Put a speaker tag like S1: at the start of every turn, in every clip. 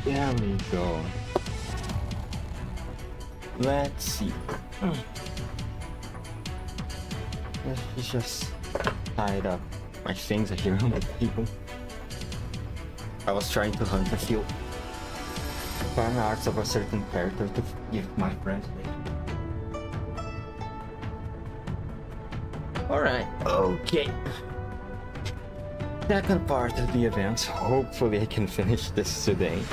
S1: There we go. Let's see. Let's just tied up my things here on the table. I was trying to hunt a few fan arts of a certain character to give my friends. Alright, okay. Second part of the event. Hopefully I can finish this today.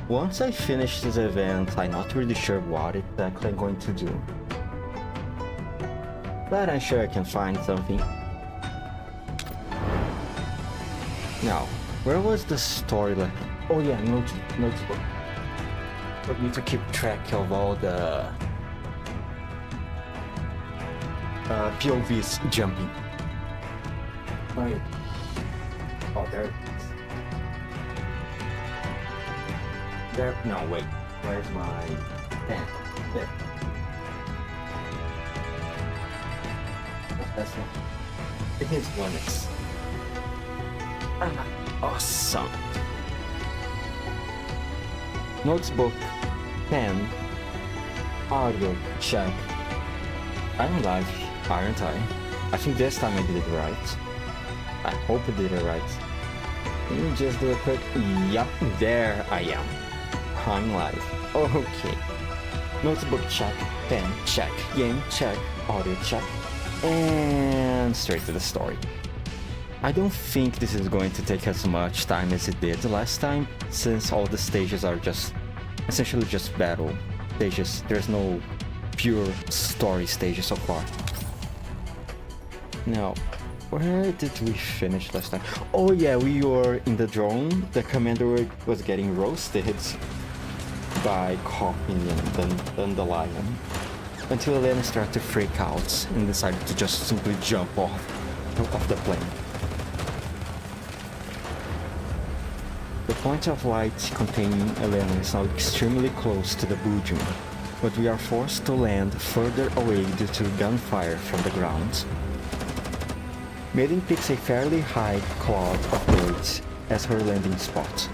S1: Once I finish this event, I'm not really sure what exactly I'm going to do. But I'm sure I can find something. Now, where was the story left? Oh yeah, notebook. For me to keep track of all the POVs jumping. Right. Oh, there it is. There. No, wait. Where's my pen? There. That's not. It is one X. Awesome. Notebook, pen, audio, check. I'm live, aren't I? I think this time I did it right. I hope I did it right. Let me just do a quick. Yup, there I am. I'm live. Okay. Notebook check, pen check, game check, audio check, and straight to the story. I don't think this is going to take as much time as it did last time, since all the stages are just essentially just battle stages. There's no pure story stages so far. Now, where did we finish last time? Oh yeah, we were in the drone. The commander was getting roasted by Coffin and the lion, until Elena started to freak out and decided to just simply jump off the plane. The point of light containing Elena is now extremely close to the Bujum, but we are forced to land further away due to gunfire from the ground. Maiden picks a fairly high cloud of birds as her landing spot.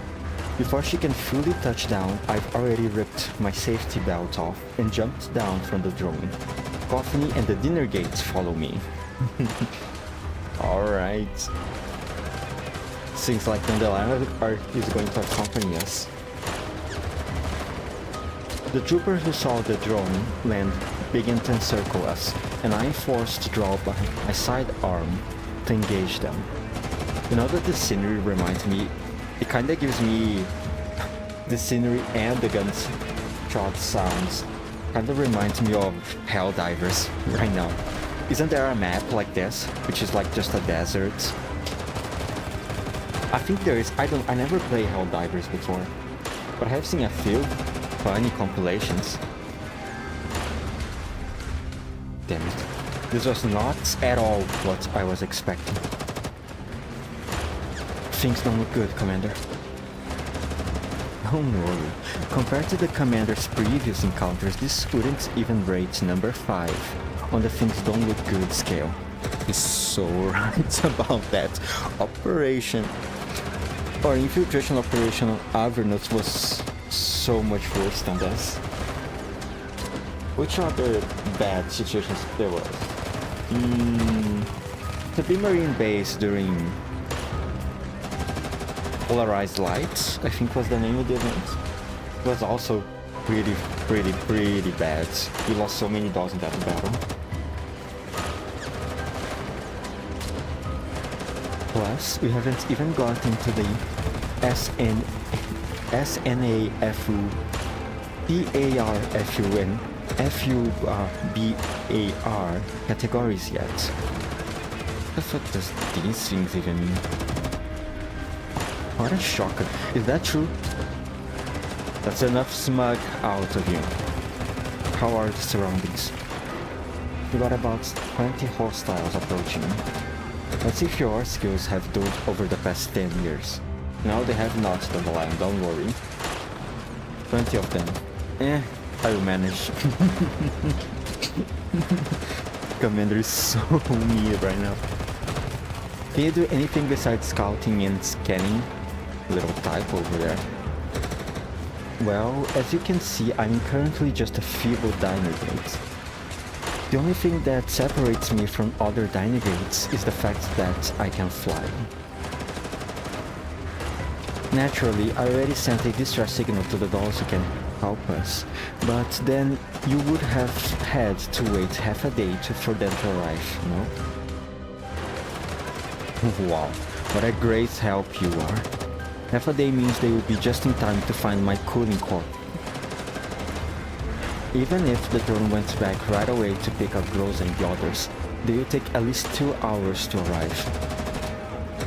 S1: Before she can fully touch down, I've already ripped my safety belt off and jumped down from the drone. Coffee and the dinner gates follow me. Alright. Seems like Dandelion is going to accompany us. The trooper who saw the drone land began to encircle us, and I am forced to draw my sidearm to engage them. You know that the scenery reminds me, it kinda gives me the scenery and the gunshot sounds kinda reminds me of Helldivers right now. Isn't there a map like this, which is like just a desert? I think there is. I never played Helldivers before, but I have seen a few funny compilations. Damn it. This was not at all what I was expecting. Things don't look good, Commander. Don't worry. Compared to the Commander's previous encounters, this wouldn't even rate number 5 on the things don't look good scale. He's so right about that. Operation or infiltration operation on Avernus was so much worse than this. Which other bad situations there was? The B-Marine base during Polarized Lights, I think was the name of the event. It was also pretty bad. We lost so many dogs in that battle. Plus, we haven't even gotten to the SNAFU, PARFU, and FUBAR categories yet. What the fuck does these things even mean? What a shocker. Is that true? That's enough smug out of you. How are the surroundings? We got about 20 hostiles approaching. Let's see if your skills have dulled over the past 10 years. No, they have not, Dandelion, don't worry. 20 of them. I will manage. Commander is so mean right now. Can you do anything besides scouting and scanning? Little typo over there. Well, as you can see, I'm currently just a feeble Dynagate. The only thing that separates me from other Dynagates is the fact that I can fly. Naturally, I already sent a distress signal to the dolls who can help us, but then you would have had to wait half a day for them to arrive, no? Wow, what a great help you are. Half a day means they will be just in time to find my cooling core. Even if the drone went back right away to pick up Gross and the others, they will take at least 2 hours to arrive.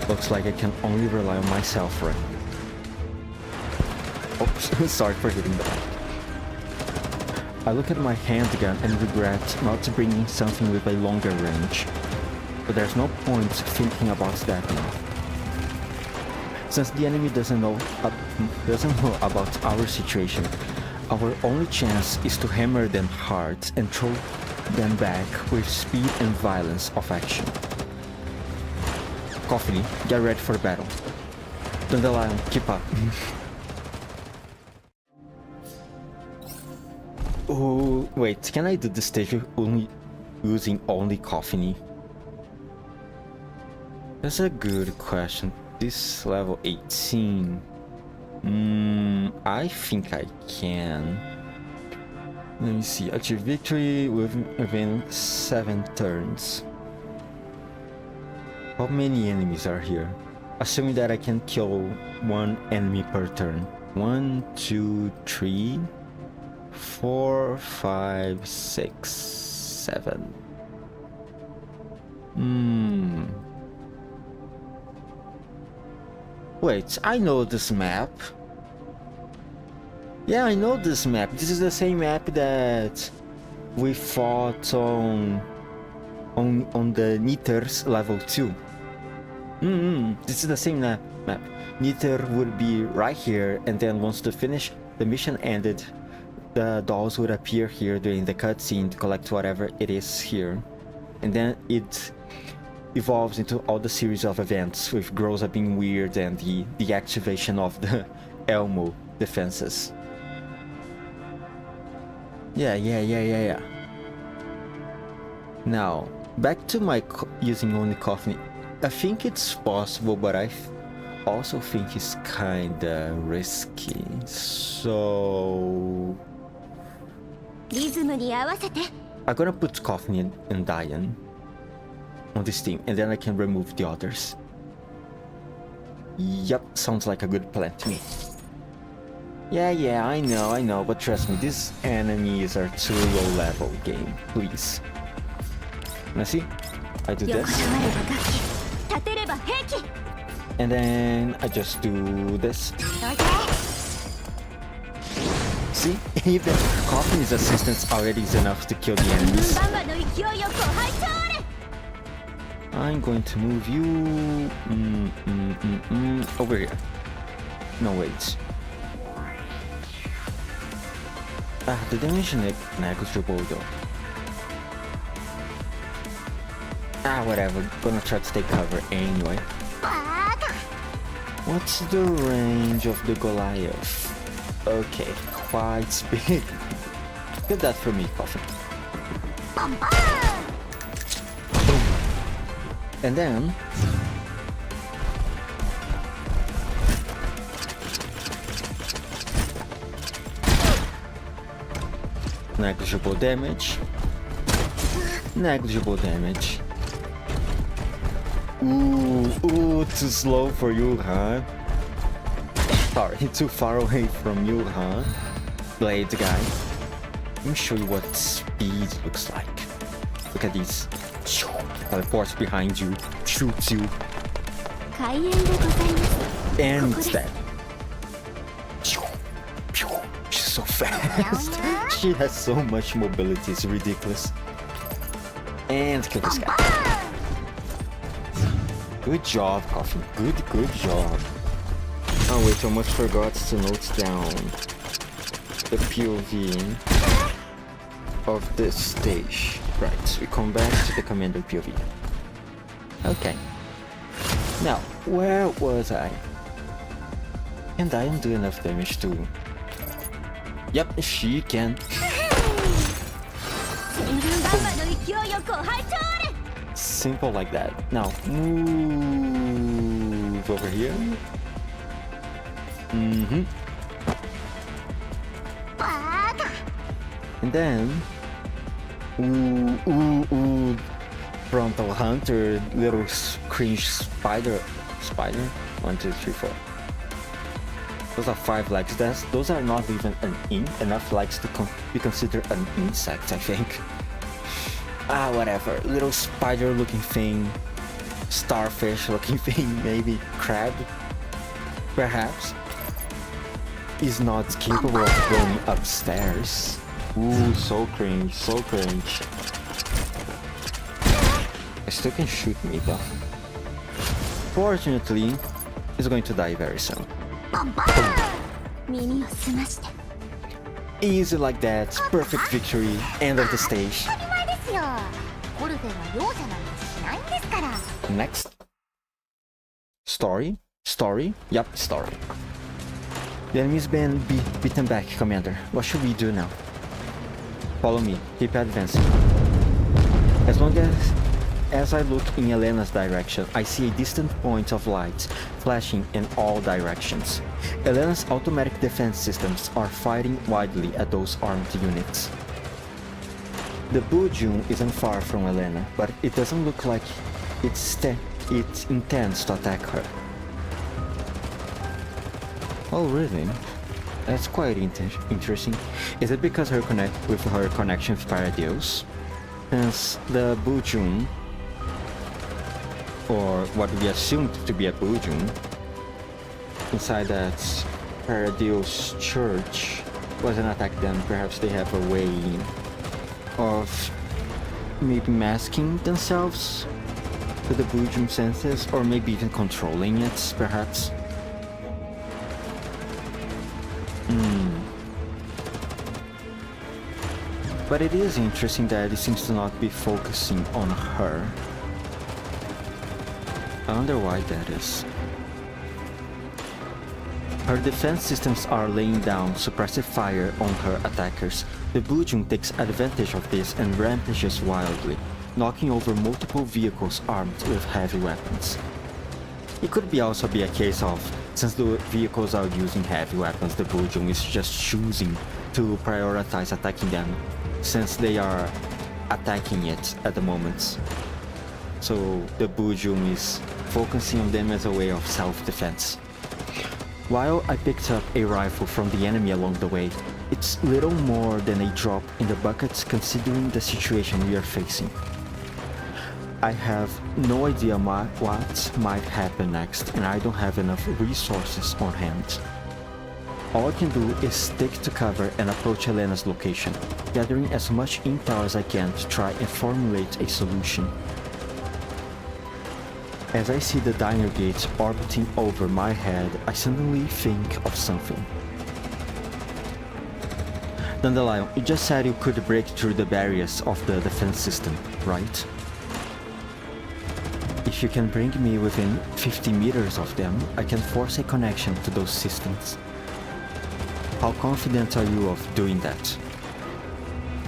S1: Looks like I can only rely on myself right now. Oops, sorry for hitting that. I look at my handgun and regret not bringing something with a longer range. But there's no point thinking about that now. Since the enemy doesn't know about our situation, our only chance is to hammer them hard and throw them back with speed and violence of action. Coffee, get ready for battle. Dandelion, keep up. Oh, wait, can I do this stage using only Coffee? That's a good question. This level 18. I think I can. Let me see. Achieve victory within 7 turns. How many enemies are here? Assuming that I can kill 1 enemy per turn. 1, 2, 3, 4, 5, 6, 7. Wait, I know this map. Yeah, I know this map. This is the same map that we fought on the Nithers level 2. This is the same map. Nither would be right here, and then once the mission ended, the dolls would appear here during the cutscene to collect whatever it is here. And then it evolves into all the series of events with Groza being weird and the activation of the Elmo defenses. Yeah. Now, back to my using only Coffee. I think it's possible, but I also think it's kinda risky. So I'm gonna put Coffee and Diane on this team, and then I can remove the others. Yep, sounds like a good plan to me. Yeah, I know, but trust me, these enemies are too low level, game, please. Let's see, I do this. And then I just do this. See, even Coffee's assistance already is enough to kill the enemies. I'm going to move you over here. No, wait. The damage is negligible though. Whatever. Gonna try to take cover anyway. What's the range of the Goliath? Okay, quite big. Get that for me, Coffee. And then negligible damage. Ooh, too slow for you, huh? Sorry, too far away from you, huh? Blade guy. Let me show you what speed looks like. Look at these. Teleports behind you, shoots you, and it's dead. She's so fast. She has so much mobility, it's ridiculous. And kill this guy. Good job, Coffee. Good job. Oh wait, I almost forgot to note down the POV of this stage. Right, we come back to the Commander POV. Okay. Now, where was I? And I am doing enough damage too. Yep, she can. Simple like that. Now, move over here. And then, frontal hunter, little cringe spider. 1, 2, 3, 4. Those are 5 legs. Those are not even enough legs to be considered an insect, I think. Whatever. Little spider-looking thing, starfish-looking thing, maybe crab, perhaps, is not capable of going upstairs. Ooh, so cringe, so cringe. I still can shoot me though. Fortunately, he's going to die very soon. Easy like that, perfect victory, end of the stage. Next. Story? Yup, story. The enemy's been beaten back, Commander. What should we do now? Follow me, keep advancing. As long as I look in Elena's direction, I see a distant point of light flashing in all directions. Elena's automatic defense systems are firing wildly at those armed units. The Bujun isn't far from Elena, but it doesn't look like it intends to attack her. Oh really? That's quite interesting. Is it because her connection with Paradios? Since the Bujun, or what we assumed to be a Bujun, inside that Paradios church wasn't attacked them, perhaps they have a way of maybe masking themselves to the Bujun senses, or maybe even controlling it, perhaps. But it is interesting that it seems to not be focusing on her. I wonder why that is. Her defense systems are laying down suppressive fire on her attackers. The Bujun takes advantage of this and rampages wildly, knocking over multiple vehicles armed with heavy weapons. It could also be a case of, since the vehicles are using heavy weapons, the Bujun is just choosing to prioritize attacking them, since they are attacking it at the moment. So the Bujun is focusing on them as a way of self-defense. While I picked up a rifle from the enemy along the way, it's little more than a drop in the buckets considering the situation we are facing. I have no idea what might happen next, and I don't have enough resources on hand. All I can do is stick to cover and approach Elena's location, gathering as much intel as I can to try and formulate a solution. As I see the diner gates orbiting over my head, I suddenly think of something. Dandelion, you just said you could break through the barriers of the defense system, right? If you can bring me within 50 meters of them, I can force a connection to those systems. How confident are you of doing that?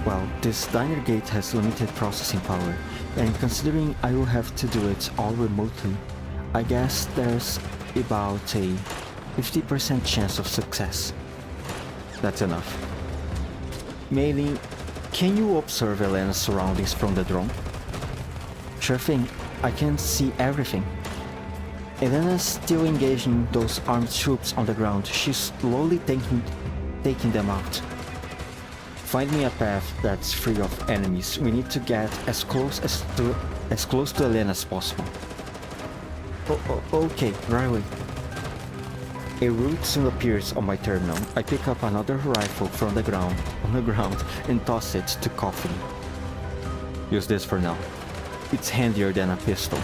S1: Well, this diner gate has limited processing power, and considering I will have to do it all remotely, I guess there's about a 50% chance of success. That's enough. Mei-Ling, can you observe Elena's surroundings from the drone? Sure thing, I can see everything. Elena's still engaging those armed troops on the ground. She's slowly taking them out. Find me a path that's free of enemies. We need to get as close to Elena as possible. Okay, right away. A route soon appears on my terminal. I pick up another rifle from the ground and toss it to Coffin. Use this for now. It's handier than a pistol.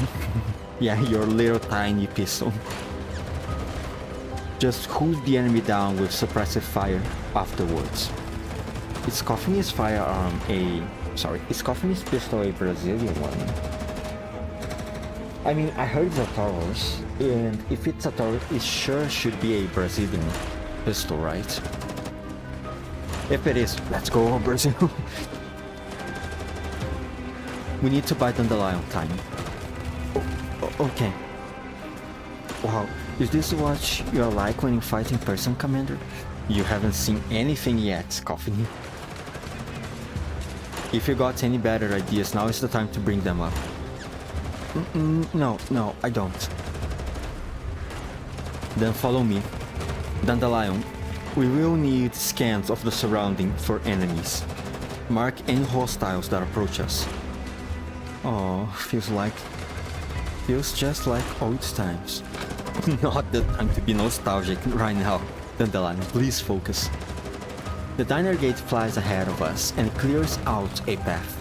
S1: Yeah, your little tiny pistol. Just hold the enemy down with suppressive fire afterwards. Is Coffin's firearm is Coffin's pistol a Brazilian one? I mean, I heard it's a Taurus, and if it's a Taurus, it sure should be a Brazilian pistol, right? If it is, let's go Brazil. We need to buy Dandelion time. Okay. Wow, is this what you're like when you fight in person, Commander? You haven't seen anything yet, Coffee. If you got any better ideas, now is the time to bring them up. No, I don't. Then follow me. Dandelion, we will need scans of the surrounding for enemies. Mark any hostiles that approach us. Oh, feels just like old times. Not the time to be nostalgic right now. Dandelion, please focus. The diner gate flies ahead of us and clears out a path.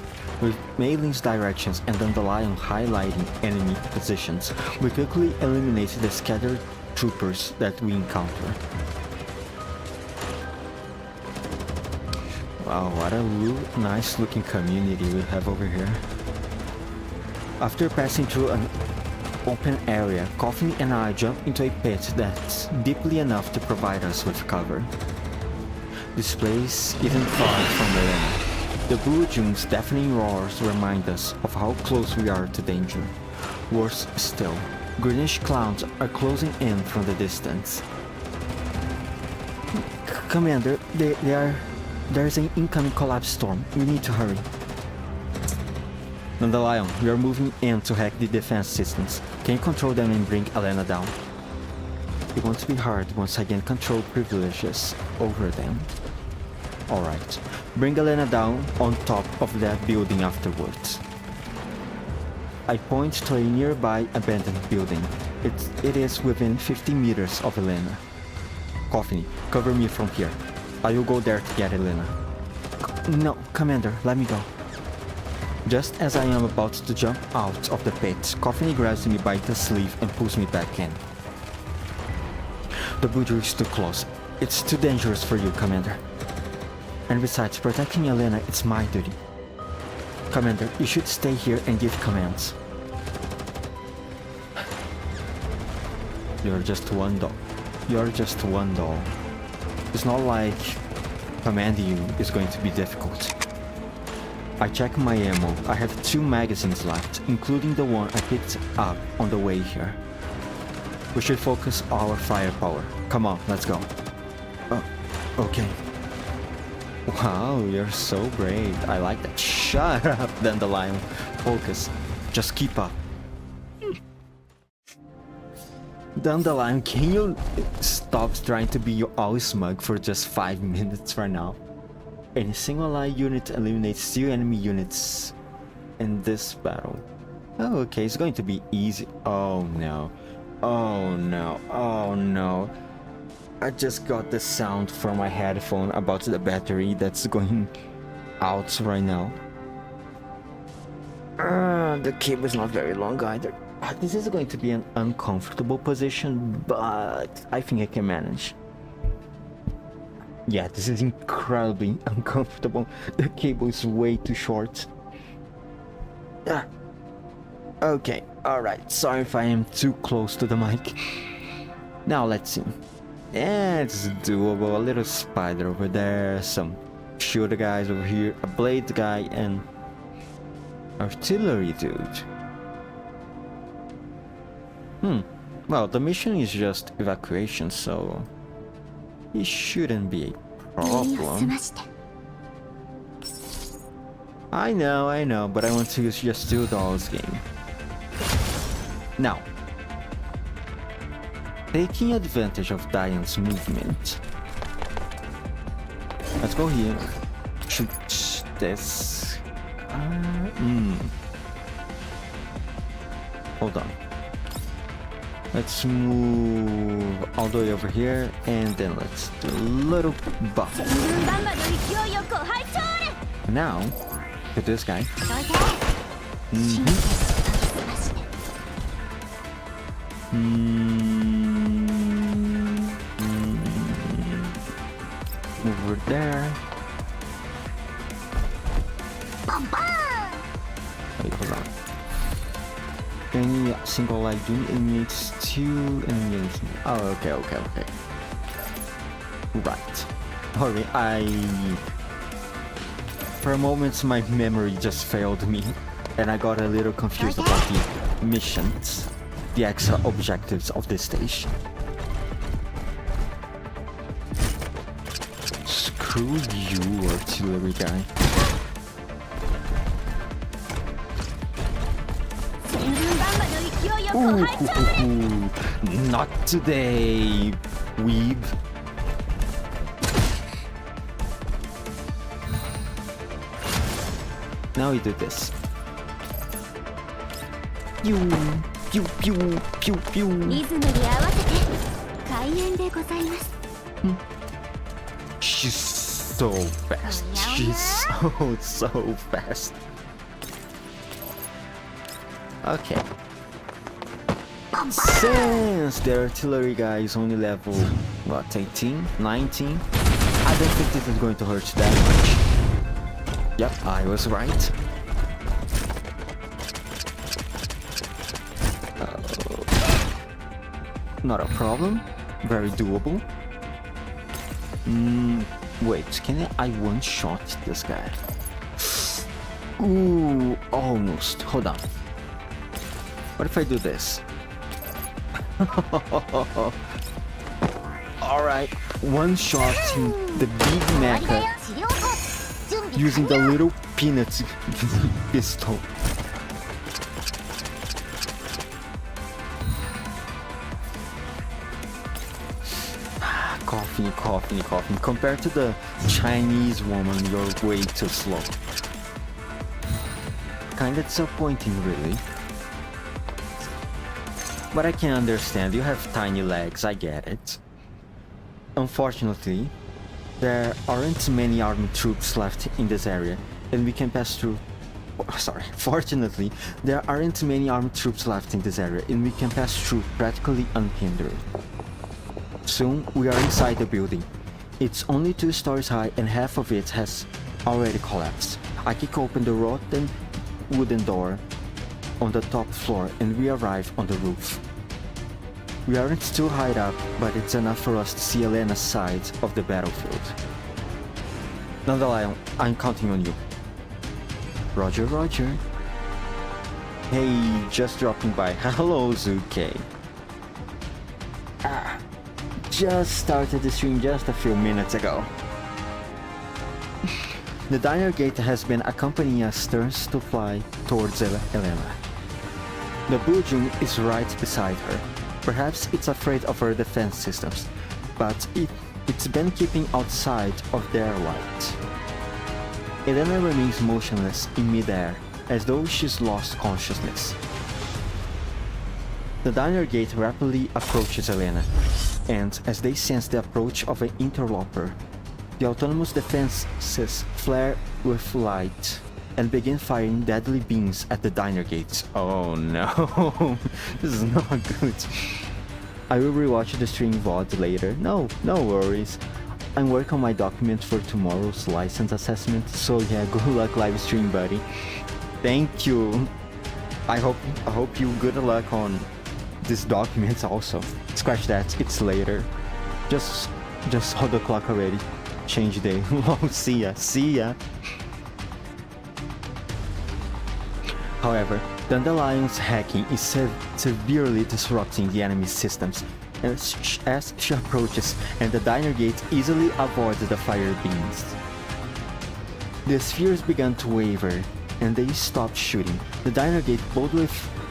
S1: With Maylin's directions and Dandelion highlighting enemy positions, we quickly eliminate the scattered troopers that we encounter. Wow, what a nice looking community we have over here. After passing through an open area, Coffee and I jump into a pit that's deeply enough to provide us with cover. This place isn't far from the end. The Blue June's deafening roars remind us of how close we are to danger. Worse still, greenish clouds are closing in from the distance. Commander, there's an incoming collapse storm. We need to hurry. Dandelion, we are moving in to hack the defense systems. Can you control them and bring Elena down? It won't be hard once I gain control privileges over them. Alright, bring Elena down on top of that building afterwards. I point to a nearby abandoned building. It is within 50 meters of Elena. Coffee, cover me from here. I will go there to get Elena. No, Commander, let me go. Just as I am about to jump out of the pit, Coffee grabs me by the sleeve and pulls me back in. The Buju is too close. It's too dangerous for you, Commander. And besides, protecting Elena is my duty. Commander, you should stay here and give commands. You're just one doll. You're just one doll. It's not like commanding you is going to be difficult. I check my ammo. I have 2 magazines left, including the one I picked up on the way here. We should focus our firepower. Come on, let's go. Okay. Wow, you're so brave. I like that. Shut up, Dandelion. Focus. Just keep up. Dandelion, can you stop trying to be all smug for just 5 minutes for now? Any single line unit eliminates 2 enemy units in this battle. Oh, okay, it's going to be easy. Oh no. Oh no. Oh no. I just got the sound from my headphone about the battery that's going out right now. The cable is not very long either. This is going to be an uncomfortable position, but I think I can manage. Yeah, this is incredibly uncomfortable. The cable is way too short. Okay, alright. Sorry if I am too close to the mic. Now let's see. Yeah, it's doable. A little spider over there, some shooter guys over here, a blade guy, and artillery dude. Well, the mission is just evacuation, so it shouldn't be a problem. I know, but I want to use just 2 dolls game. Now, taking advantage of Diane's movement. Let's go here. Shoot this. Hold on. Let's move all the way over here, and then let's do a little buff. Now, to this guy. Over there. Wait, hold on. Any single light unit eliminates 2 enemies. Oh, okay. Right. For a moment my memory just failed me and I got a little confused about the missions, the extra objectives of this stage. Screw you, artillery guy. Ooh, not today, weeb. Now we do this. Pew, pew, pew, pew, pew. She's so fast. She's so fast. Okay. Since the artillery guy is only level, what, 18, 19? I don't think this is going to hurt that much. Yep, I was right. Not a problem. Very doable. Wait, can I one-shot this guy? Ooh, almost. Hold on. What if I do this? Alright, one-shotting the big mecha using the little peanut pistol. Coughing. Compared to the Chinese woman, you're way too slow. Kinda disappointing, really. But I can understand, you have tiny legs, I get it. Unfortunately, there aren't many armed troops left in this area, and we can pass through... Fortunately, there aren't many armed troops left in this area, and we can pass through practically unhindered. Soon, we are inside the building. It's only 2 stories high and half of it has already collapsed. I kick open the rotten wooden door on the top floor and we arrive on the roof. We aren't too high up, but it's enough for us to see Elena's side of the battlefield. Dandelion, I'm counting on you. Roger. Hey, just dropping by. Hello, Zuke. Just started the stream just a few minutes ago. The diner gate has been accompanying us turns to fly towards Elena. The Bujum is right beside her. Perhaps it's afraid of her defense systems, but it's been keeping outside of their light. Elena remains motionless in midair, as though she's lost consciousness. The diner gate rapidly approaches Elena, and as they sense the approach of an interloper, the autonomous defenses flare with light and begin firing deadly beams at the diner gates. Oh no, this is not good. I will rewatch the stream VOD later. No worries. I'm working on my document for tomorrow's license assessment, so yeah, good luck live stream, buddy. Thank you. I hope you good luck on this document also. Scratch that, it's later. Just hold the clock already. Change day. Oh, see ya. However, Dandelion's hacking is severely disrupting the enemy's systems, as she approaches and the diner gate easily avoids the fire beams. The spheres began to waver, and they stopped shooting. The diner gate boldly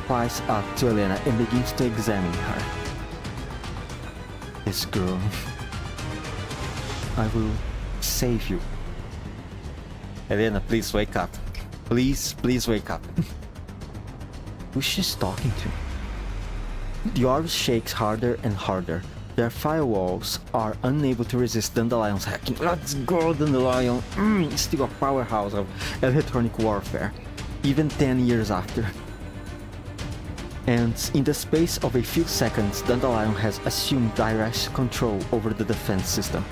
S1: flies up to Elena and begins to examine her. This girl. I will save you. Elena, please wake up. Please wake up. Who's she talking to? The orb shakes harder and harder. Their firewalls are unable to resist Dandelion's hacking. Let's go, Dandelion! Still a powerhouse of electronic warfare, even 10 years after. And in the space of a few seconds, Dandelion has assumed direct control over the defense system.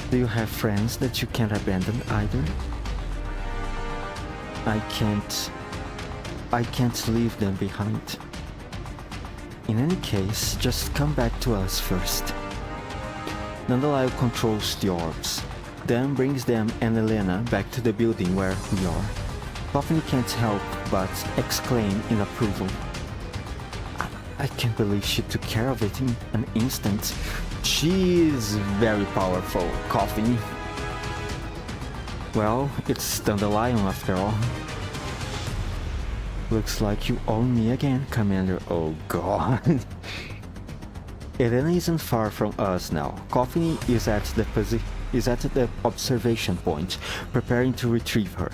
S1: Do you have friends that you can't abandon either? I can't I can't leave them behind. In any case, just come back to us first. Dandelion controls the orbs, then brings them and Elena back to the building where we are. Coffee can't help but exclaim in approval. I can't believe she took care of it in an instant. She is very powerful, Coffee. Well, it's Dandelion after all. Looks like you own me again, Commander. Oh god. Elena isn't far from us now. Coffee is at the observation point, preparing to retrieve her.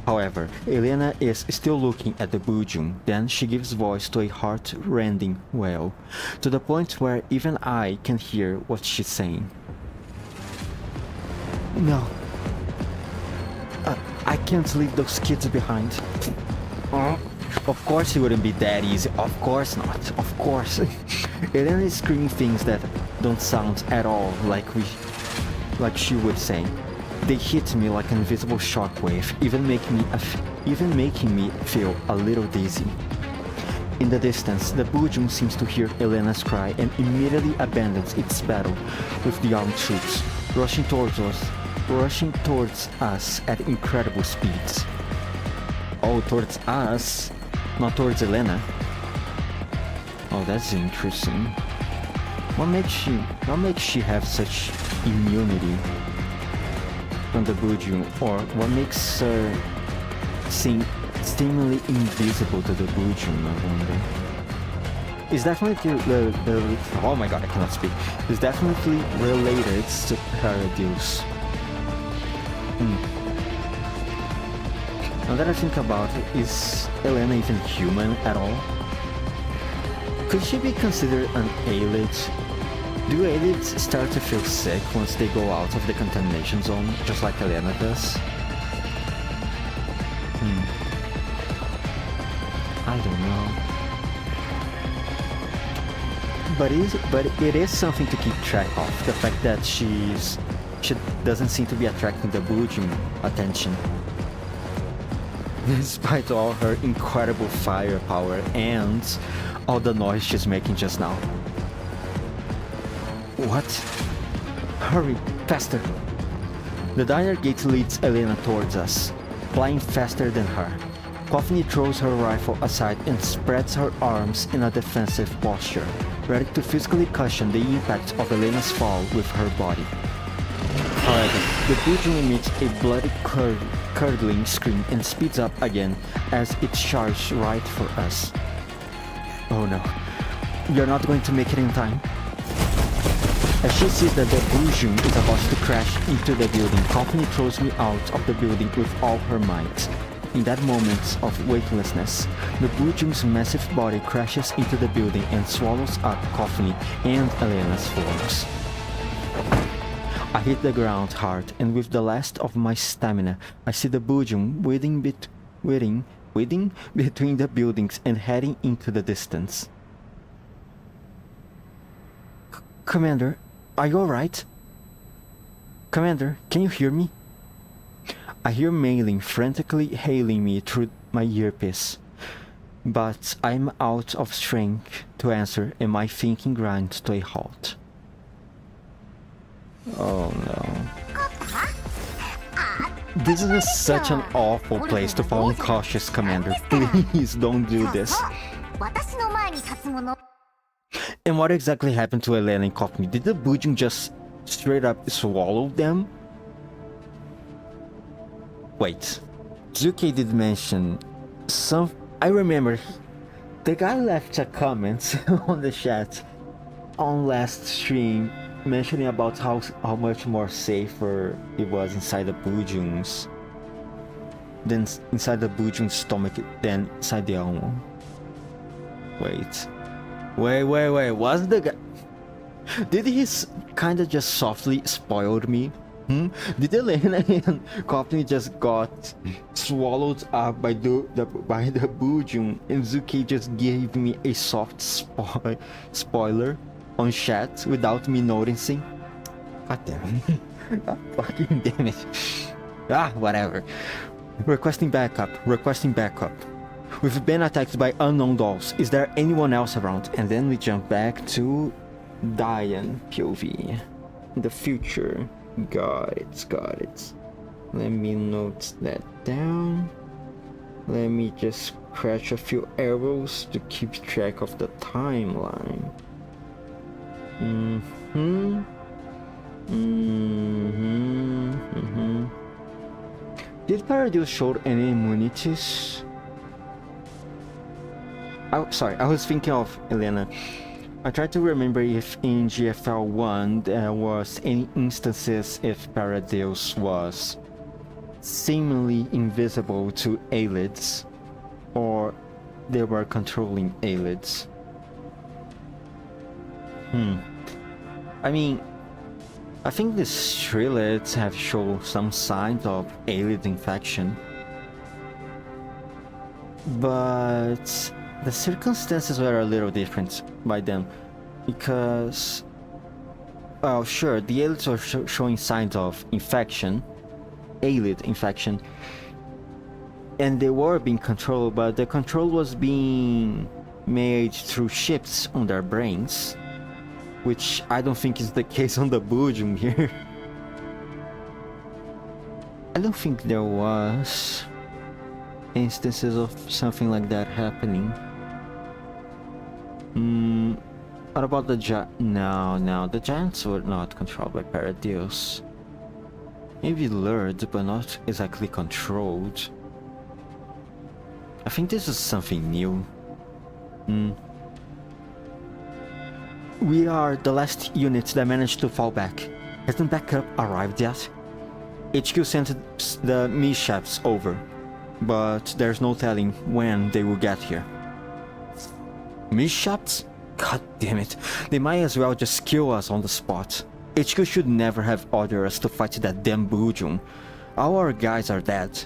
S1: However, Elena is still looking at the Bujum, then she gives voice to a heart-rending wail, to the point where even I can hear what she's saying. No. I can't leave those kids behind. Of course it wouldn't be that easy, of course not, of course. Elena is screaming things that don't sound at all like she would say. They hit me like an invisible shockwave, even making me feel a little dizzy. In the distance, the Bujum seems to hear Elena's cry and immediately abandons its battle with the armed troops, rushing towards us at incredible speeds. Oh, towards us, not towards Elena. Oh, that's interesting. What makes she have such immunity from the Bujum, or what makes her seem seemingly invisible to the Bujum, I wonder. It's definitely oh my god, I cannot speak. It's definitely related to Paradise. Now that I think about it, is Elena even human at all? Could she be considered an alien? Do aliens start to feel sick once they go out of the contamination zone, just like Elena does? I don't know. But it is something to keep track of, the fact that she doesn't seem to be attracting the Bujum attention. Despite all her incredible firepower and all the noise she's making just now. What? Hurry, faster! The diner gate leads Elena towards us, flying faster than her. Coffee throws her rifle aside and spreads her arms in a defensive posture, ready to physically cushion the impact of Elena's fall with her body. However, the Bujum emits a bloody curdling scream and speeds up again as it charges right for us. Oh no, we are not going to make it in time. As she sees that the Bujum is about to crash into the building, Coffee throws me out of the building with all her might. In that moment of weightlessness, the Bujum's massive body crashes into the building and swallows up Coffee and Elena's forms. I hit the ground hard, and with the last of my stamina, I see the Bujum wading between the buildings and heading into the distance. Commander, are you alright? Commander, can you hear me? I hear Mailing frantically hailing me through my earpiece, but I'm out of strength to answer and my thinking grinds to a halt. Oh no. This is such an awful place to fall uncautious, Commander. Please don't do this. And what exactly happened to Elena and Coffee? Did the Bujum just straight up swallow them? Wait, Zuki did mention some... I remember the guy left a comment on the chat on last stream mentioning about how much more safer it was inside the Bujum's than inside the Bujum's stomach than inside the Elmo. Wait, was the guy... Did he kinda just softly spoiled me? Did Elena and Coffee just got swallowed up by the Bujum and Zuki just gave me a soft spoiler on chat without me noticing? God damn it. God fucking damn it. Whatever. Requesting backup. We've been attacked by unknown dolls. Is there anyone else around? And then we jump back to Diane POV. In the future. Got it. Let me note that down. Let me just scratch a few arrows to keep track of the timeline. Did Paradise show any immunities? Oh, sorry, I was thinking of Elena. I tried to remember if in GFL1 there was any instances if Paradise was seemingly invisible to Alids, or they were controlling Alids. I mean, I think the Strelets have shown some signs of Alid infection, but the circumstances were a little different by then, because, well, sure, the Alids were showing signs of infection, Alid infection, and they were being controlled, but the control was being made through chips on their brains, which I don't think is the case on the Boojum here. I don't think there was instances of something like that happening. What about the No, the giants were not controlled by Paradise. Maybe lured, but not exactly controlled. I think this is something new. We are the last unit that managed to fall back. Hasn't backup arrived yet? HQ sent the mishaps over, but there's no telling when they will get here. Mishaps? God damn it. They might as well just kill us on the spot. HQ should never have ordered us to fight that damn Boojum. All our guys are dead.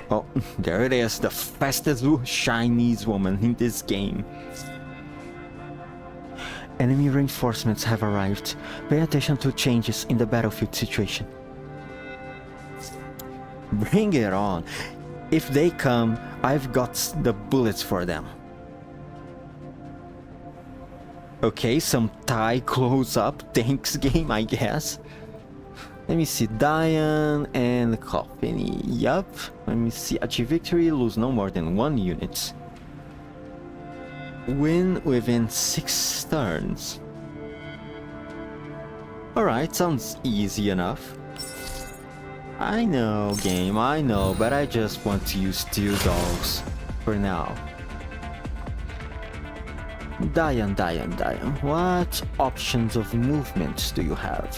S1: Oh, there it is, the fastest Chinese woman in this game. Enemy reinforcements have arrived. Pay attention to changes in the battlefield situation. Bring it on. If they come, I've got the bullets for them. Okay, some Thai close-up thanks game, I guess. Let me see, Diane and Coffin. Yup. Let me see, achieve victory, lose no more than 1 unit. Win within 6 turns. Alright, sounds easy enough. I know, game, I know, but I just want to use steel dogs for now. Diane, what options of movement do you have?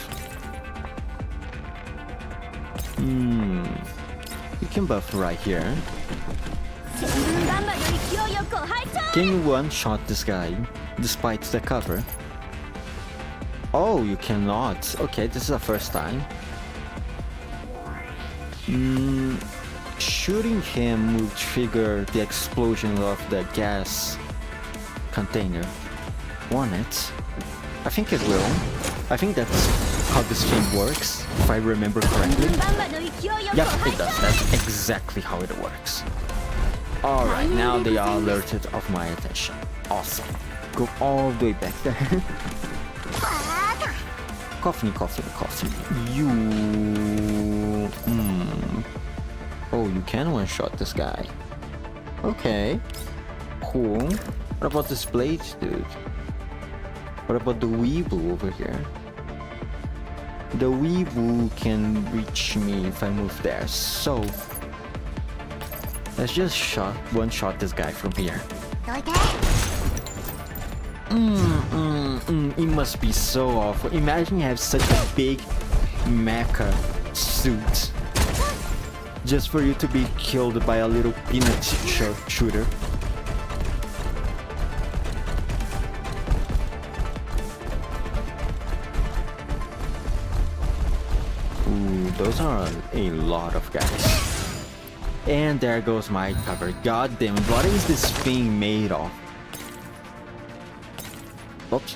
S1: You can buff right here. Can you one-shot this guy, despite the cover? Oh, you cannot. Okay, this is the first time. Shooting him will trigger the explosion of the gas container. Want it? I think it will. I think that's how this thing works, if I remember correctly. Yep, it does. That's exactly how it works. Alright, now they are alerted of my attention. Awesome. Go all the way back there. Coffin. You... Oh, you can one-shot this guy. Okay. Cool. What about this blade, dude? What about the Weeble over here? The Weeble can reach me if I move there, so... Let's just one-shot this guy from here. It must be so awful. Imagine you have such a big mecha suit just for you to be killed by a little peanut shooter. Ooh, those are a lot of guys. And there goes my cover. God damn it, what is this thing made of? Oops.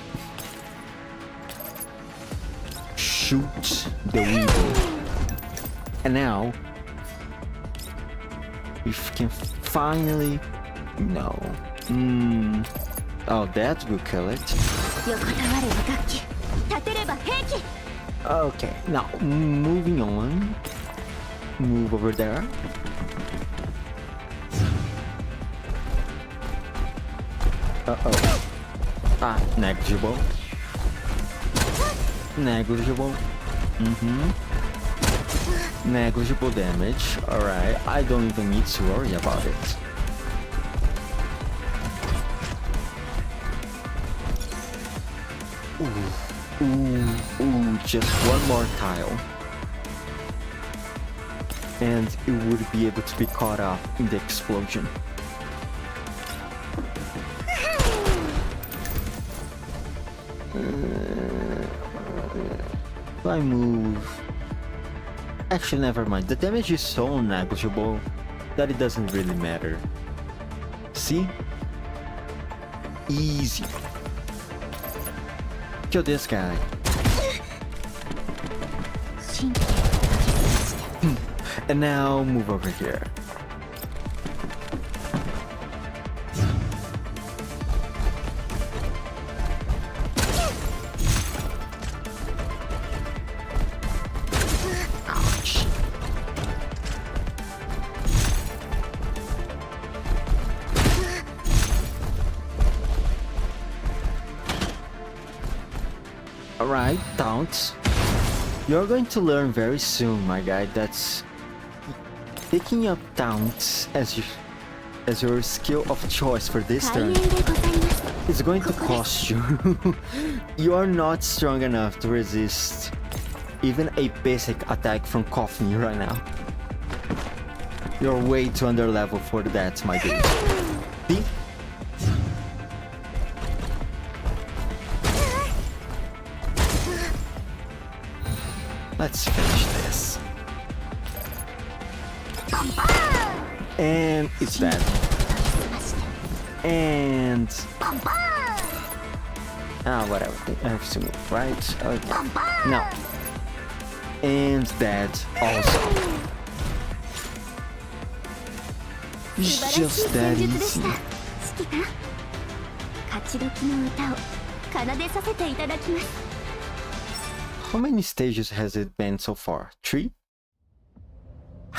S1: Shoot the Weevil. And now, If we can finally... No. Oh, that will kill it. Okay, now moving on. Move over there. Uh-oh. Ah, negligible. Negligible. Negligible damage. Alright, I don't even need to worry about it. Ooh, just one more tile. And it would be able to be caught up in the explosion. If I move... Actually, never mind. The damage is so negligible that it doesn't really matter. See? Easy. Kill this guy. And now move over here. Ouch. Alright, taunts. You're going to learn very soon, my guy, that's picking up taunts as your skill of choice for this turn is going to cost you. You are not strong enough to resist even a basic attack from Coffee right now. You're way too under level for that, my dude. See? Let's finish this. And it's dead. And... whatever. I have to move, right? Okay. No. And dead also. It's just that easy. How many stages has it been so far? 3?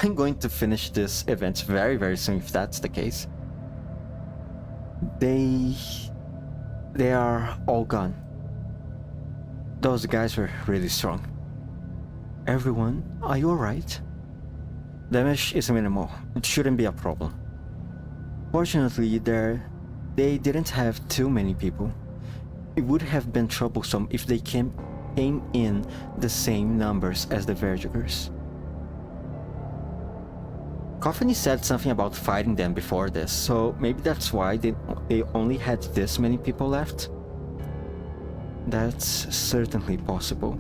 S1: I'm going to finish this event very, very soon if that's the case. They are all gone. Those guys were really strong. Everyone, are you alright? Damage is minimal. It shouldn't be a problem. Fortunately, they didn't have too many people. It would have been troublesome if they came in the same numbers as the Verdigers. Coffee said something about fighting them before this, so maybe that's why they only had this many people left. That's certainly possible.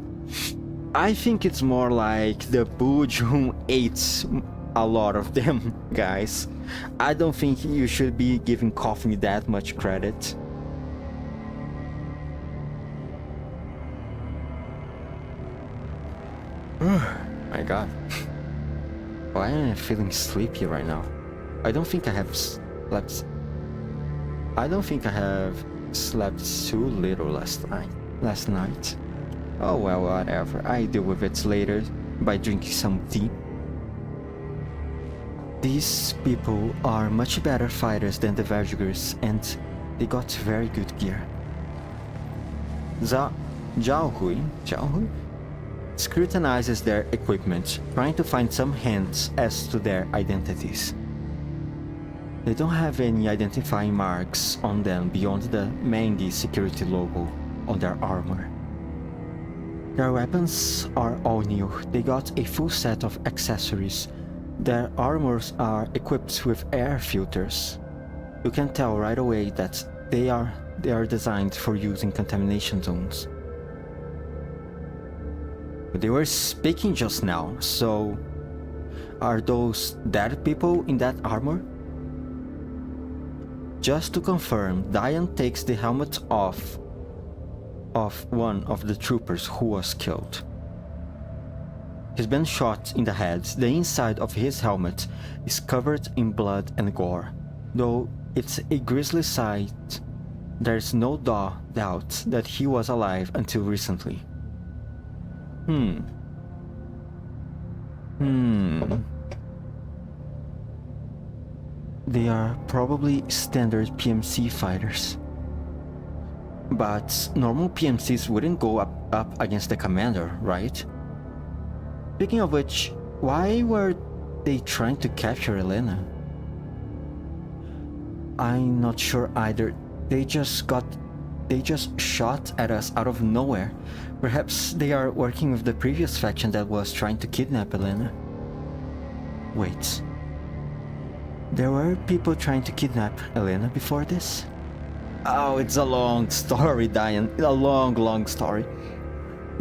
S1: I think it's more like the Boojum ate a lot of them, guys. I don't think you should be giving Coffee that much credit. My god. Why am I feeling sleepy right now? I don't think I have slept too little last night. Oh well, whatever. I deal with it later by drinking some tea. These people are much better fighters than the Verdigers, and they got very good gear. Zhaohui scrutinizes their equipment, trying to find some hints as to their identities. They don't have any identifying marks on them beyond the Mangi security logo on their armor. Their weapons are all new. They got a full set of accessories. Their armors are equipped with air filters. You can tell right away that they are designed for use in contamination zones. They were speaking just now, so are those dead people in that armor? Just to confirm, Diane takes the helmet off of one of the troopers who was killed. He's been shot in the head. The inside of his helmet is covered in blood and gore. Though it's a grisly sight, there's no doubt that he was alive until recently. They are probably standard PMC fighters. But normal PMCs wouldn't go up against the commander, right? Speaking of which, why were they trying to capture Elena? I'm not sure either. They just shot at us out of nowhere. Perhaps they are working with the previous faction that was trying to kidnap Elena. Wait. There were people trying to kidnap Elena before this? Oh, it's a long story, Diane. A long story.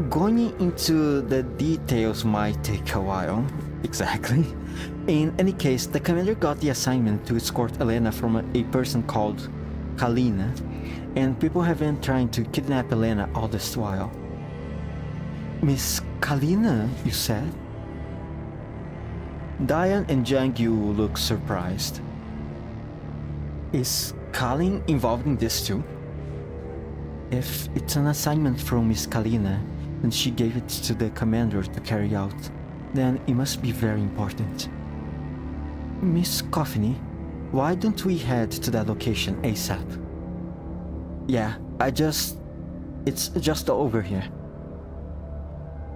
S1: Going into the details might take a while. Exactly. In any case, the commander got the assignment to escort Elena from a person called Kalina, and people have been trying to kidnap Elena all this while. Miss Kalina, you said? Diane and Jiang Yu look surprised. Is Kalin involved in this too? If it's an assignment from Miss Kalina, and she gave it to the commander to carry out, then it must be very important. Miss Coffiny, why don't we head to that location ASAP? Yeah, it's just over here.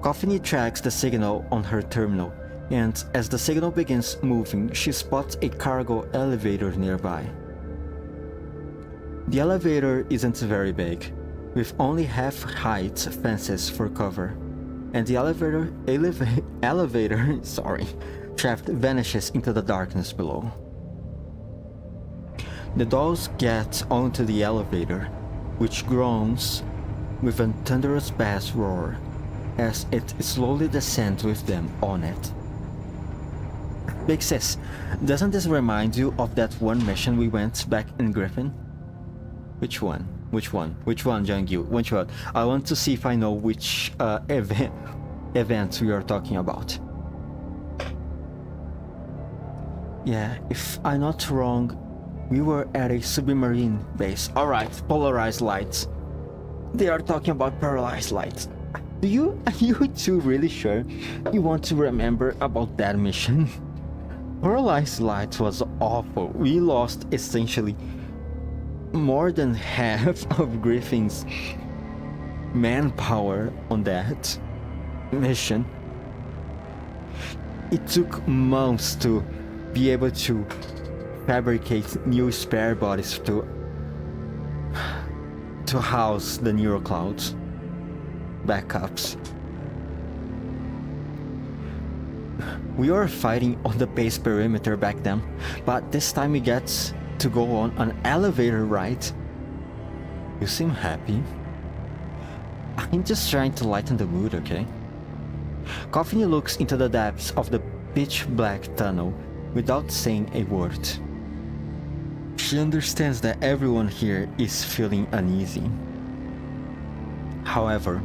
S1: Coffiny tracks the signal on her terminal, and as the signal begins moving, she spots a cargo elevator nearby. The elevator isn't very big, with only half-height fences for cover, and the elevator shaft vanishes into the darkness below. The dolls get onto the elevator, which groans with a thunderous bass roar as it slowly descends with them on it. Big sis, doesn't this remind you of that one mission we went back in Griffin? Which one, Jiang Yu? Which one? I want to see if I know which event we are talking about. Yeah, if I'm not wrong, we were at a submarine base. Alright, polarized lights. They are talking about polarized lights. Are you two really sure you want to remember about that mission? Polarized lights was awful. We lost essentially more than half of Griffin's manpower on that mission. It took months to be able to fabricate new spare bodies to house the neuroclouds backups. We were fighting on the base perimeter back then, but this time we get to go on an elevator ride. You seem happy. I'm just trying to lighten the mood, okay? Coffiny looks into the depths of the pitch black tunnel without saying a word. She understands that everyone here is feeling uneasy. However,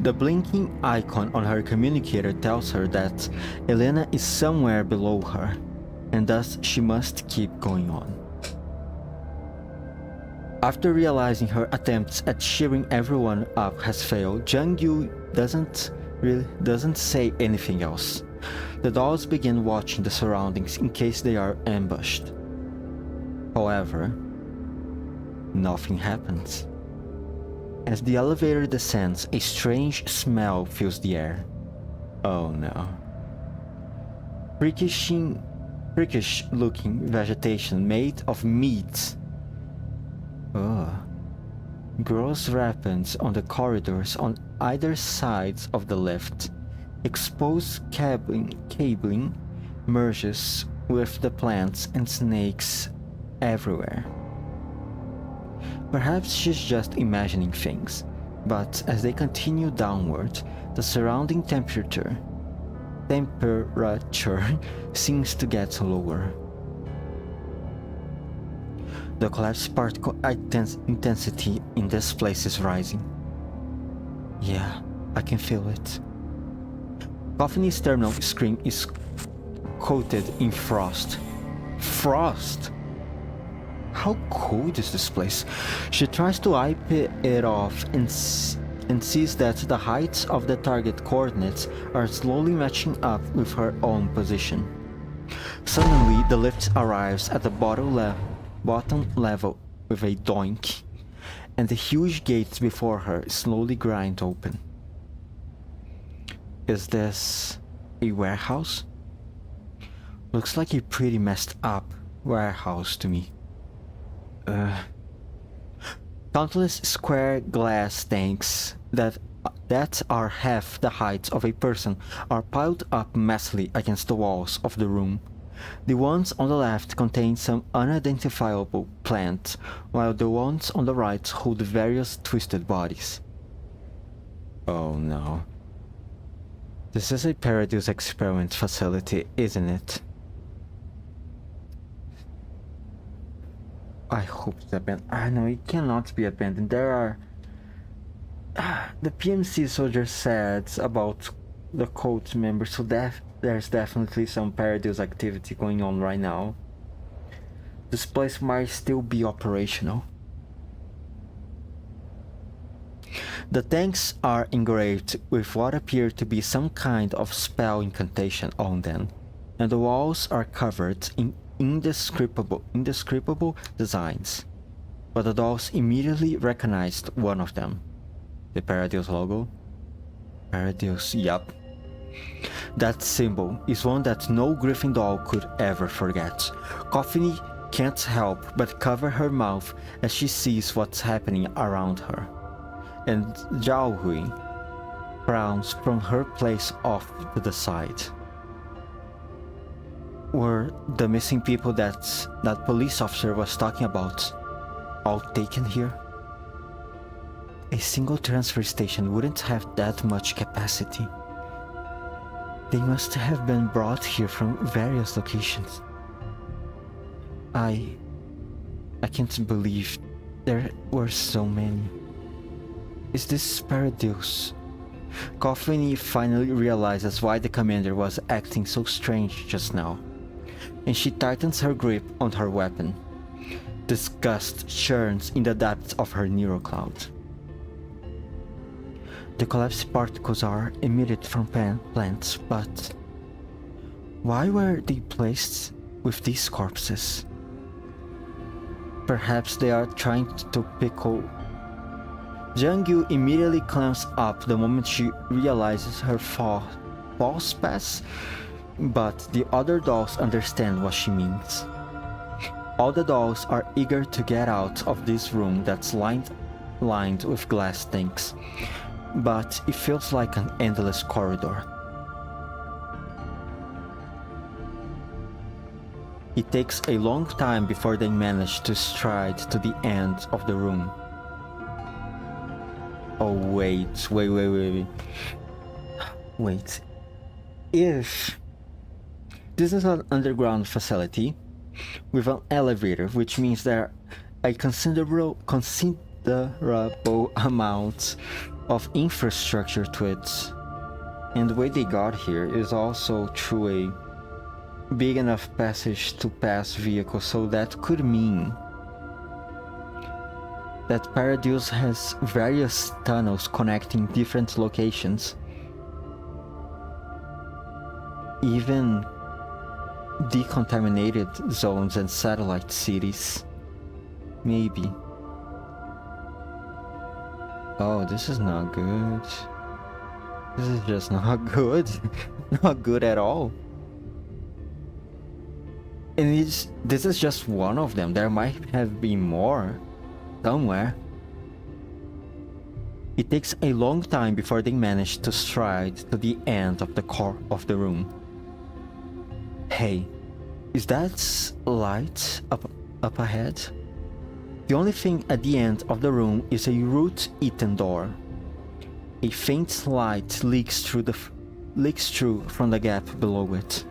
S1: the blinking icon on her communicator tells her that Elena is somewhere below her, and thus she must keep going on. After realizing her attempts at cheering everyone up has failed, Jiang Yu doesn't say anything else. The dolls begin watching the surroundings in case they are ambushed. However, nothing happens. As the elevator descends, a strange smell fills the air. Oh no. Freakish-looking vegetation made of meat. Ugh. Gross wrappings on the corridors on either sides of the lift. Exposed cabling merges with the plants and snakes everywhere. Perhaps she's just imagining things, but as they continue downward, the surrounding temperature seems to get lower. The collapse particle intensity in this place is rising. Yeah, I can feel it. Coffee's terminal screen is coated in frost. Frost! How cold is this place? She tries to wipe it off and sees that the heights of the target coordinates are slowly matching up with her own position. Suddenly, the lift arrives at the bottom level with a doink, and the huge gates before her slowly grind open. Is this a warehouse? Looks like a pretty messed up warehouse to me. Countless square glass tanks that are half the height of a person are piled up messily against the walls of the room. The ones on the left contain some unidentifiable plant, while the ones on the right hold various twisted bodies. Oh no. This is a Paradise experiment facility, isn't it? I hope it's abandoned. I know it cannot be abandoned. There are... the PMC soldier said about the cult members, so there's definitely some Paradise activity going on right now. This place might still be operational. The tanks are engraved with what appear to be some kind of spell incantation on them, and the walls are covered in indescribable designs. But the dolls immediately recognized one of them. The Paradise logo? Paradise, yup. That symbol is one that no Griffin doll could ever forget. Coffee can't help but cover her mouth as she sees what's happening around her. And Zhaohui frowns from her place off to the side. Were the missing people that police officer was talking about all taken here? A single transfer station wouldn't have that much capacity. They must have been brought here from various locations. I can't believe there were so many. Is this Paradise? Coffee finally realizes why the commander was acting so strange just now, and she tightens her grip on her weapon. Disgust churns in the depths of her neurocloud. The collapsed particles are emitted from plants, but why were they placed with these corpses? Perhaps they are trying to pickle. Jiangyu immediately clamps up the moment she realizes her false pass, but the other dolls understand what she means. All the dolls are eager to get out of this room that's lined with glass tanks, but it feels like an endless corridor. It takes a long time before they manage to stride to the end of the room. Oh wait. If this is an underground facility with an elevator, which means there are a considerable amount of infrastructure to it, and the way they got here is also through a big enough passage to pass vehicles, so that could mean that Paradise has various tunnels connecting different locations, even decontaminated zones and satellite cities. Maybe. Oh, this is not good. This is just not good. Not good at all. And this is just one of them. There might have been more somewhere. It takes a long time before they manage to stride to the end of the core of the room. Hey, is that light up ahead? The only thing at the end of the room is a root-eaten door. A faint light leaks through from the gap below it.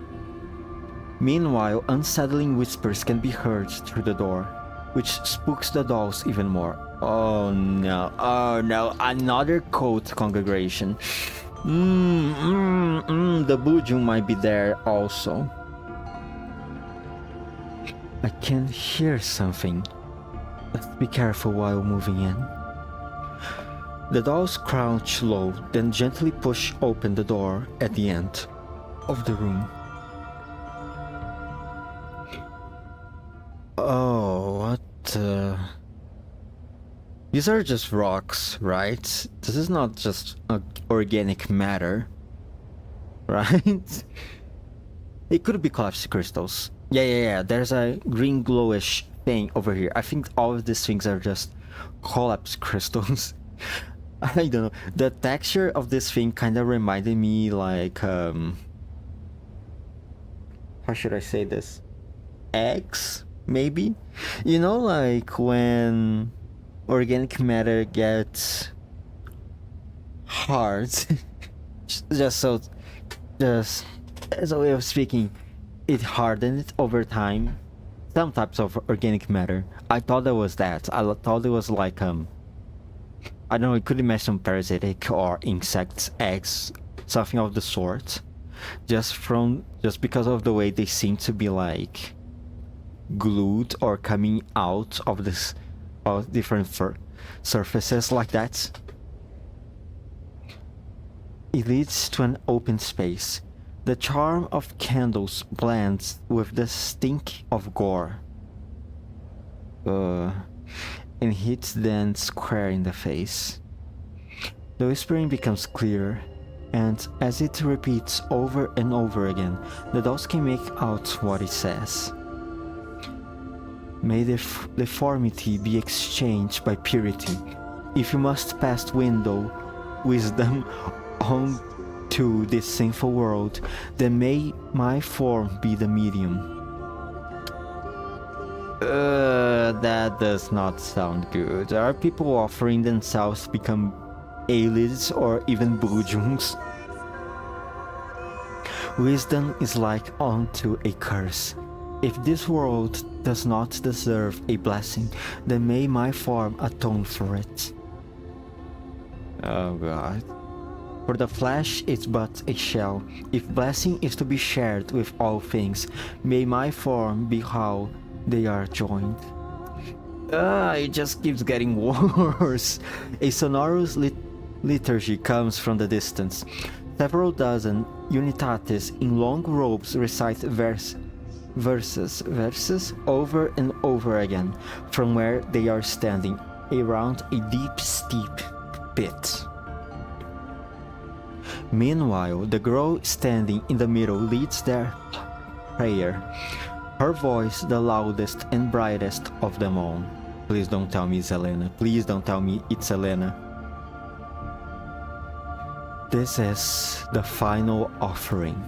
S1: Meanwhile, unsettling whispers can be heard through the door, which spooks the dolls even more. Oh no, another cult congregation. The Buju might be there also. I can hear something. Let's be careful while moving in. The dolls crouch low, then gently push open the door at the end of the room. Oh, what These are just rocks, right? This is not just organic matter, right? It could be collapsed crystals. Yeah. There's a green glowish thing over here. I think all of these things are just collapsed crystals. I don't know. The texture of this thing kind of reminded me like, how should I say this? Eggs, maybe? You know, like when organic matter gets hard. just as a way of speaking, it hardened over time. Some types of organic matter. I thought it was that. I thought it was like I don't know, it could imagine some parasitic or insects, eggs, something of the sort. Just because of the way they seem to be like glued or coming out of this different surfaces like that. It leads to an open space. The charm of candles blends with the stink of gore. And hits Dan square in the face. The whispering becomes clearer, and as it repeats over and over again, the dolls can make out what it says. May deformity be exchanged by purity. If you must pass wisdom on to this sinful world, then may my form be the medium. That does not sound good. Are people offering themselves to become aliens or even bujungs? Wisdom is like unto a curse. If this world does not deserve a blessing, then may my form atone for it. Oh God. For the flesh is but a shell. If blessing is to be shared with all things, may my form be how they are joined. It just keeps getting worse. A sonorous liturgy comes from the distance. Several dozen unitates in long robes recite verses over and over again from where they are standing around a deep, steep pit. Meanwhile, the girl standing in the middle leads their prayer, her voice the loudest and brightest of them all. Please don't tell me it's Elena. Please don't tell me it's Elena. This is the final offering.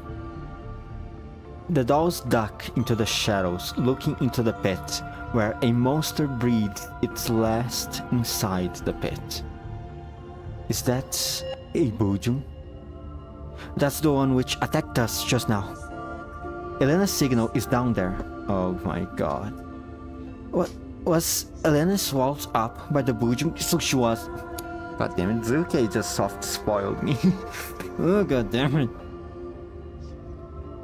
S1: The dolls duck into the shadows, looking into the pit, where a monster breathes its last inside the pit. Is that a Bujum? That's the one which attacked us just now. Elena's signal is down there. Oh my God. What? Was Elena swallowed up by the Bujum? So she was. God damn it, Zuke just soft spoiled me. Oh god damn it.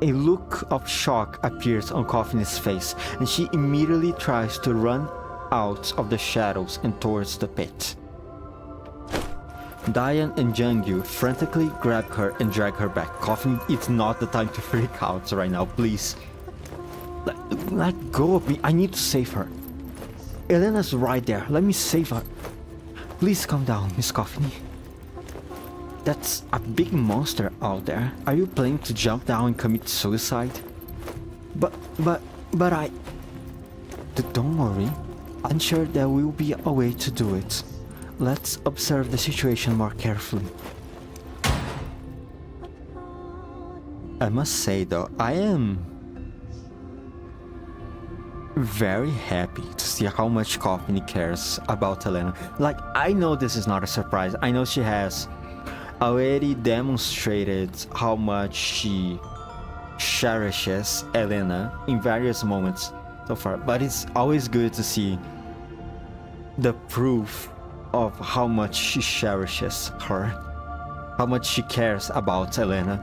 S1: A look of shock appears on Coffin's face, and she immediately tries to run out of the shadows and towards the pit. Diane and Jungyu frantically grab her and drag her back. Coffin, it's not the time to freak out right now, please. Let go of me, I need to save her. Elena's right there, let me save her. Please calm down, Miss Coffin. That's a big monster out there. Are you planning to jump down and commit suicide? But I... Don't worry. I'm sure there will be a way to do it. Let's observe the situation more carefully. I must say though, I am very happy to see how much Coffin cares about Elena. Like, I know this is not a surprise. I know she has already demonstrated how much she cherishes Elena in various moments so far, but it's always good to see the proof of how much she cherishes her. how much she cares about Elena.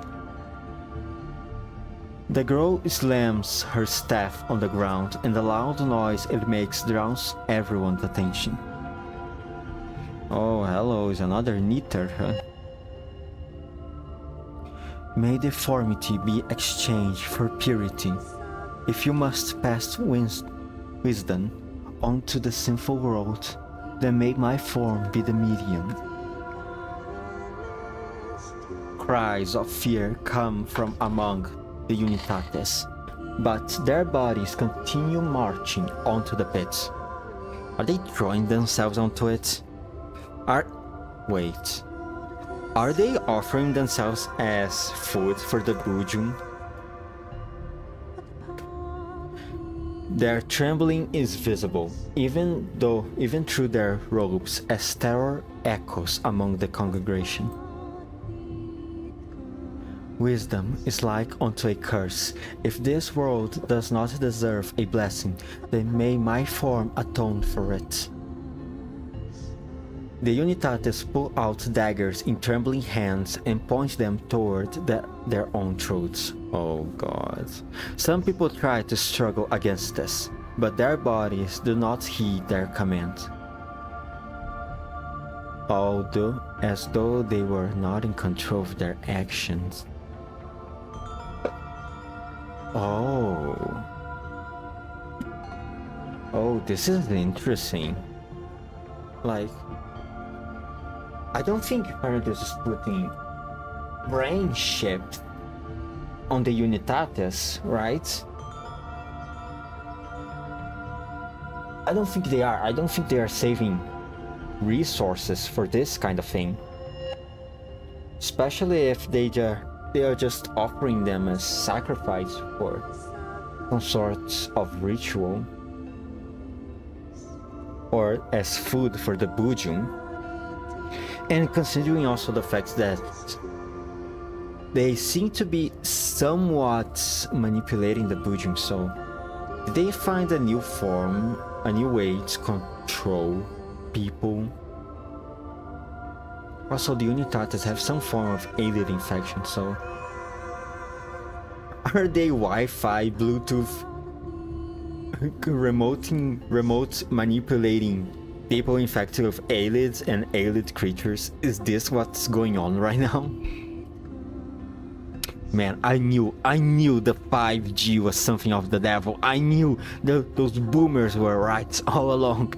S1: The girl slams her staff on the ground, and the loud noise it makes drowns everyone's attention. Oh, hello, is another knitter, huh? May deformity be exchanged for purity. If you must pass wisdom onto the sinful world, then may my form be the medium. Cries of fear come from among the Unitates, but their bodies continue marching onto the pit. Are they throwing themselves onto it? Wait. Are they offering themselves as food for the Bujum? Their trembling is visible, even through their robes, as terror echoes among the congregation. Wisdom is like unto a curse. If this world does not deserve a blessing, then may my form atone for it. The Unitates pull out daggers in trembling hands and point them toward their own throats. Oh god. Some people try to struggle against this, but their bodies do not heed their command. Although, as though they were not in control of their actions. Oh, this is interesting. Like, I don't think Paradise is putting brain shift on the Unitates, right? I don't think they are. I don't think they are saving resources for this kind of thing. Especially if they are just offering them as sacrifice for some sort of ritual. Or as food for the Bujum. And considering also the fact that they seem to be somewhat manipulating the Bujum, so did they find a new form, a new way to control people? Also, the Unitates have some form of alien infection, so are they Wi-Fi, Bluetooth, remote manipulating people infected with aliens and alien creatures? Is this what's going on right now? Man, I knew the 5G was something of the devil. I knew those boomers were right all along.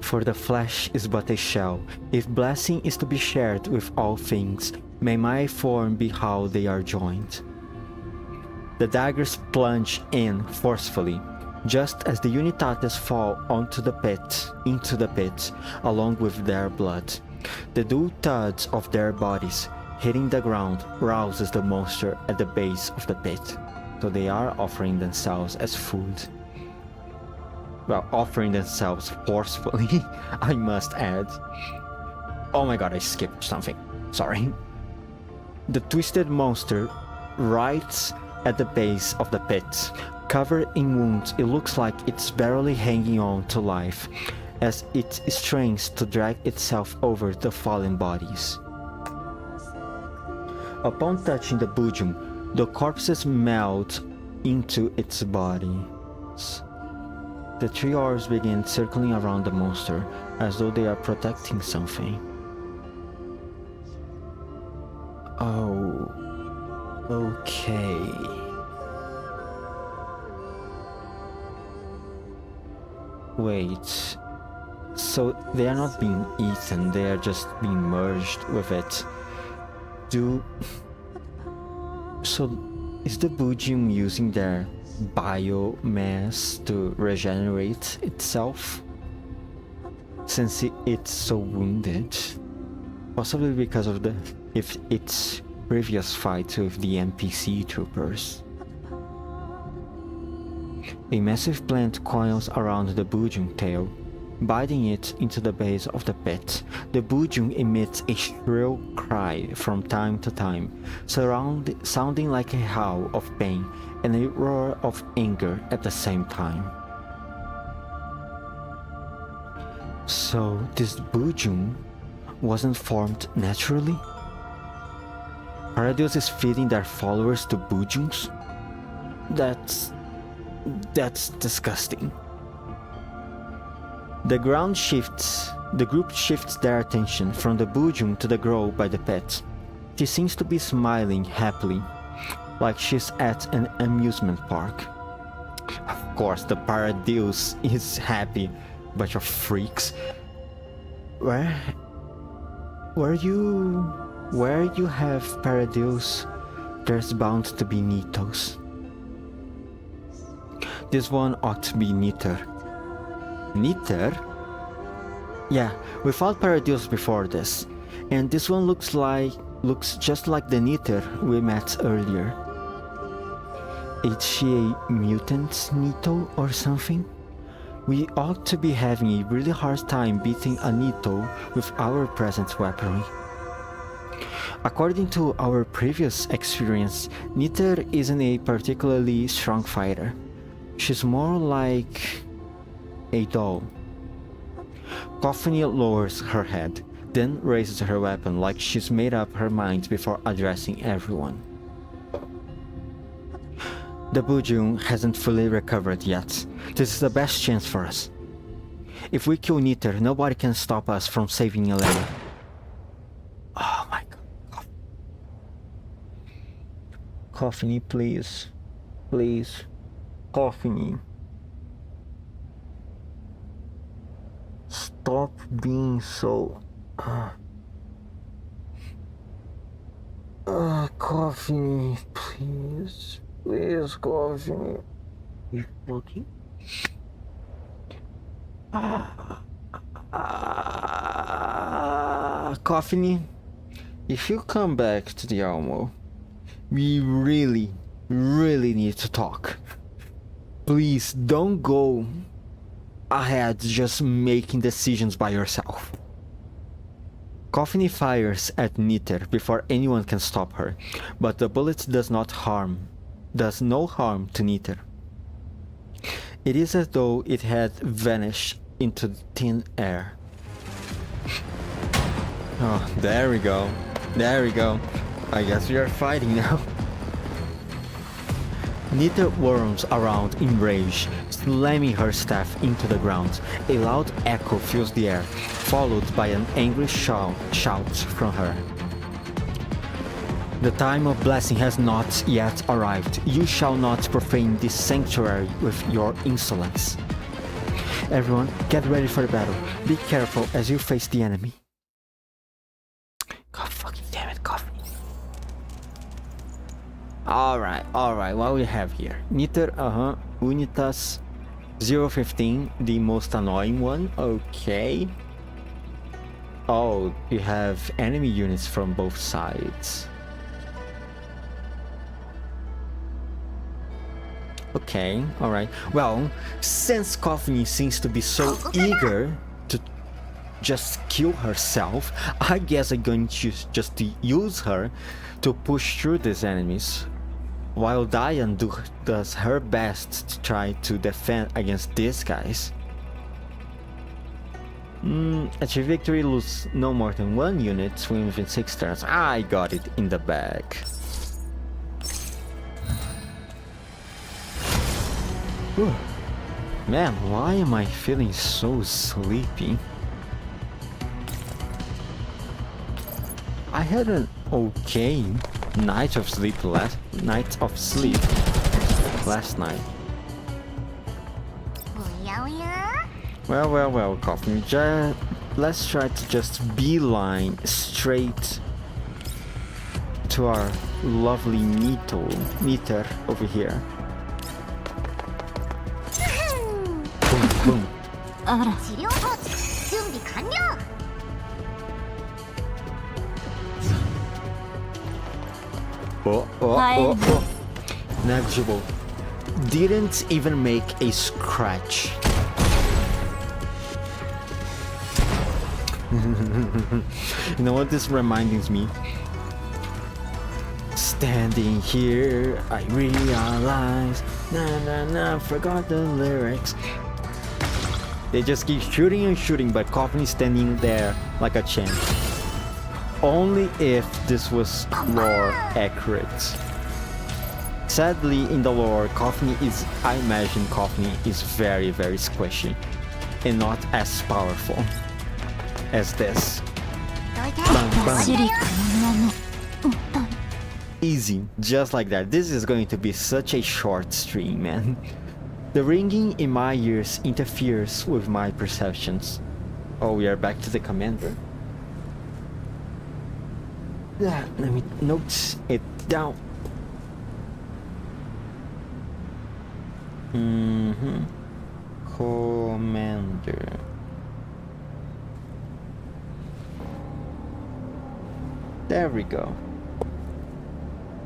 S1: For the flesh is but a shell. If blessing is to be shared with all things, may my form be how they are joined. The daggers plunge in forcefully, just as the Unitates fall into the pit, along with their blood. The dull thuds of their bodies hitting the ground rouses the monster at the base of the pit, so they are offering themselves as food. Well, offering themselves forcefully, I must add. Oh my god, I skipped something. Sorry. The twisted monster writhes at the base of the pit. Covered in wounds, it looks like it's barely hanging on to life as it strains to drag itself over the fallen bodies. Upon touching the Bujum, the corpses melt into its body. The three orbs begin circling around the monster as though they are protecting something. Oh, okay. Wait, so they are not being eaten, they are just being merged with it. So is the Bujum using their biomass to regenerate itself? Since it's so wounded? Possibly because of its previous fight with the NPC troopers. A massive plant coils around the Bujum tail, biting it into the base of the pit. The Bujum emits a shrill cry from time to time, sounding like a howl of pain and a roar of anger at the same time. So this Bujum wasn't formed naturally? Paradeus is feeding their followers to Bujums? That's disgusting. The group shifts their attention from the Bujum to the girl by the pet. She seems to be smiling happily, like she's at an amusement park. Of course, the Paradeus is happy. Bunch of freaks. Where you have Paradeus, there's bound to be Nitos. This one ought to be Niter. Niter? Yeah, we fought Paradeus before this, and this one looks just like the Niter we met earlier. Is she a mutant Nito or something? We ought to be having a really hard time beating a Nito with our present weaponry. According to our previous experience, Niter isn't a particularly strong fighter. She's more like a doll. Coffiny lowers her head, then raises her weapon like she's made up her mind before addressing everyone. The Bujum hasn't fully recovered yet. This is the best chance for us. If we kill Niter, nobody can stop us from saving Elena. Oh my god. Coffiny, please. Please. Coffiny. Stop being so... Coffiny, please. Please, Coffiny. You looking? Coffiny, if you come back to the Almo, we really need to talk. Please don't go ahead just making decisions by yourself. Coffiny fires at Niter before anyone can stop her, but the bullet does no harm to Niter. It is as though it had vanished into thin air. Oh, there we go. There we go. I guess we are fighting now. Niter whirls around in rage, slamming her staff into the ground. A loud echo fills the air, followed by an angry shout from her. The time of blessing has not yet arrived. You shall not profane this sanctuary with your insolence. Everyone, get ready for the battle. Be careful as you face the enemy. God fucking damn it, Coffee. Alright, what we have here? Niter, Unitas 015, the most annoying one, okay. Oh, you have enemy units from both sides. Okay, alright. Well, since Coffee seems to be so eager to just kill herself, I guess I'm going to just use her to push through these enemies, while Diane does her best to try to defend against these guys. Achieve victory, lose no more than 1 unit, win within 6 turns. I got it in the bag. Whew. Man, why am I feeling so sleepy? I had an okay night of sleep last night. Well, Coffee. Let's try to just beeline straight to our lovely Niter over here. Boom. Oh. Negligible. Didn't even make a scratch. You know what this reminds me? Standing here, I realize, forgot the lyrics. They just keep shooting and shooting, but Coffin is standing there like a champ. Only if this was lore accurate. Sadly, in the lore, I imagine Coffin is very, very squishy and not as powerful as this. Bang, bang. Easy, just like that. This is going to be such a short stream, man. The ringing in my ears interferes with my perceptions. Oh, we are back to the commander. Let me note it down. Commander. There we go.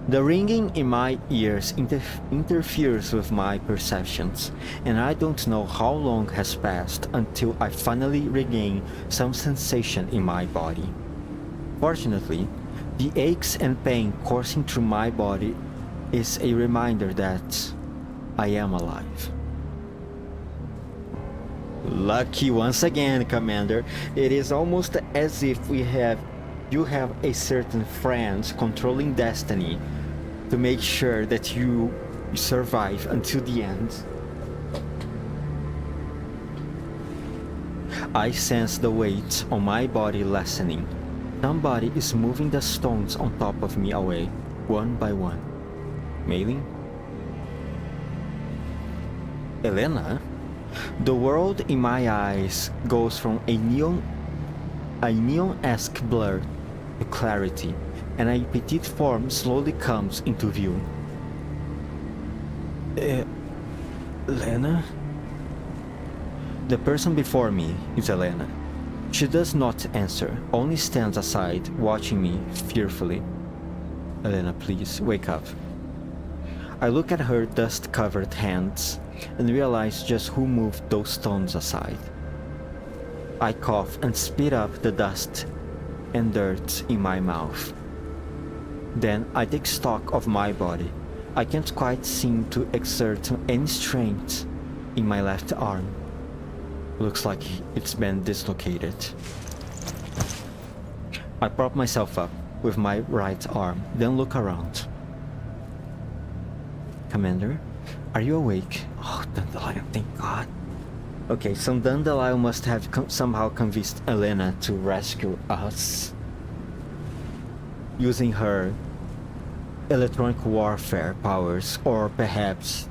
S1: The ringing in my ears interferes with my perceptions, and I don't know how long has passed until I finally regain some sensation in my body. Fortunately, the aches and pain coursing through my body is a reminder that I am alive. Lucky once again, Commander. It is almost as if you have a certain friend controlling destiny to make sure that you survive until the end. I sense the weight on my body lessening. Somebody is moving the stones on top of me away, one by one. Mailing? Elena? The world in my eyes goes from a neon-esque blur to clarity, and a petite form slowly comes into view. Elena? The person before me is Elena. She does not answer, only stands aside, watching me fearfully. Elena, please, wake up. I look at her dust-covered hands and realize just who moved those stones aside. I cough and spit up the dust and dirt in my mouth. Then I take stock of my body. I can't quite seem to exert any strength in my left arm. Looks like it's been dislocated. I prop myself up with my right arm, then look around. Commander, are you awake? Oh, Dandelion, thank God. Okay, so Dandelion must have somehow convinced Elena to rescue us using her electronic warfare powers, or perhaps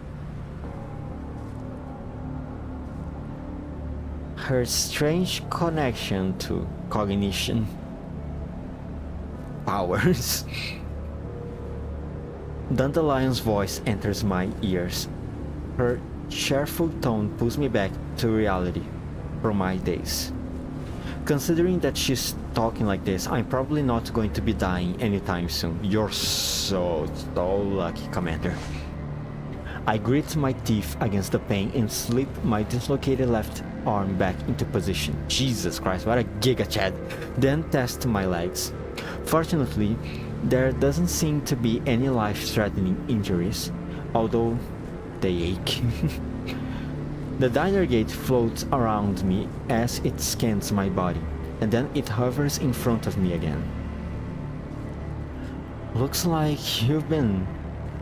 S1: her strange connection to cognition powers. Dandelion's voice enters my ears. Her cheerful tone pulls me back to reality from my days. Considering that she's talking like this, I'm probably not going to be dying anytime soon. You're so lucky, Commander. I grit my teeth against the pain and slip my dislocated left arm back into position. Jesus Christ, what a giga Chad. Then test my legs. Fortunately, there doesn't seem to be any life-threatening injuries, although they ache. The diner gate floats around me as it scans my body, and then it hovers in front of me again. Looks like you've been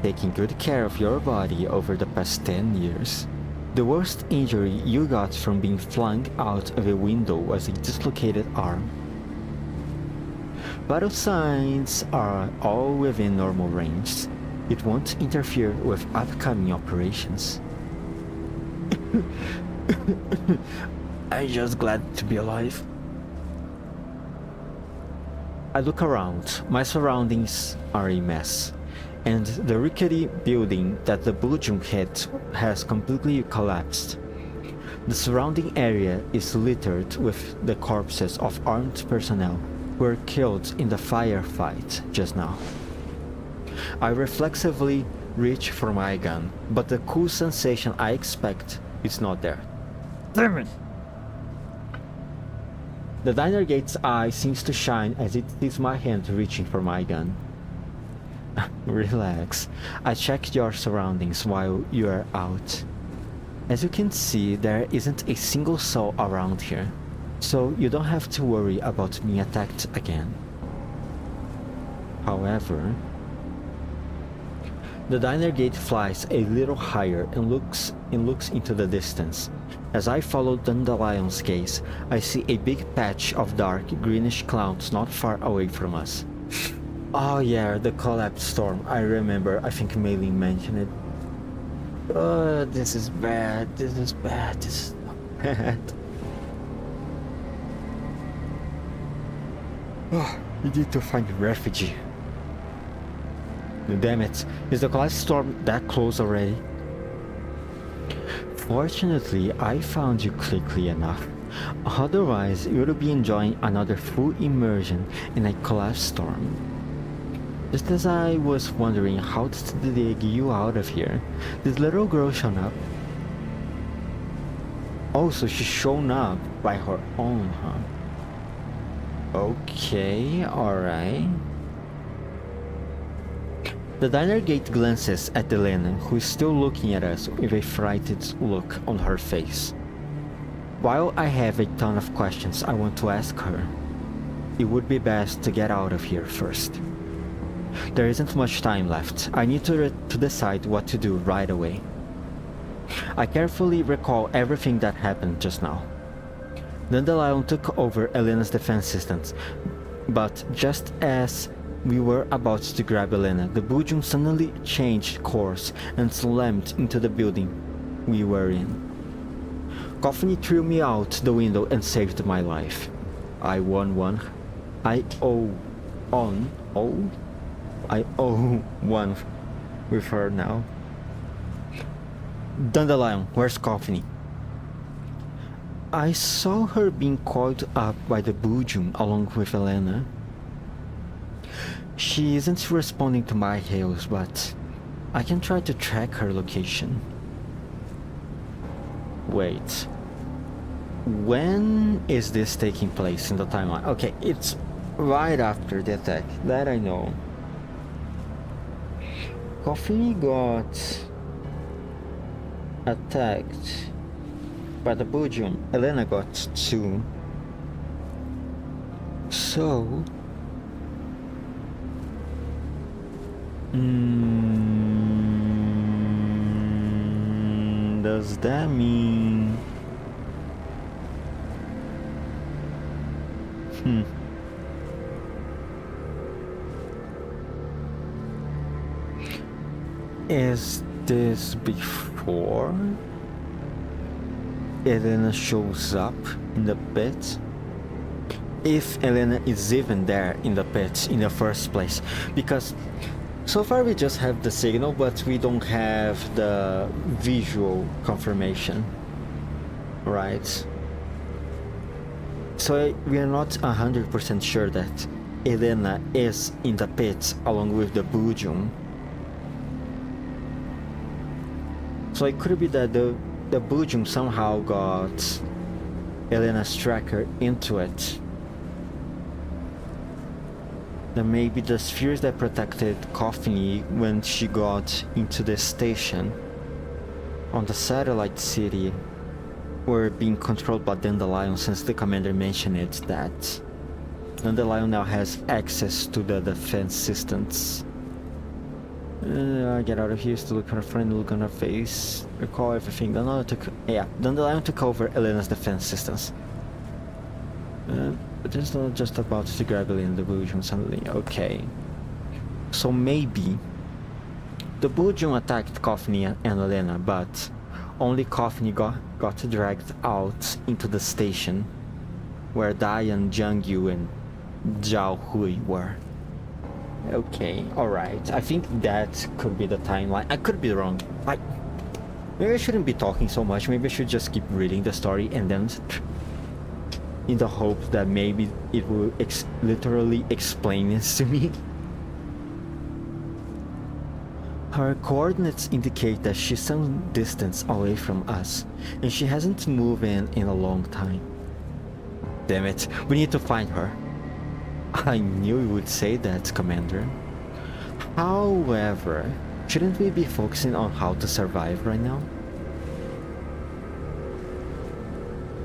S1: taking good care of your body over the past 10 years. The worst injury you got from being flung out of a window was a dislocated arm. Vital signs are all within normal range. It won't interfere with upcoming operations. I'm just glad to be alive. I look around. My surroundings are a mess, and the rickety building that the Bulljung hit has completely collapsed. The surrounding area is littered with the corpses of armed personnel who were killed in the firefight just now. I reflexively reach for my gun, but the cool sensation I expect is not there. Damn it! The diner gate's eye seems to shine as it sees my hand reaching for my gun. Relax. I checked your surroundings while you are out. As you can see, there isn't a single soul around here, so you don't have to worry about being attacked again. However, the diner gate flies a little higher and looks into the distance. As I follow Dandelion's gaze, I see a big patch of dark greenish clouds not far away from us. Oh yeah, the collapsed storm. I remember, I think Mei-Ling mentioned it. Oh, this is bad, this is bad, this is bad. Oh, you need to find refuge. Damn it, is the collapsed storm that close already? Fortunately, I found you quickly enough. Otherwise, you would be enjoying another full immersion in a collapsed storm. Just as I was wondering how to dig you out of here, this little girl shown up. Oh, so she's shown up by her own, huh? Okay, alright. The diner gate glances at Elena, who is still looking at us with a frightened look on her face. While I have a ton of questions I want to ask her, it would be best to get out of here first. There isn't much time left. I need to decide what to do right away. I carefully recall everything that happened just now. Dandelion took over Elena's defense systems, but just as we were about to grab Elena, the Bujum suddenly changed course and slammed into the building we were in. Coffee threw me out the window and saved my life. I won one. I owe one with her now. Dandelion, where's Coffee? I saw her being called up by the Bujum along with Elena. She isn't responding to my hails, but I can try to track her location. Wait. When is this taking place in the timeline? Okay, it's right after the attack. That I know. Coffee got attacked by the Bujum. Elena got 2. So... does that mean... Is this before Elena shows up in the pit? If Elena is even there in the pit in the first place, because so far we just have the signal, but we don't have the visual confirmation, right? So we are not 100% sure that Elena is in the pit along with the Bujum. So it could be that the Bujum somehow got Elena's tracker into it. Then maybe the spheres that protected Coffee when she got into the station on the satellite city were being controlled by Dandelion, since the commander mentioned it that Dandelion now has access to the defense systems. Get out of here, still look at her friend, look on her face, recall everything. Dandelion took over Elena's defense systems. But it's not just about to grab Elena the Bujum suddenly. Okay. So maybe the Bujum attacked Coffee and Elena, but only Coffee got dragged out into the station where Diane, Jiangyu and Zhao Hui were. Okay, alright. I think that could be the timeline. I could be wrong. Maybe I shouldn't be talking so much. Maybe I should just keep reading the story and then in the hope that maybe it will literally explain this to me. Her coordinates indicate that she's some distance away from us, and she hasn't moved in a long time. Damn it, we need to find her. I knew you would say that, Commander. However, shouldn't we be focusing on how to survive right now?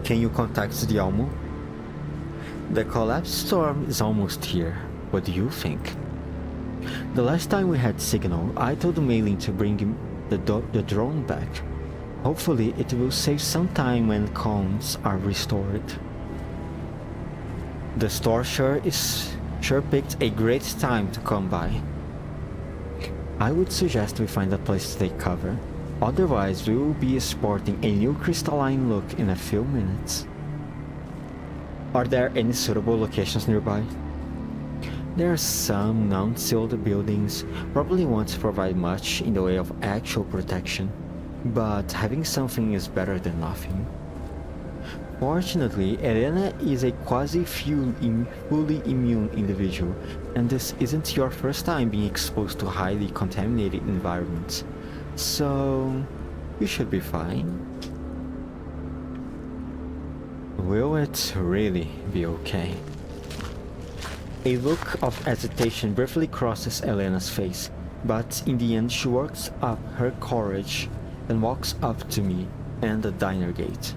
S1: Can you contact the Almo? The collapse storm is almost here. What do you think? The last time we had signal, I told Maylin to bring the drone back. Hopefully it will save some time when comms are restored. The store sure picked a great time to come by. I would suggest we find a place to take cover. Otherwise, we will be sporting a new crystalline look in a few minutes. Are there any suitable locations nearby? There are some non-sealed buildings, probably won't provide much in the way of actual protection, but having something is better than nothing. Fortunately, Elena is a fully immune individual, and this isn't your first time being exposed to highly contaminated environments, so you should be fine. Will it really be okay? A look of hesitation briefly crosses Elena's face, but in the end she works up her courage and walks up to me and the diner gate.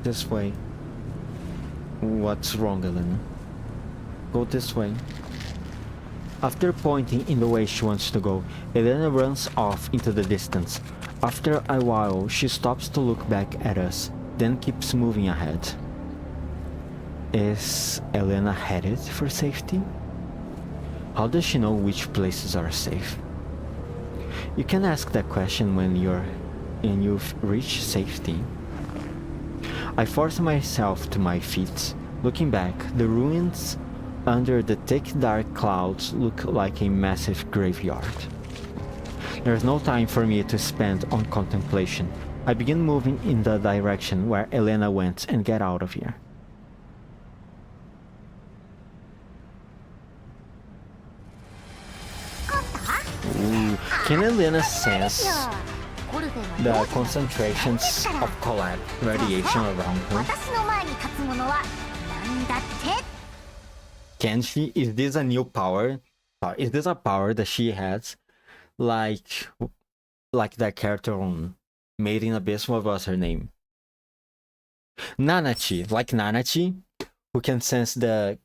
S1: This way. What's wrong, Elena? Go this way. After pointing in the way she wants to go, Elena runs off into the distance. After a while, she stops to look back at us, then keeps moving ahead. Is Elena headed for safety? How does she know which places are safe? You can ask that question when you've reached safety. I force myself to my feet. Looking back, the ruins under the thick dark clouds look like a massive graveyard. There's no time for me to spend on contemplation. I begin moving in the direction where Elena went and get out of here. Can Elena sense the concentrations of collapse radiation around her? Can she? Is this a new power? Is this a power that she has? Like that character on Made in Abyss, what was her name? Nanachi, like Nanachi, who can sense the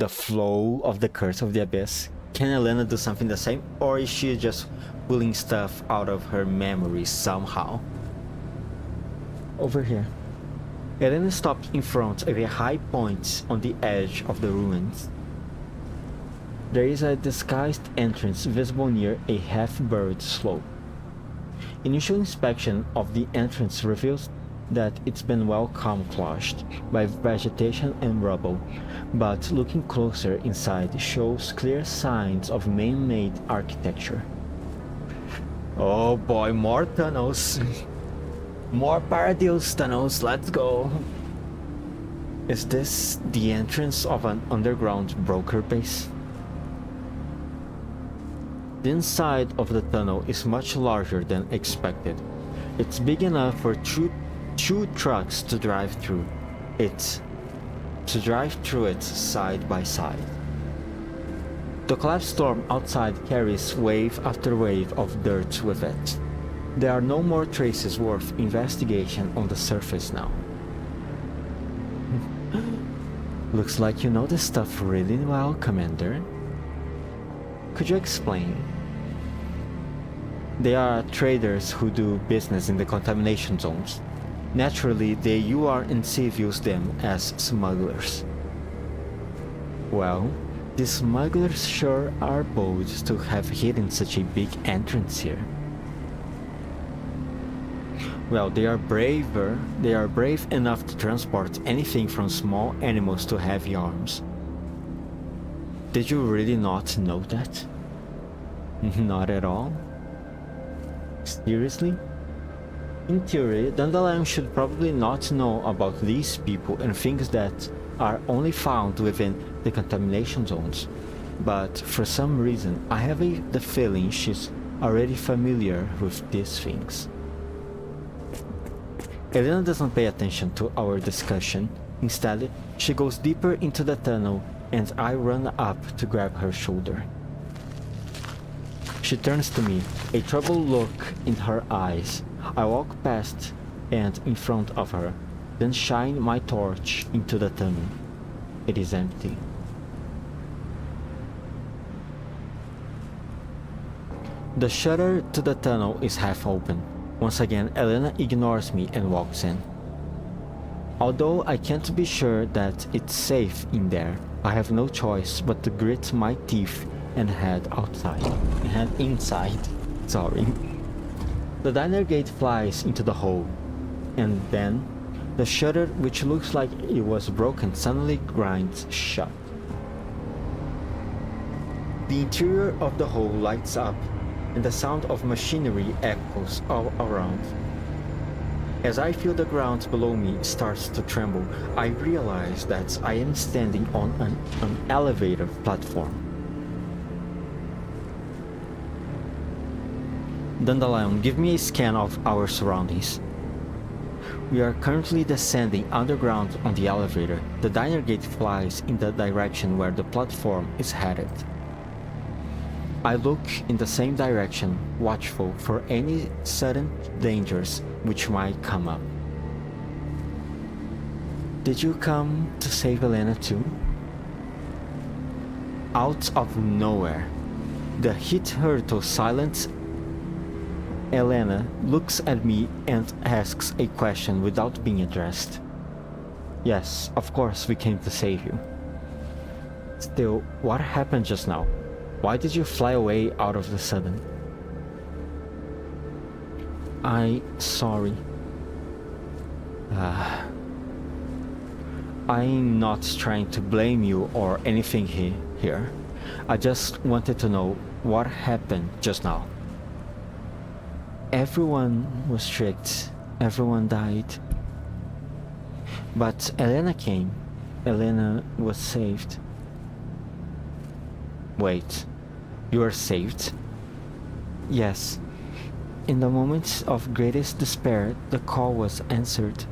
S1: flow of the curse of the abyss. Can Elena do something the same, or is she just pulling stuff out of her memory somehow? Over here. Elena stops in front of a high point on the edge of the ruins. There is a disguised entrance visible near a half-buried slope. Initial inspection of the entrance reveals that it's been well camouflaged by vegetation and rubble, but looking closer inside shows clear signs of man-made architecture. Oh boy, more tunnels! More Paradise tunnels, let's go! Is this the entrance of an underground broker base? The inside of the tunnel is much larger than expected. It's big enough for two trucks to drive through it side by side. The collapse storm outside carries wave after wave of dirt with it. There are no more traces worth investigation on the surface now. Looks like you know this stuff really well, Commander. Could you explain? They are traders who do business in the contamination zones. Naturally, the URNC views them as smugglers. Well, the smugglers sure are bold to have hidden such a big entrance here. Well, they are brave enough to transport anything from small animals to heavy arms. Did you really not know that? Not at all? Seriously? In theory, Dandelion should probably not know about these people and things that are only found within the contamination zones. But for some reason, I have the feeling she's already familiar with these things. Elena doesn't pay attention to our discussion. Instead, she goes deeper into the tunnel and I run up to grab her shoulder. She turns to me, a troubled look in her eyes. I walk past and in front of her, then shine my torch into the tunnel. It is empty. The shutter to the tunnel is half open. Once again, Elena ignores me and walks in. Although I can't be sure that it's safe in there, I have no choice but to grit my teeth and head inside. Sorry. The diner gate flies into the hole, and then the shutter, which looks like it was broken, suddenly grinds shut. The interior of the hole lights up, and the sound of machinery echoes all around. As I feel the ground below me starts to tremble, I realize that I am standing on an elevator platform. Dandelion, give me a scan of our surroundings. We are currently descending underground on the elevator. The diner gate flies in the direction where the platform is headed. I look in the same direction, watchful for any sudden dangers which might come up. Did you come to save Elena too? Out of nowhere, the hitherto silent Elena looks at me and asks a question without being addressed. Yes, of course we came to save you. Still, what happened just now? Why did you fly away out of the sudden? Sorry. I'm not trying to blame you or anything here. I just wanted to know what happened just now. Everyone was tricked. Everyone died. But Elena came. Elena was saved. Wait. You were saved? Yes. In the moments of greatest despair, the call was answered.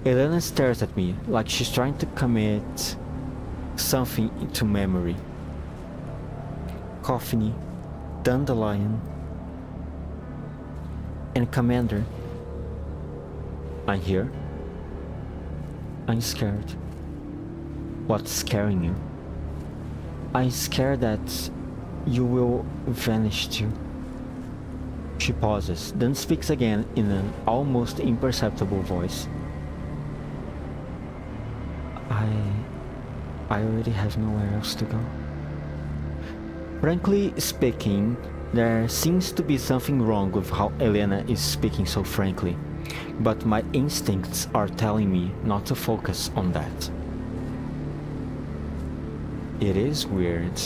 S1: Elena stares at me like she's trying to commit something into memory. Coffee, Dandelion, and Commander. I'm here. I'm scared. What's scaring you? I'm scared that you will vanish too. She pauses, then speaks again in an almost imperceptible voice. I already have nowhere else to go. Frankly speaking, there seems to be something wrong with how Elena is speaking so frankly, but my instincts are telling me not to focus on that. It is weird.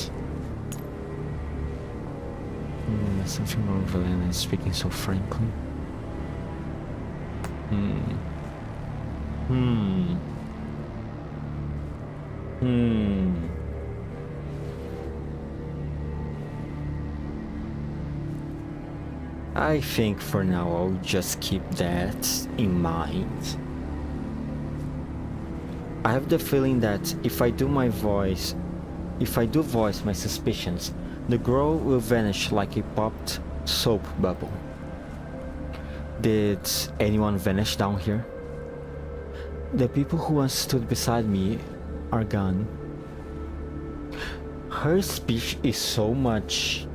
S1: Something wrong with Elena is speaking so frankly. I think for now I'll just keep that in mind. I have the feeling that if I do voice my suspicions, the girl will vanish like a popped soap bubble. Did anyone vanish down here? The people who once stood beside me are gone. Her speech is so much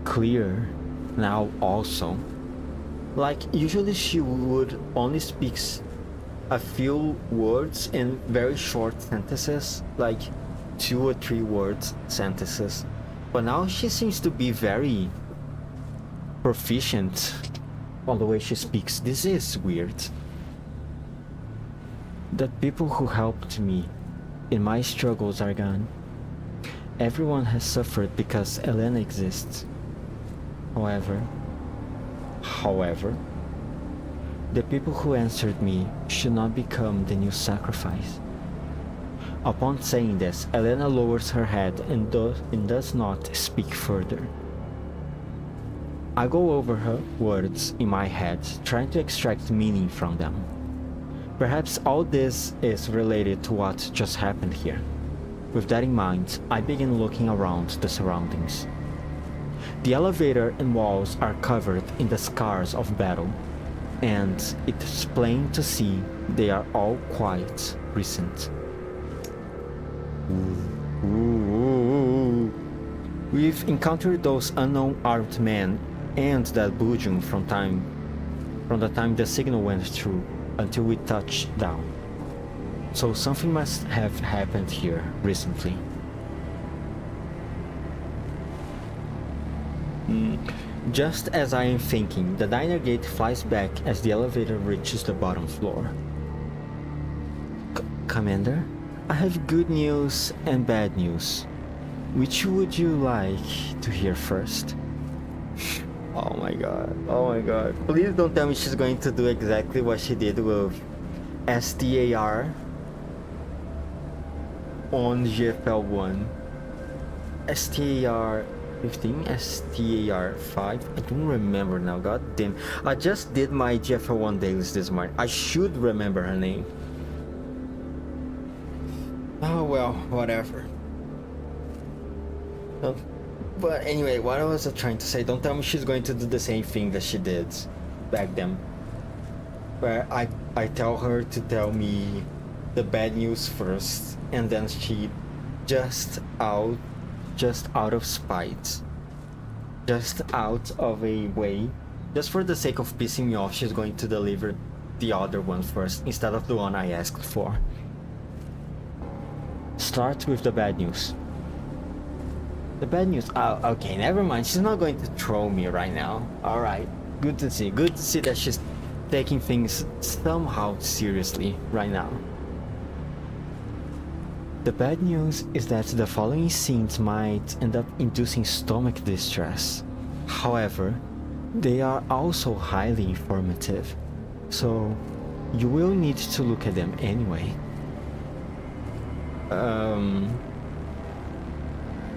S1: clearer now also. Like usually she would only speak a few words in very short sentences, like 2 or 3 words sentences. But now she seems to be very proficient on the way she speaks. This is weird. The people who helped me in my struggles are gone. Everyone has suffered because Elena exists. However, the people who answered me should not become the new sacrifice. Upon saying this, Elena lowers her head and does not speak further. I go over her words in my head, trying to extract meaning from them. Perhaps all this is related to what just happened here. With that in mind, I begin looking around the surroundings. The elevator and walls are covered in the scars of battle. and it's plain to see they are all quite recent. We've encountered those unknown armed men and that Bujum from the time the signal went through until we touched down. So something must have happened here recently. Just as I am thinking, the diner gate flies back as the elevator reaches the bottom floor. Commander, I have good news and bad news. Which would you like to hear first? Oh my god, oh my god. Please don't tell me she's going to do exactly what she did with STAR on GFL1. STAR 15, STAR 5, I don't remember now, god damn. I just did my GFL1 dailies this morning. I should remember her name. Oh well, whatever. But anyway, what I was trying to say, don't tell me she's going to do the same thing that she did back then. Where I tell her to tell me the bad news first, and then she just out of spite, just out of a way, just for the sake of pissing me off, she's going to deliver the other one first instead of the one I asked for. Start with the bad news. The bad news, oh, okay, never mind, she's not going to troll me right now. Alright, good to see that she's taking things somehow seriously right now. The bad news is that the following scenes might end up inducing stomach distress. However, they are also highly informative, so you will need to look at them anyway.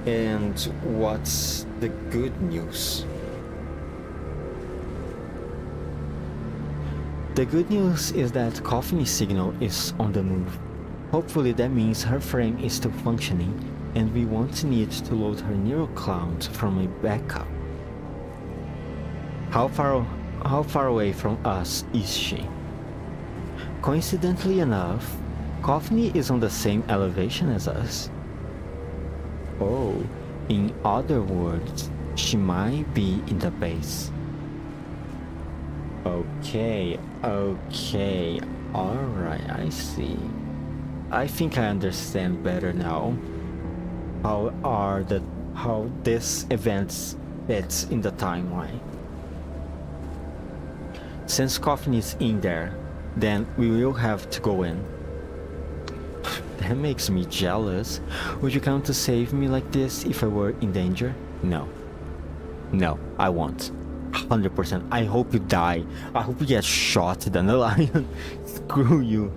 S1: And what's the good news? The good news is that Coffee's signal is on the move. Hopefully that means her frame is still functioning and we won't need to load her neural cloud from a backup. How far away from us is she? Coincidentally enough, Coffee is on the same elevation as us. Oh, in other words, she might be in the base. Okay, alright, I see. I think I understand better now how this event fits in the timeline. Since Coffin is in there, then we will have to go in. That makes me jealous. Would you come to save me like this if I were in danger? No. No, I won't. 100%. I hope you die. I hope you get shot, Dandelion. Screw you.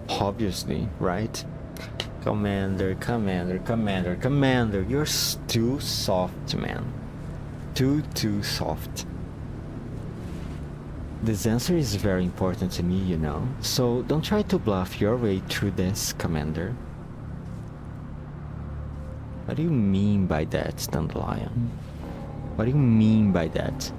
S1: Obviously, right? Commander, you're too soft, man. Too soft. This answer is very important to me, you know, so don't try to bluff your way through this, Commander. What do you mean by that, Dandelion? What do you mean by that?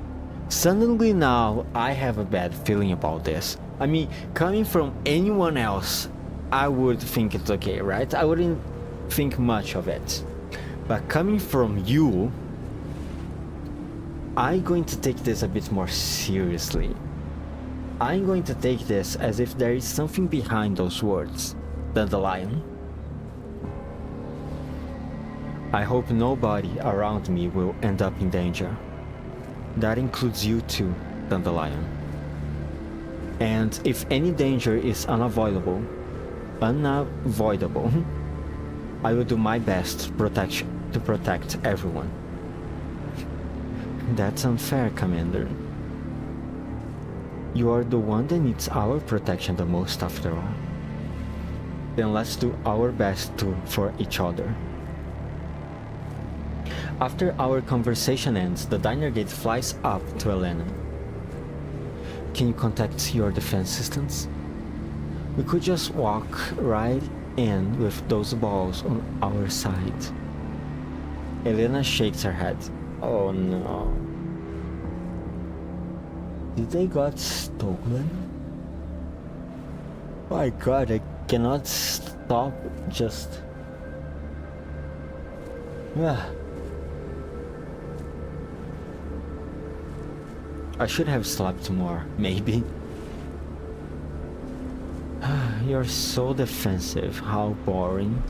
S1: Suddenly now, I have a bad feeling about this. I mean, coming from anyone else, I would think it's okay, right? I wouldn't think much of it. But coming from you, I'm going to take this a bit more seriously. I'm going to take this as if there is something behind those words, Dandelion. I hope nobody around me will end up in danger. That includes you too, Dandelion. And if any danger is unavoidable, I will do my best to protect everyone. That's unfair, Commander. You are the one that needs our protection the most after all. Then let's do our best for each other. After our conversation ends, the diner gate flies up to Elena. Can you contact your defense systems? We could just walk right in with those balls on our side. Elena shakes her head. Oh no. Did they got stolen? My god, I cannot stop just... I should have slept more, maybe. You're so defensive, how boring.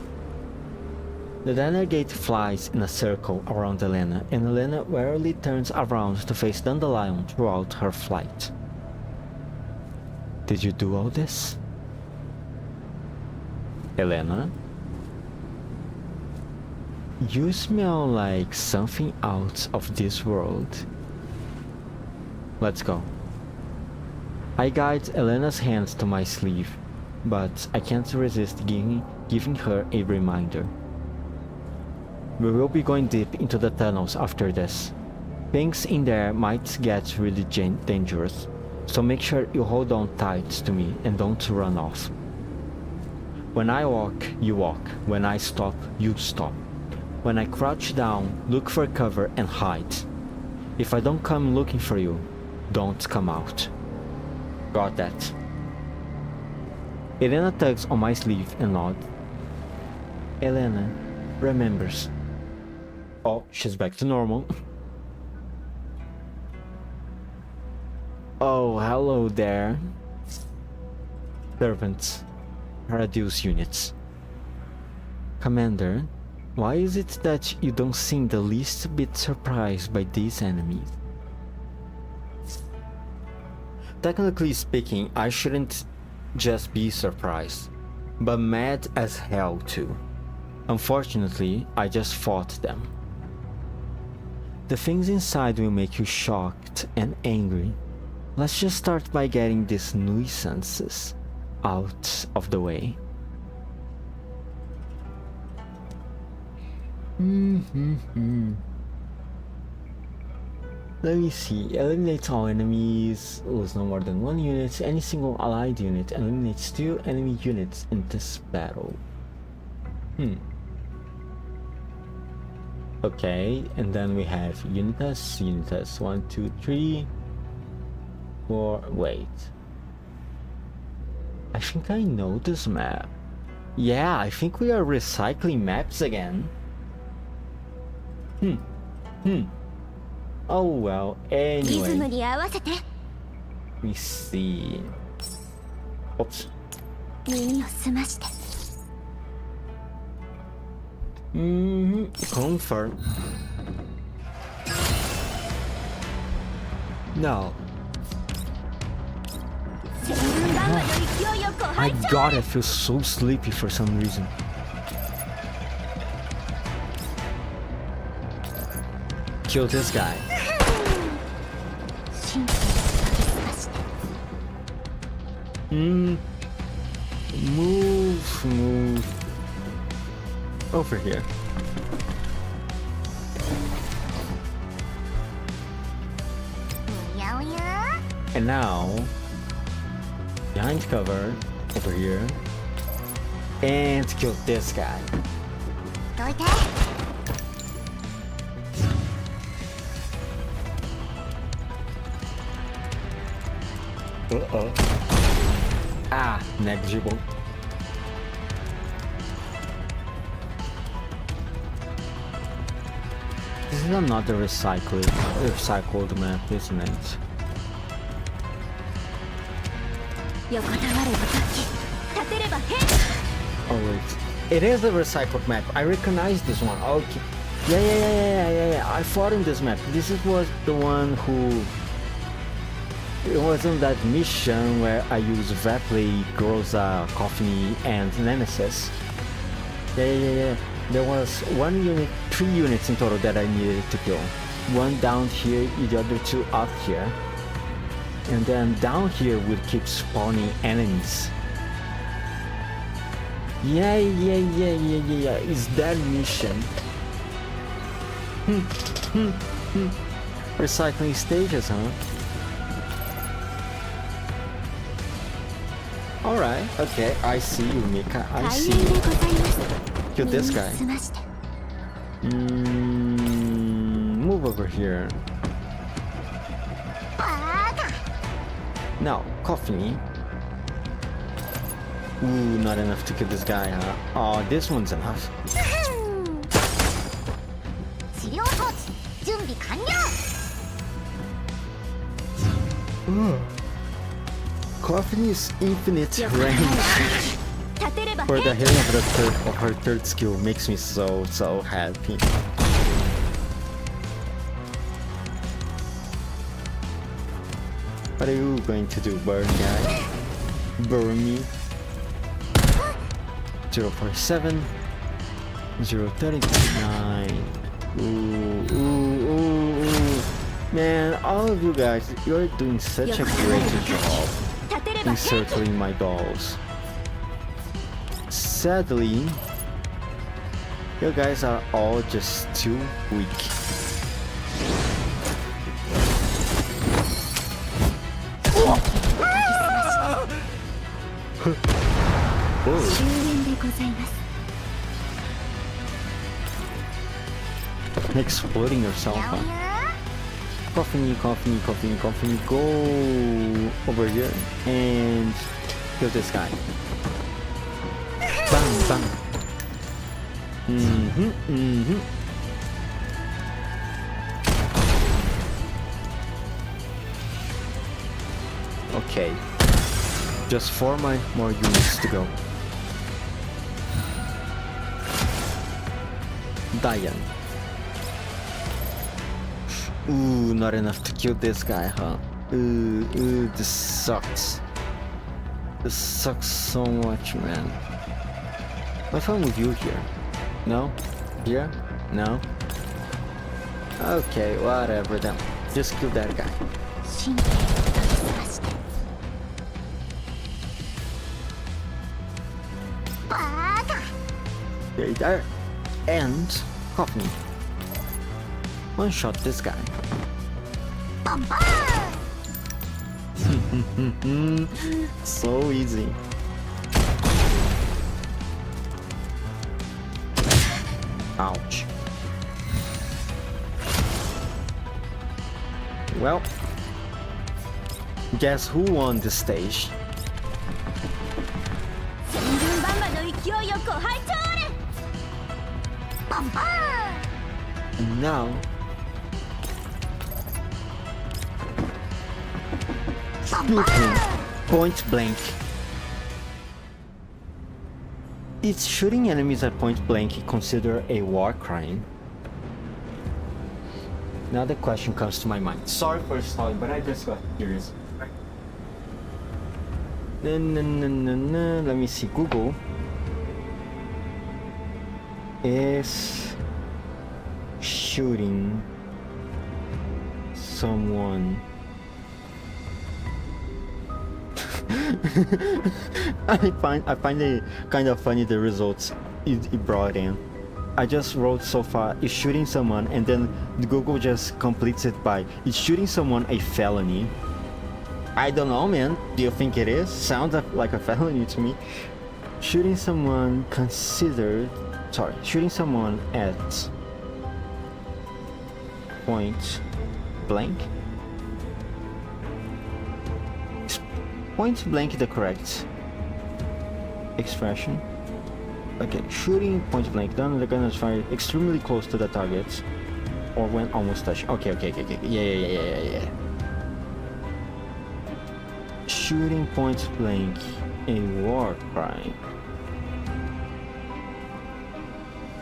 S1: The diner gate flies in a circle around Elena, and Elena rarely turns around to face Dandelion throughout her flight. Did you do all this? Elena? You smell like something out of this world. Let's go. I guide Elena's hands to my sleeve, but I can't resist giving her a reminder. We will be going deep into the tunnels after this. Things in there might get really dangerous, so make sure you hold on tight to me and don't run off. When I walk, you walk. When I stop, you stop. When I crouch down, look for cover and hide. If I don't come looking for you, don't come out. Got that. Elena tugs on my sleeve and nods. Elena remembers. Oh, she's back to normal. Oh, hello there. Servants. Reduce units. Commander, why is it that you don't seem the least bit surprised by these enemies? Technically speaking, I shouldn't just be surprised, but mad as hell too. Unfortunately, I just fought them. The things inside will make you shocked and angry. Let's just start by getting these nuisances out of the way. Let me see. Eliminates all enemies, lose no more than 1 unit. Any single allied unit eliminates 2 enemy units in this battle. Okay, and then we have Unitas. 1, 2, 3, 4. Wait. I think I know this map. Yeah, I think we are recycling maps again. Oh well, anyway. Let me see. Oops. Confirm. No. My god, I feel so sleepy for some reason. Kill this guy. Move. Over here. And now, behind cover, over here, and kill this guy. Uh-oh. Ah, negligible. This is another recycled map, isn't it? Oh wait, it is a recycled map. I recognize this one. Okay. Yeah. I fought in this map. This was the one who... It was on that mission where I used Vapley, Groza, Coffee, and Nemesis. Yeah. There was 1 unit, 3 units in total that I needed to kill. 1 down here, the other 2 up here. And then down here would keep spawning enemies. Yeah. It's that mission. Recycling stages, huh? Alright, okay, I see you, Mika. I see you. Kill this guy. Move over here. Now, Coffee. Ooh, not enough to kill this guy, huh? Oh, this one's enough.
S2: 治療装置準備完了。
S1: Coffee's infinite range
S2: 立てれば
S1: for the hitting of her third skill makes me so happy. What are you going to do, burn guy? Burn me. 047 039. Ooh. Man, all of you guys, you're doing such a great job encircling my dolls. Sadly, you guys are all just too weak. Exploding yourself, huh? Coffee, go over here and kill this guy. Bang. Okay. Just 4 more units to go. Diane. Ooh, not enough to kill this guy, huh? Ooh, this sucks. This sucks so much, man. What's wrong with you here? No? Here? No? Okay, whatever then. Just kill that guy. There. And Coffee. One shot this guy. So easy. Ouch. Well, guess who won this stage? And now, shooting point blank. Is shooting enemies at point blank considered a war crime? Now the question comes to my mind. Sorry for stalling, but I just got curious. Let me see. Google is shooting someone. I find it kind of funny the results it brought in. I just wrote so far is shooting someone, and then Google just completes it by is shooting someone a felony. I don't know, man. Do you think it is? Sounds like a felony to me. Shooting someone shooting someone at point blank. Point blank the correct expression. Okay, shooting point blank done. The gun is fired extremely close to the target, or when almost touched. Okay. Yeah. Shooting point blank, a war crime?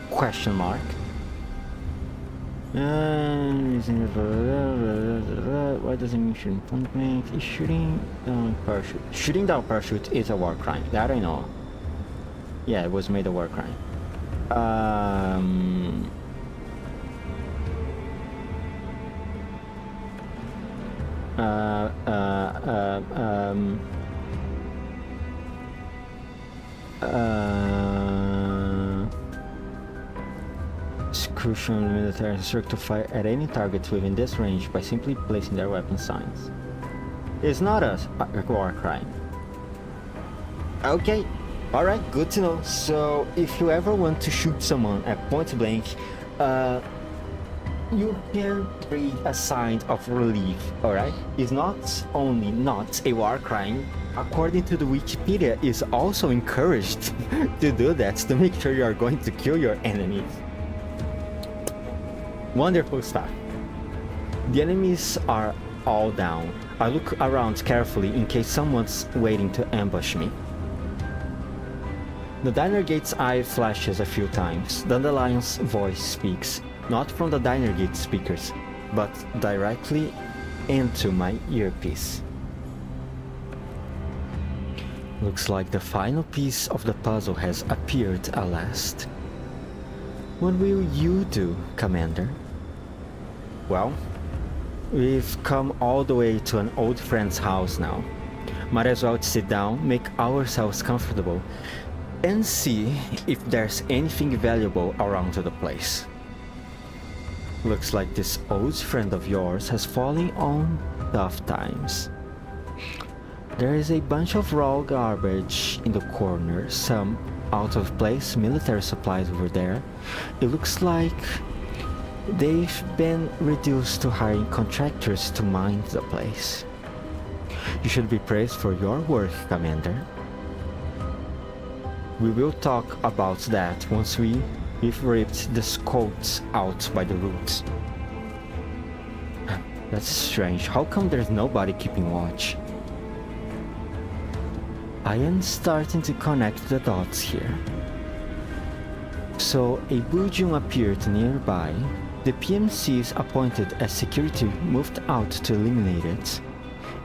S1: Question mark. Why does it mean shooting point blank? Is shooting down parachute? Shooting down parachute is a war crime. That I know. Yeah, it was made a war crime. It's crucial in the military instruct to fire at any targets within this range by simply placing their weapon signs. It's not a war crime. Okay. Alright, good to know. So, if you ever want to shoot someone at point blank, You can breathe a sigh of relief, alright? It's not only not a war crime, according to the Wikipedia, it's also encouraged to do that to make sure you are going to kill your enemies. Wonderful stuff. The enemies are all down. I look around carefully in case someone's waiting to ambush me. The diner gate's eye flashes a few times. Dandelion's voice speaks, not from the diner gate speakers, but directly into my earpiece. Looks like the final piece of the puzzle has appeared at last. What will you do, Commander? Well, we've come all the way to an old friend's house now. Might as well sit down, make ourselves comfortable, and see if there's anything valuable around the place. Looks like this old friend of yours has fallen on tough times. There is a bunch of raw garbage in the corner, some out of place military supplies over there. It looks like they've been reduced to hiring contractors to mine the place. You should be praised for your work, Commander. We will talk about that once we've ripped the skulls out by the roots. That's strange. How come there's nobody keeping watch? I am starting to connect the dots here. So a Bujum appeared nearby. The PMCs appointed as security moved out to eliminate it.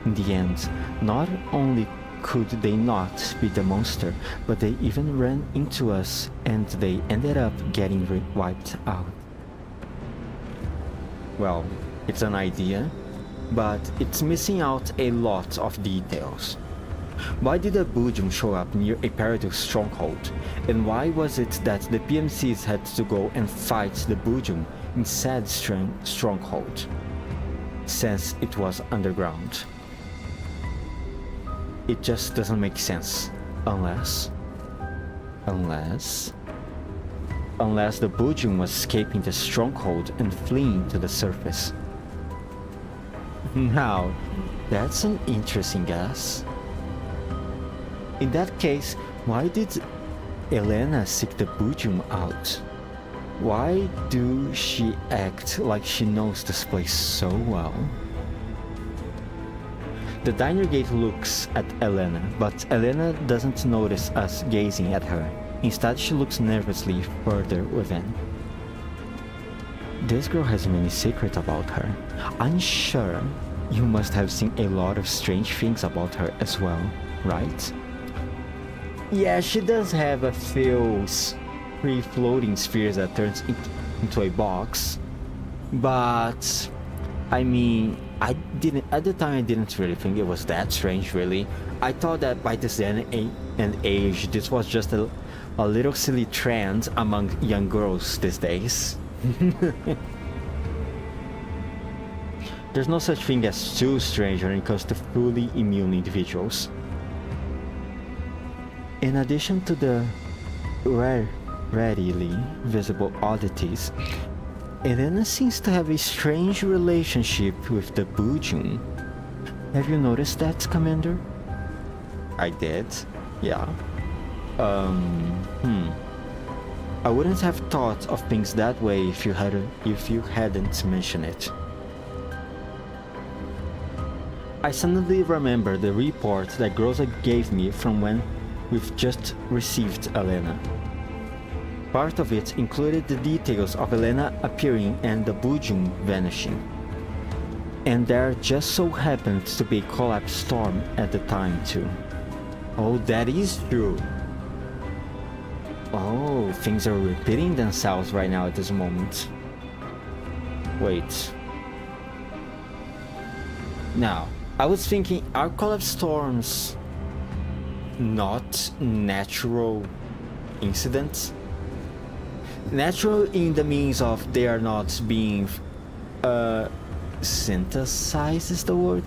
S1: In the end, not only could they not be the monster, but they even ran into us and they ended up getting wiped out. Well, it's an idea, but it's missing out a lot of details. Why did the Bujum show up near a Paradox stronghold? And why was it that the PMCs had to go and fight the Bujum in said stronghold, since it was underground? It just doesn't make sense, unless the Bujum was escaping the stronghold and fleeing to the surface. Now, that's an interesting guess. In that case, why did Elena seek the Bujum out? Why do she act like she knows this place so well? The diner gate looks at Elena, but Elena doesn't notice us gazing at her. Instead, she looks nervously further within. This girl has many secrets about her. I'm sure you must have seen a lot of strange things about her as well, right? Yeah, she does have a few free-floating spheres that turns into a box. But, I mean, at the time I didn't really think it was that strange, really. I thought that by this day and age, this was just a little silly trend among young girls these days. There's no such thing as too strange when it comes to fully immune individuals. In addition to the readily visible oddities, Elena seems to have a strange relationship with the Bujum. Have you noticed that, Commander? I did, yeah. I wouldn't have thought of things that way if you hadn't mentioned it. I suddenly remember the report that Groza gave me from when we've just received Elena. Part of it included the details of Elena appearing and the Bujum vanishing. And there just so happened to be a collapse storm at the time too. Oh, that is true. Oh, things are repeating themselves right now at this moment. Wait. Now, I was thinking, are collapse storms not natural incidents? Natural in the means of they are not being synthesized is the word?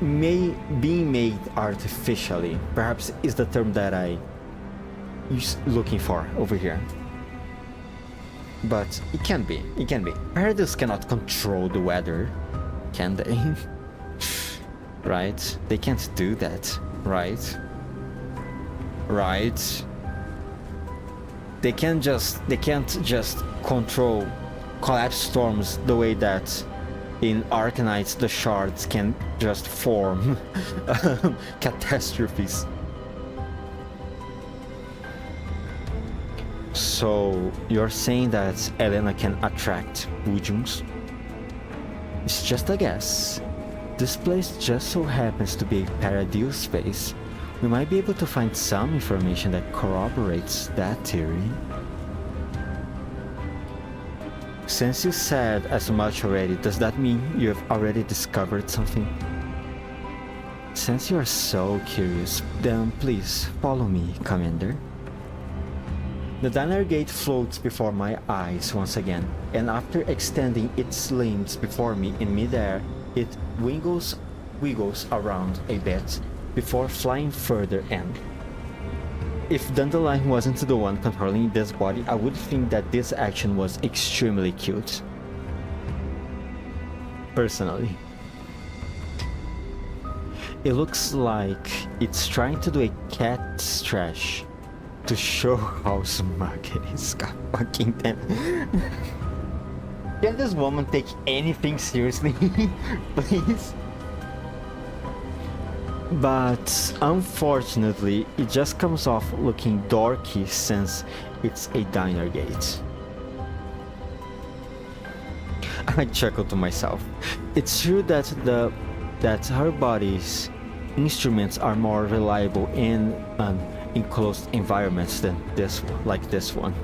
S1: Being made artificially, perhaps is the term that I was looking for over here. But it can be. It can be. Paradise cannot control the weather, can they? Right? They can't do that, right? Right? They can't just control collapse storms the way that in Arkanites the shards can just form catastrophes. So you're saying that Elena can attract Wujungs? It's just a guess. This place just so happens to be a Paradise space. We might be able to find some information that corroborates that theory. Since you said as much already, does that mean you have already discovered something? Since you are so curious, then please follow me, Commander. The diner gate floats before my eyes once again, and after extending its limbs before me in midair, it wiggles around a bit before flying further in. If Dandelion wasn't the one controlling this body, I would think that this action was extremely cute. Personally. It looks like it's trying to do a cat stretch to show how smug it is. God fucking damn. Can this woman take anything seriously? Please? But unfortunately, it just comes off looking dorky since it's a diner gate. I chuckle to myself. It's true that her body's instruments are more reliable in enclosed environments than this one.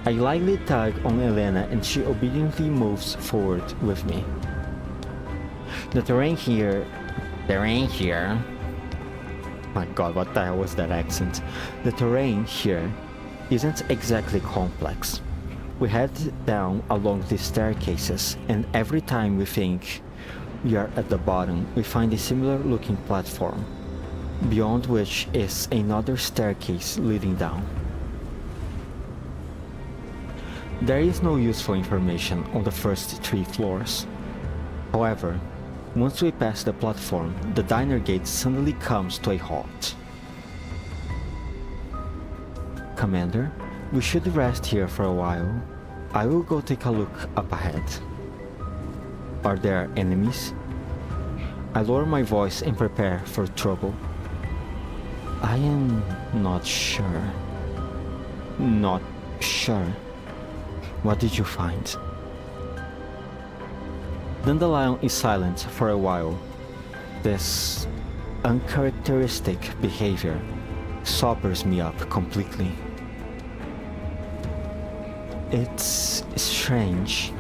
S1: I lightly tug on Elena and she obediently moves forward with me. The terrain here... My god, what the hell was that accent? The terrain here isn't exactly complex. We head down along these staircases, and every time we think we are at the bottom, we find a similar looking platform, beyond which is another staircase leading down. There is no useful information on the first 3 floors. However, once we pass the platform, the diner gate suddenly comes to a halt. Commander, we should rest here for a while. I will go take a look up ahead. Are there enemies? I lower my voice and prepare for trouble. I am not sure. Not sure. What did you find? Dandelion is silent for a while. This uncharacteristic behavior sobers me up completely. It's strange.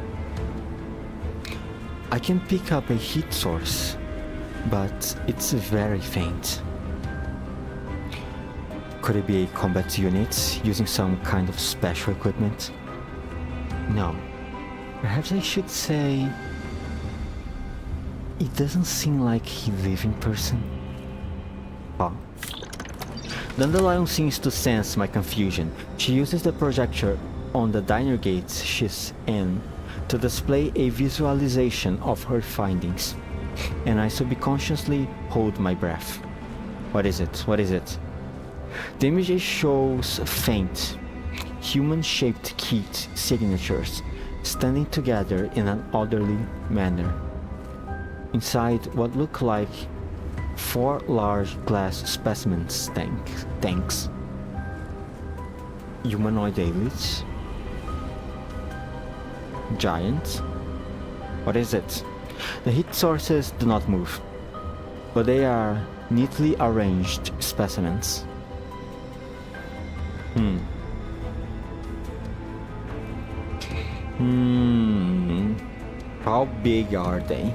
S1: I can pick up a heat source, but it's very faint. Could it be a combat unit using some kind of special equipment? No. Perhaps I should say... It doesn't seem like a living person. Oh. Dandelion seems to sense my confusion. She uses the projector on the diner gates she's in to display a visualization of her findings, and I subconsciously hold my breath. What is it? What is it? The image shows faint, human-shaped key signatures standing together in an orderly manner. Inside what look like 4 large glass specimens tanks. Humanoid aliens? Giants? What is it? The heat sources do not move, but they are neatly arranged specimens. How big are they?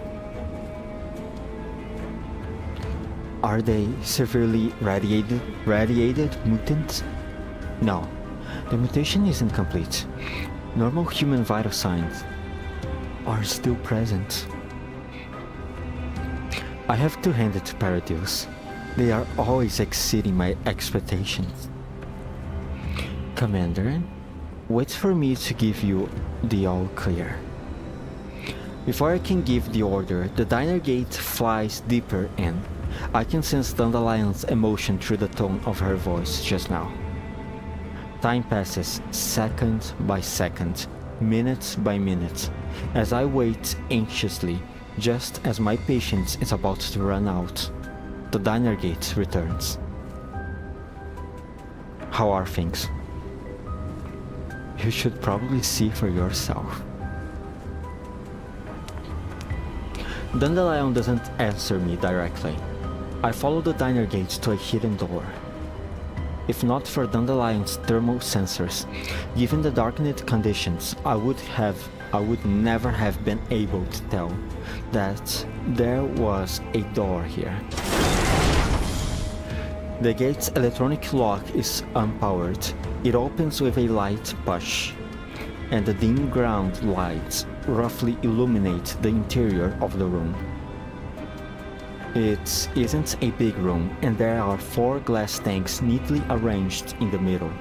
S1: Are they severely radiated mutants? No, the mutation isn't complete. Normal human vital signs are still present. I have to hand it to Paradise. They are always exceeding my expectations. Commander, Wait for me to give you the all clear. Before I can give the order, the diner gate flies deeper in. I can sense Dandelion's emotion through the tone of her voice just now. Time passes second by second, minute by minute, as I wait anxiously, just as my patience is about to run out. The diner gate returns. How are things? You should probably see for yourself. Dandelion doesn't answer me directly. I follow the diner gate to a hidden door. If not for Dandelion's thermal sensors, given the darkened conditions, I would never have been able to tell that there was a door here. The gate's electronic lock is unpowered. It opens with a light push, and the dim ground lights roughly illuminate the interior of the room. It isn't a big room, and there are 4 glass tanks neatly arranged in the middle.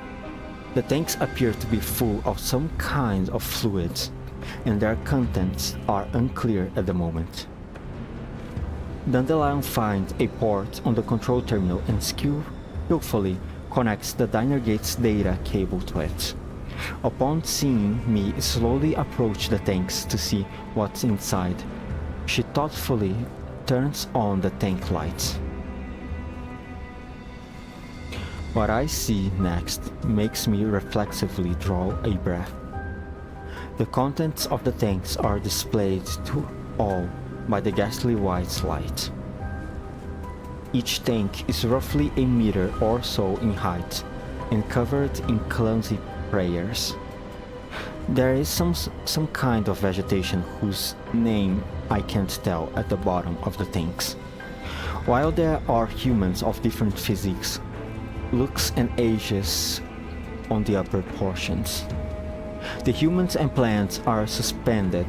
S1: The tanks appear to be full of some kind of fluids, and their contents are unclear at the moment. Dandelion finds a port on the control terminal and skillfully connects the diner gate's data cable to it. Upon seeing me slowly approach the tanks to see what's inside, she thoughtfully turns on the tank lights. What I see next makes me reflexively draw a breath. The contents of the tanks are displayed to all by the ghastly white light. Each tank is roughly a meter or so in height and covered in clumsy prayers. There is some kind of vegetation whose name I can't tell at the bottom of the tanks, while there are humans of different physiques, looks and ages on the upper portions. The humans and plants are suspended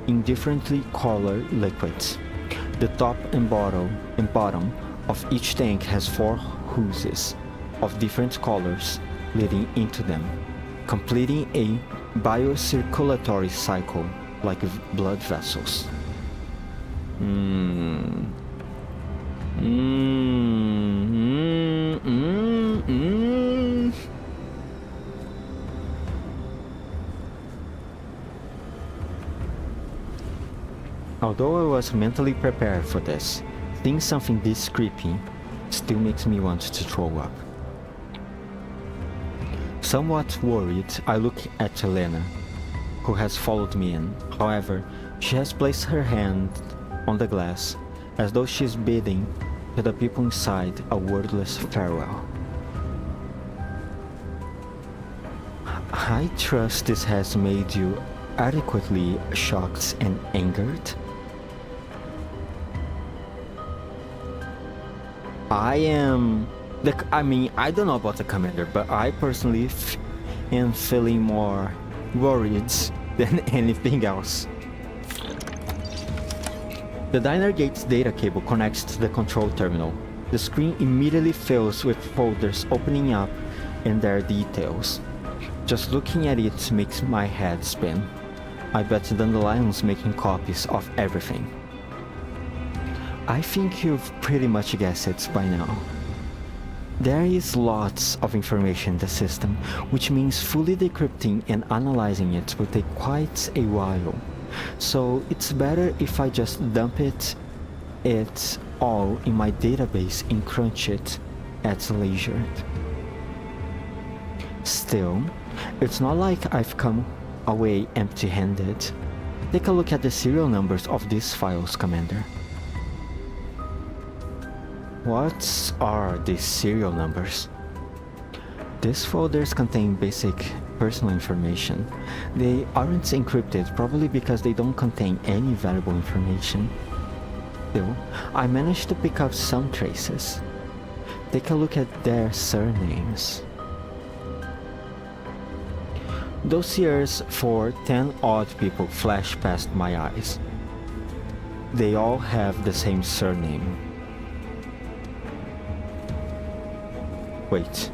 S1: in differently colored liquids. The top and bottom of each tank has 4 hoses of different colors leading into them, completing a biocirculatory cycle like blood vessels. Although I was mentally prepared for this, seeing something this creepy still makes me want to throw up. Somewhat worried, I look at Elena, who has followed me in. However, she has placed her hand on the glass, as though she is bidding to the people inside a wordless farewell. I trust this has made you adequately shocked and angered. I don't know about the commander, but I personally am feeling more worried than anything else. The diner gate's data cable connects to the control terminal. The screen immediately fills with folders opening up and their details. Just looking at it makes my head spin. I bet Dandelion's making copies of everything. I think you've pretty much guessed it by now. There is lots of information in the system, which means fully decrypting and analyzing it will take quite a while. So it's better if I just dump it all in my database and crunch it at leisure. Still, it's not like I've come away empty-handed. Take a look at the serial numbers of these files, Commander. What are these serial numbers? These folders contain basic personal information. They aren't encrypted, probably because they don't contain any valuable information. Still, I managed to pick up some traces. Take a look at their surnames. Dossiers for 10 odd people flash past my eyes. They all have the same surname. Wait,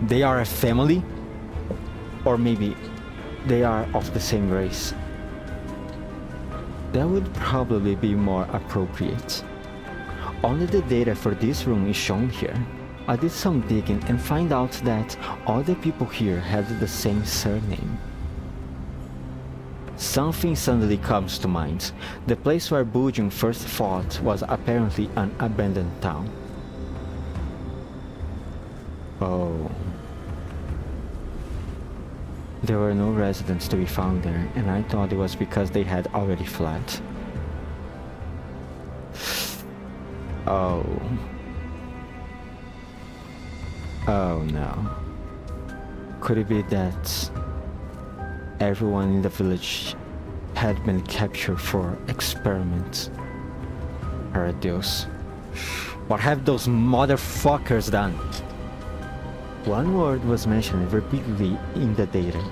S1: they are a family? Or maybe they are of the same race. That would probably be more appropriate. Only the data for this room is shown here. I did some digging and find out that all the people here had the same surname. Something suddenly comes to mind. The place where Bujun first fought was apparently an abandoned town. Oh. There were no residents to be found there, and I thought it was because they had already fled. Oh. Oh no. Could it be that everyone in the village had been captured for experiments? Paradeus. What have those motherfuckers done? One word was mentioned repeatedly in the data.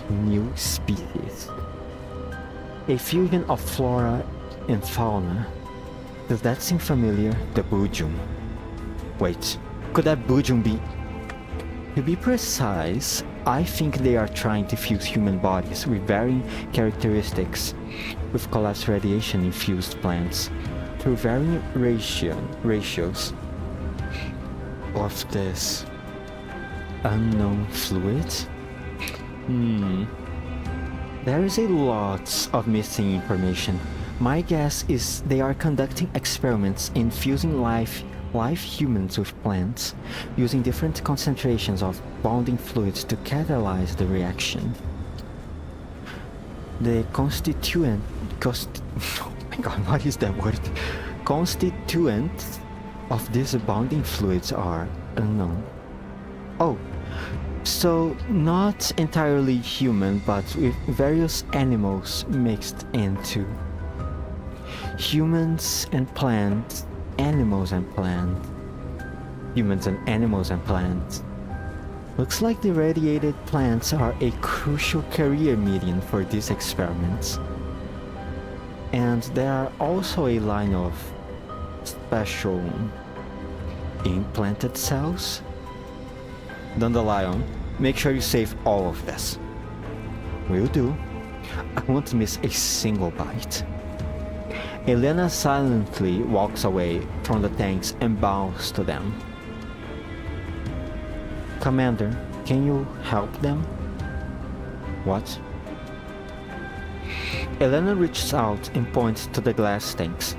S1: New species. A fusion of flora and fauna. Does that seem familiar? The Bujum. Wait, could that Bujum be... To be precise, I think they are trying to fuse human bodies with varying characteristics with collapsed radiation-infused plants through varying ratios of this unknown fluid? There is a lot of missing information. My guess is they are conducting experiments in fusing live humans with plants, using different concentrations of bonding fluids to catalyze the reaction. The constituent... oh my god, what is that word? Constituents of these bonding fluids are unknown. Oh, so not entirely human, but with various animals mixed into. Humans and plants, animals and plants. Humans and animals and plants. Looks like the radiated plants are a crucial carrier medium for these experiments. And there are also a line of special implanted cells. Dandelion, make sure you save all of this. Will do. I won't miss a single bite. Elena silently walks away from the tanks and bows to them. Commander, can you help them? What? Elena reaches out and points to the glass tanks.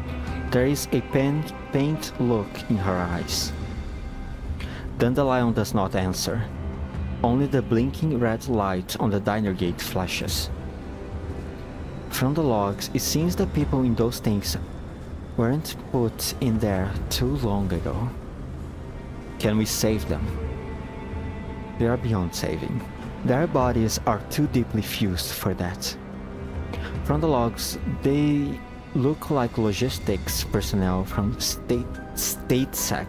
S1: There is a pained look in her eyes. Dandelion does not answer. Only the blinking red light on the diner gate flashes. From the logs, it seems the people in those tanks weren't put in there too long ago. Can we save them? They are beyond saving. Their bodies are too deeply fused for that. From the logs, they look like logistics personnel from StateSec.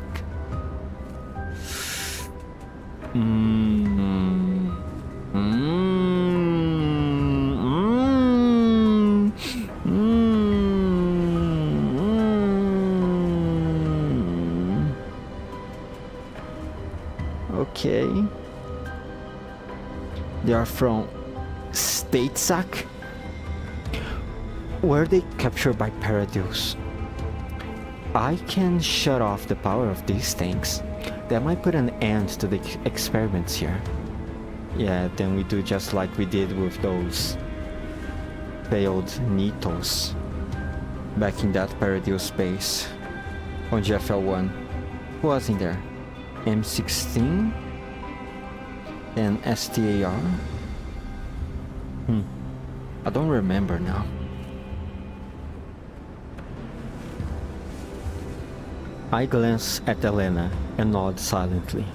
S1: Okay. They are from StateSec? Were they captured by Paradeus? I can shut off the power of these things. That might put an end to the experiments here. Yeah, then we do just like we did with those failed Nitos back in that Paradeus space on GFL1. Who was in there? M16 and STAR? I don't remember now. I glance at Elena and nod silently.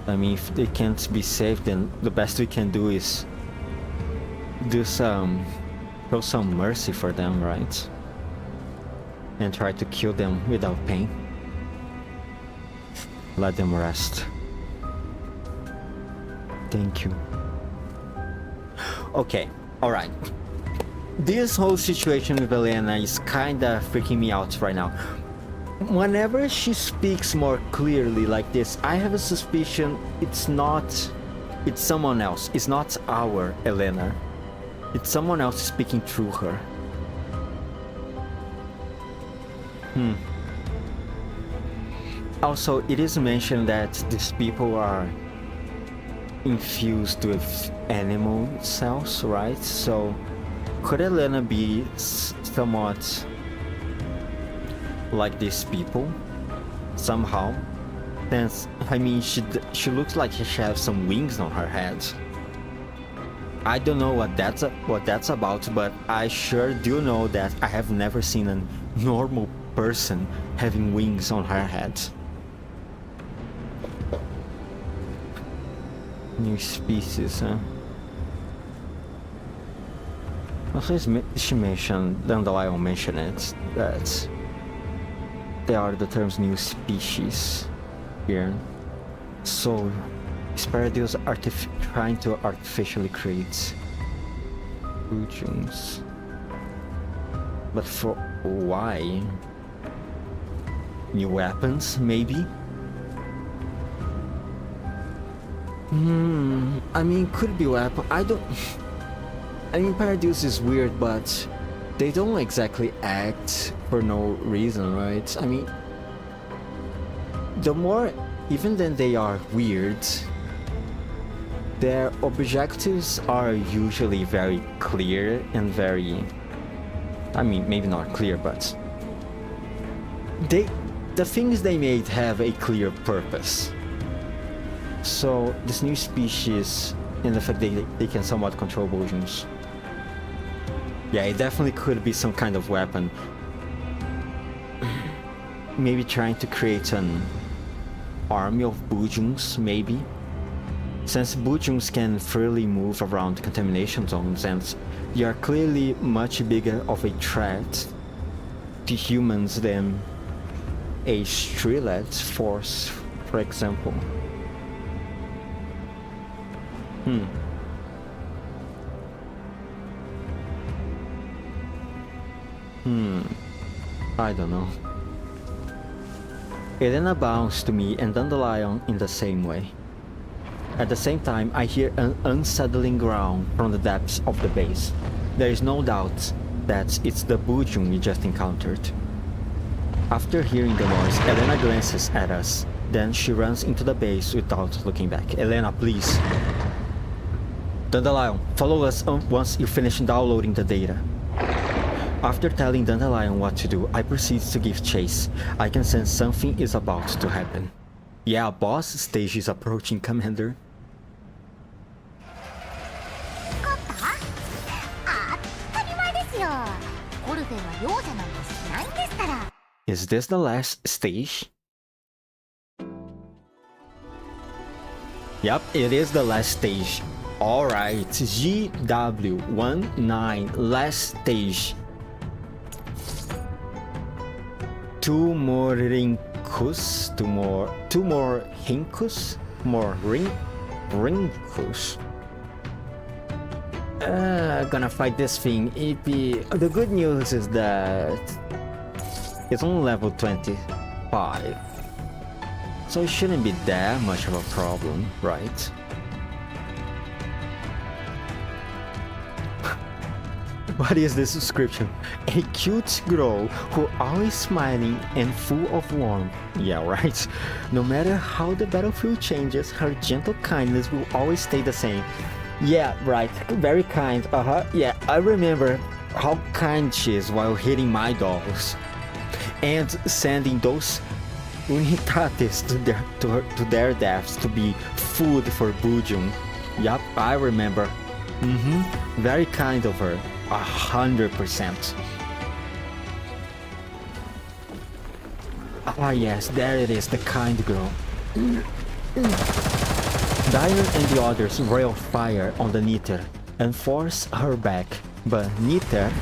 S1: I mean, if they can't be saved, then the best we can do is show some mercy for them, right? And try to kill them without pain. Let them rest. Thank you. Okay, alright. This whole situation with Elena is kinda freaking me out right now. Whenever she speaks more clearly like this, I have a suspicion it's not It's someone else. It's not our Elena. It's someone else speaking through her. Also, it is mentioned that these people are infused with animal cells, right? So, could Elena be somewhat like these people somehow? Since, I mean, she looks like she has some wings on her head. I don't know what that's about, but I sure do know that I have never seen a normal person having wings on her head. New species, huh? Also, she mentioned, Dandelion mentioned it, that there are the terms new species here. So, is Paradise trying to artificially create regions? But for why? New weapons, maybe? I mean, could be weapon. I mean, Paradise is weird, but they don't exactly act for no reason, right? I mean, the more, even then they are weird, their objectives are usually very clear and very, I mean, maybe not clear, but the things they made have a clear purpose. So this new species, and the fact that they can somewhat control Bojans, yeah, it definitely could be some kind of weapon. Maybe trying to create an army of Bujungs, maybe. Since Bujungs can freely move around contamination zones and they are clearly much bigger of a threat to humans than a Strilet force, for example. I don't know. Elena bounds to me and Dandelion in the same way. At the same time, I hear an unsettling growl from the depths of the base. There is no doubt that it's the Bujung we just encountered. After hearing the noise, Elena glances at us. Then she runs into the base without looking back. Elena, please. Dandelion, follow us once you finish downloading the data. After telling Dandelion what to do, I proceed to give chase. I can sense something is about to happen. Yeah, boss stage is approaching, Commander. Is this the last stage? Yep, it is the last stage. Alright, GW19, last stage. Two more Rinkus, two more Hinkus, more Rinkus. Gonna fight this thing. The good news is that it's on level 25, so it shouldn't be that much of a problem, right? What is this description? A cute girl who always smiling and full of warmth. Yeah, right. No matter how the battlefield changes, her gentle kindness will always stay the same. Yeah, right. Very kind. Yeah, I remember how kind she is while hitting my dolls and sending those unitates to their deaths to be food for Bujung. Yup, I remember. Very kind of her. 100%. Ah yes, there it is, the kind girl. Dyer and the others rail fire on the Niter and force her back, but Niter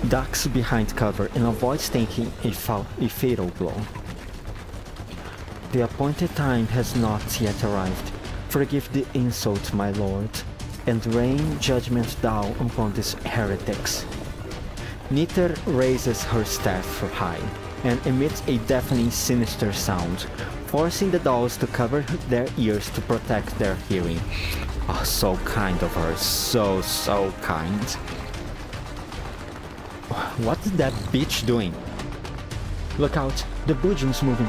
S1: ducks behind cover and avoids taking a fatal blow. The appointed time has not yet arrived. Forgive the insult, my lord, and rain judgment down upon these heretics. Niter raises her staff high and emits a deafening sinister sound, forcing the dolls to cover their ears to protect their hearing. Oh, so kind of her. So kind. What is that bitch doing? Look out, the Bujum's moving.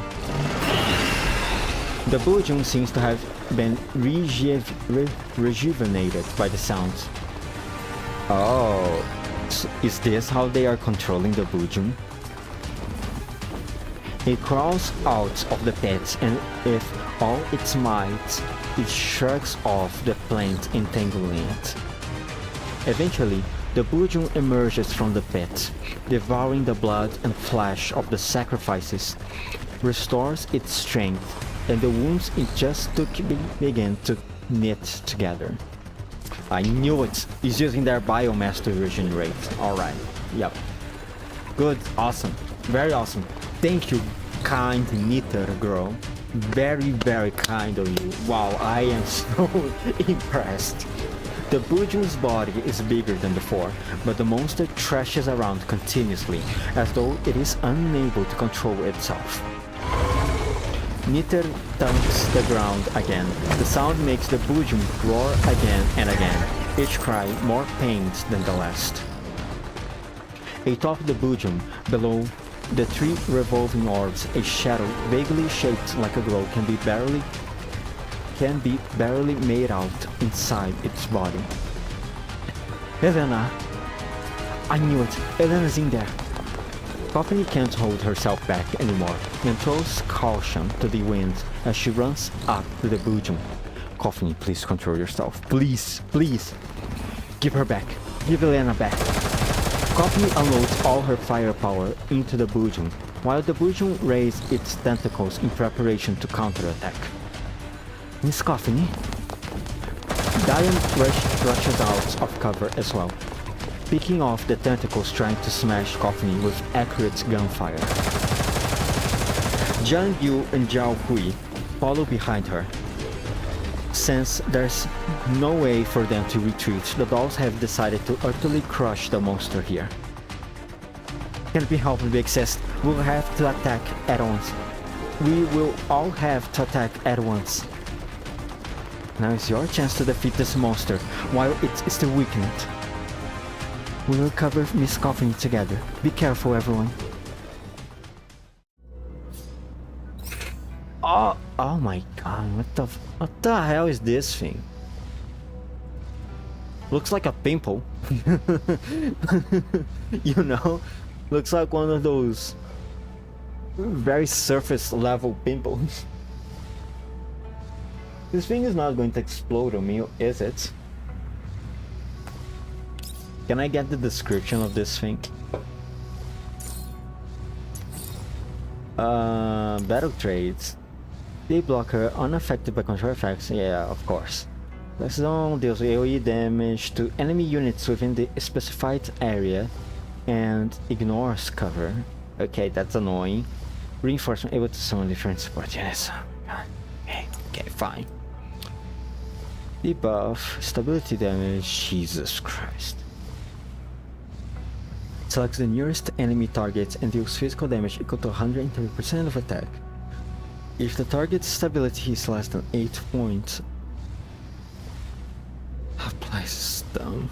S1: The Bujum seems to have been rejuvenated by the sounds. Oh, is this how they are controlling the Bujum? It crawls out of the pit and with all its might, it shrugs off the plant entangling it. Eventually, the Bujum emerges from the pit, devouring the blood and flesh of the sacrifices, restores its strength, and the wounds it just took begin to knit together. I knew it! It's using their biomass to regenerate. Alright, yep. Good, awesome, very awesome. Thank you, kind knitter girl. Very kind of you. Wow, I am so impressed. The Bujum's body is bigger than before, but the monster thrashes around continuously, as though it is unable to control itself. Knitter thumps the ground again. The sound makes the Bujum roar again and again, each cry more pained than the last. Atop the Bujum, below the three revolving orbs, a shadow vaguely shaped like a glow can be barely made out inside its body. Elena! I knew it! Elena's in there! Coffee can't hold herself back anymore and throws caution to the wind as she runs up to the Bujum. Coffee, please control yourself. Please! Give her back! Give Elena back! Coffee unloads all her firepower into the Bujum, while the Bujum raises its tentacles in preparation to counterattack. Miss Coffee? Diane rushes out of cover as well, picking off the tentacles trying to smash Coffee with accurate gunfire. Jiang Yu and Zhao Hui follow behind her. Since there's no way for them to retreat, the dolls have decided to utterly crush the monster here. Can't be helped, Big Sis. We'll have to attack at once. We will all have to attack at once. Now is your chance to defeat this monster while it's still weakened. We will cover Miss Coffin together. Be careful, everyone. Oh my god, what the hell is this thing? Looks like a pimple. You know? Looks like one of those very surface level pimples. This thing is not going to explode on me, is it? Can I get the description of this thing? Battle traits. They block her unaffected by control effects. Yeah, of course. Zone deals AoE damage to enemy units within the specified area and ignores cover. Okay, that's annoying. Reinforcement able to summon different support units. Okay, fine. Debuff, stability damage. Jesus Christ. Selects the nearest enemy target and deals physical damage equal to 130% of attack. If the target's stability is less than 8 points, applies stun.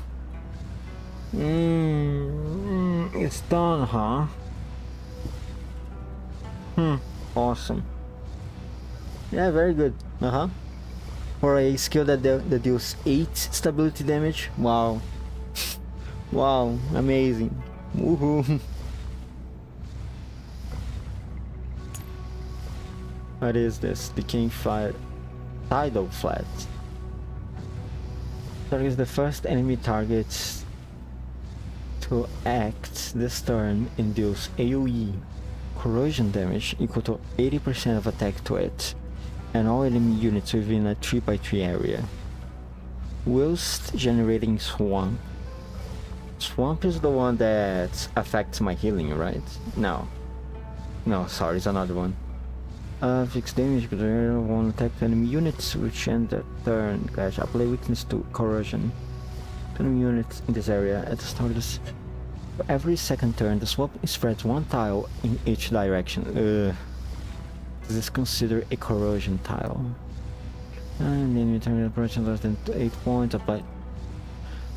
S1: It's done, huh? Awesome. Yeah, very good. For a skill that deals 8 stability damage. Wow. Wow, amazing. Woohoo. What is this? Decaying fire. Tidal flat. Targets the first enemy target to act this turn and deals AoE corrosion damage equal to 80% of attack to it and all enemy units within a 3x3 area, whilst generating swamp. Swamp is the one that affects my healing, right? No, sorry, it's another one. Fixed damage, but won't attack enemy units which end the turn. Gosh, apply weakness to corrosion to enemy units in this area at the start of this. For every second turn, the swamp spreads one tile in each direction. This is considered a corrosion tile. And then terminate operation less than 8 points. Apply.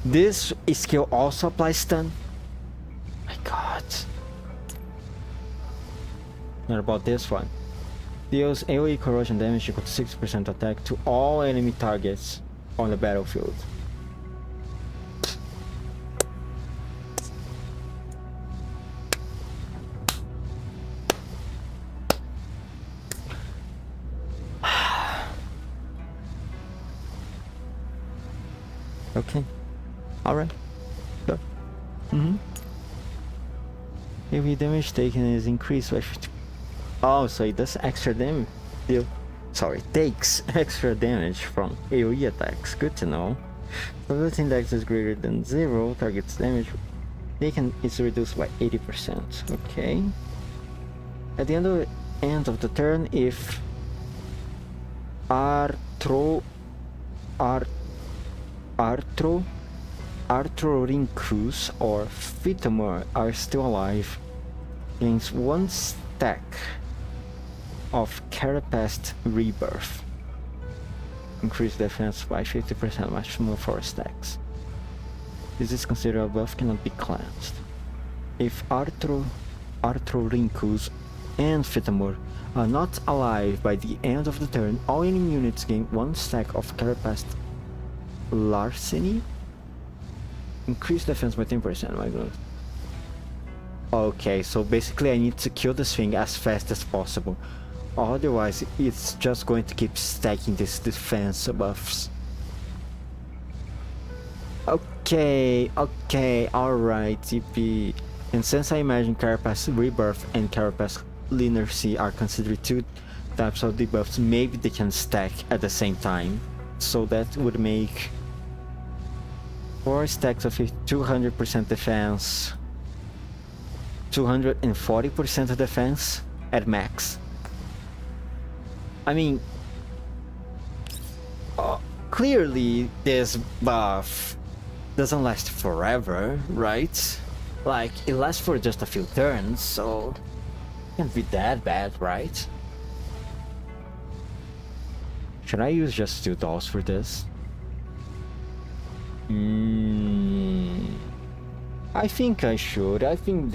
S1: This skill also applies stun. My god. What about this one? Deals AoE corrosion damage equal to 60% attack to all enemy targets on the battlefield. Okay. Alright. Sure. AoE damage taken is increased by 50. Oh, so it does extra damage. Sorry, takes extra damage from AoE attacks. Good to know. So the index is greater than 0, target's damage taken is reduced by 80%. Okay. At the end of the turn, if Arthrorinkus or Phytomur are still alive, gains 1 stack of Carapace Rebirth. Increase defense by 50%, maximum 4 stacks. This is considered a buff, cannot be cleansed. If Arthrorinkus and Phytomur are not alive by the end of the turn, all enemy units gain 1 stack of Carapace Larceny. Increase defense by 10%, my god. Okay, so basically I need to kill this thing as fast as possible. Otherwise, it's just going to keep stacking these defense buffs. Okay, alright, TP. And since I imagine Carapace Rebirth and Carapace Leniency are considered 2 types of debuffs, maybe they can stack at the same time. So that would make 4 stacks of 200% defense, 240% defense at max. I mean, clearly this buff doesn't last forever, right? Like, it lasts for just a few turns, so it can't be that bad, right? Should I use just 2 dolls for this? I think I should. I think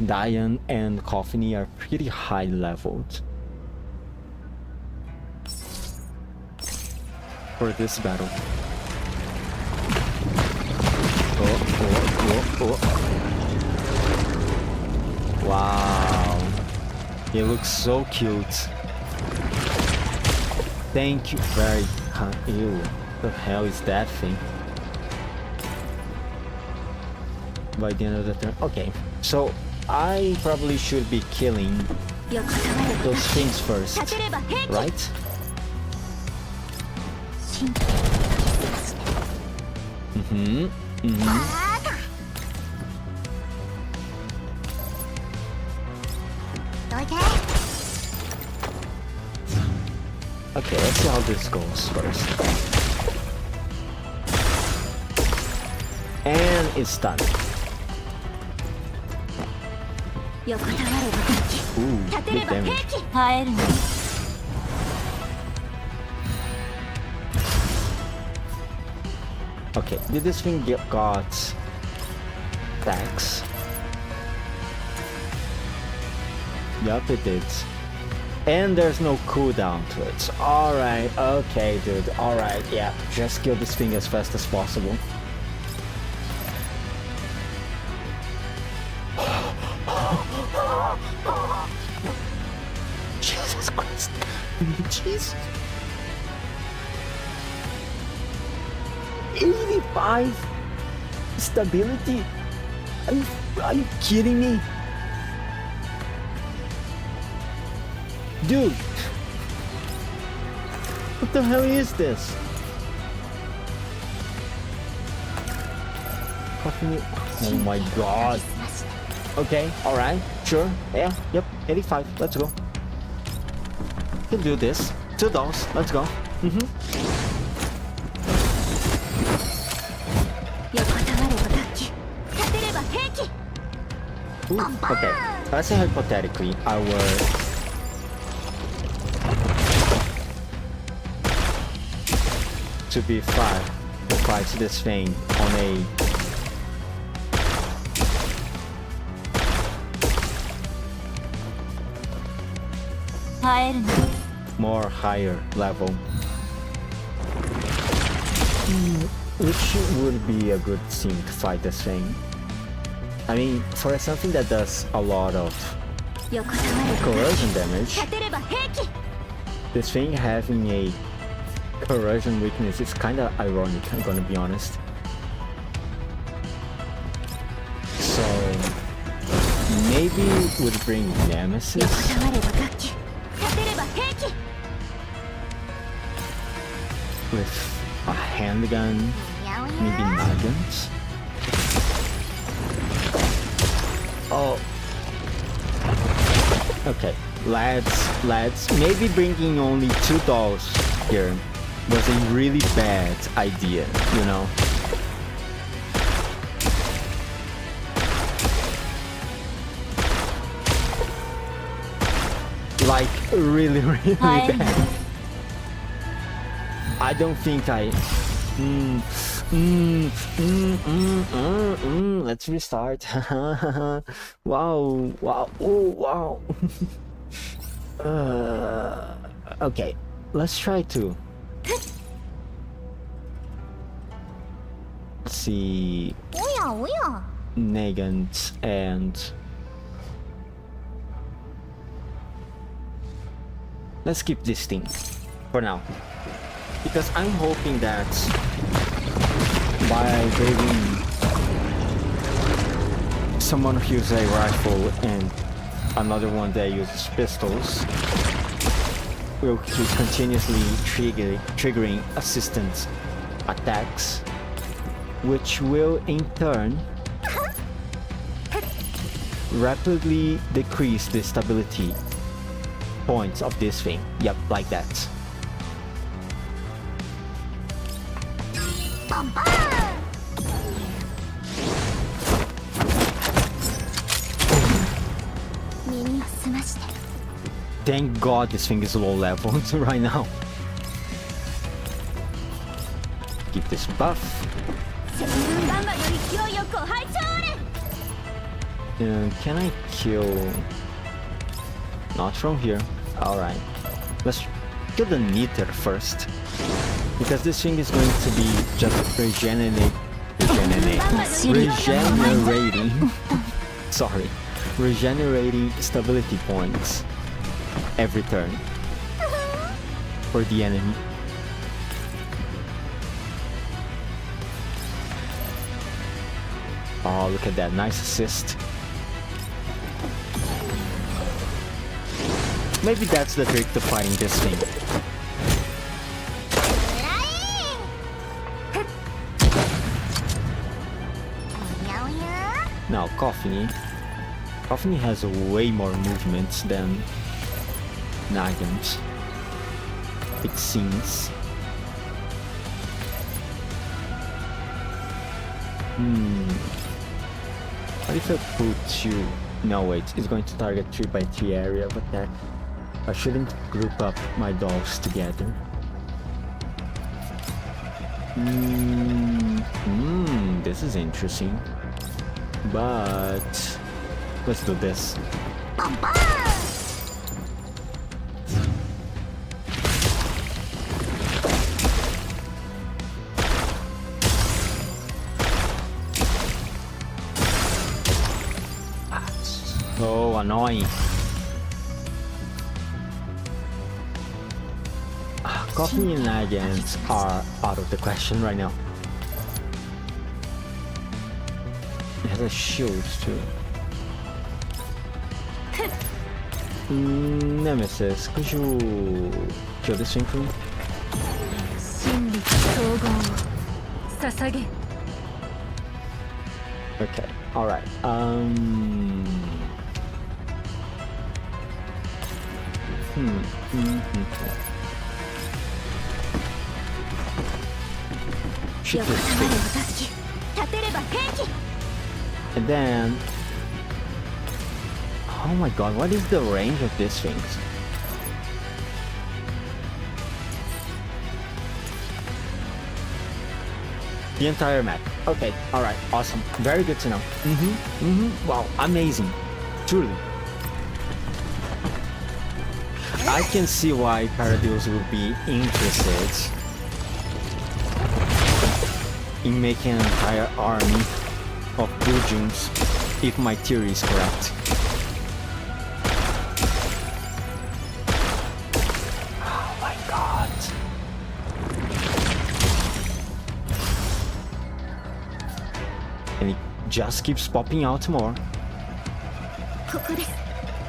S1: Diane and Coffiny are pretty high leveled for this battle. Wow, he looks so cute. Thank you very much. Ew, the hell is that thing? By the end of the turn. Okay, so I probably should be killing those things first, right? Okay, let's see how this goes first. And it's done. Ooh, big damage. Okay, did this thing got stacks? Yup, it did. And there's no cooldown to it. Alright, okay, dude. Alright, yeah. Just kill this thing as fast as possible. Jesus Christ. Jesus. 85 stability? Are you kidding me? Dude! What the hell is this? Oh my god. Okay, alright, sure, yeah, yep, 85, let's go. Can do this. 2 dolls, let's go. Ooh, okay, let's say hypothetically, our to be fight this thing on a more higher level. Which would be a good thing to fight this thing. I mean, for something that does a lot of corrosion damage, this thing having a corrosion weakness is kinda ironic, I'm gonna be honest. So maybe would bring Nemesis. With a handgun, maybe Nagans. Oh. Okay, lads, maybe bringing only 2 dolls here was a really bad idea, you know? Like, really bad. I don't think I... Let's restart. Wow. Oh, wow. Okay, let's try to see Nagant and let's keep this thing for now, because I'm hoping that by bringing someone who uses a rifle and another one that uses pistols, will keep continuously triggering assistance attacks, which will in turn rapidly decrease the stability points of this thing. Yep, like that. Thank God this thing is low level right now. Keep this buff. Can I kill? Not from here. Alright. Let's kill the Neater first, because this thing is going to be just regenerating. Sorry. Regenerating stability points every turn for the enemy. Oh, look at that. Nice assist. Maybe that's the trick to fighting this thing. Now, Coffee has way more movements than Nagant, it seems. What if I put you... No, wait, it's going to target 3x3 area of attack. I shouldn't group up my dolls together. This is interesting. But let's do this. So annoying. Coffee and Nagants are out of the question right now. It has a shield too. Nemesis, could you kill this thing for me? Okay, alright. Shoot this thing. And then... Oh my god, what is the range of these things? The entire map. Okay, alright, awesome. Very good to know. Wow, amazing. Truly. I can see why Paradeus would be interested in making an entire army of Belgians, if my theory is correct. Oh my god. And it just keeps popping out more.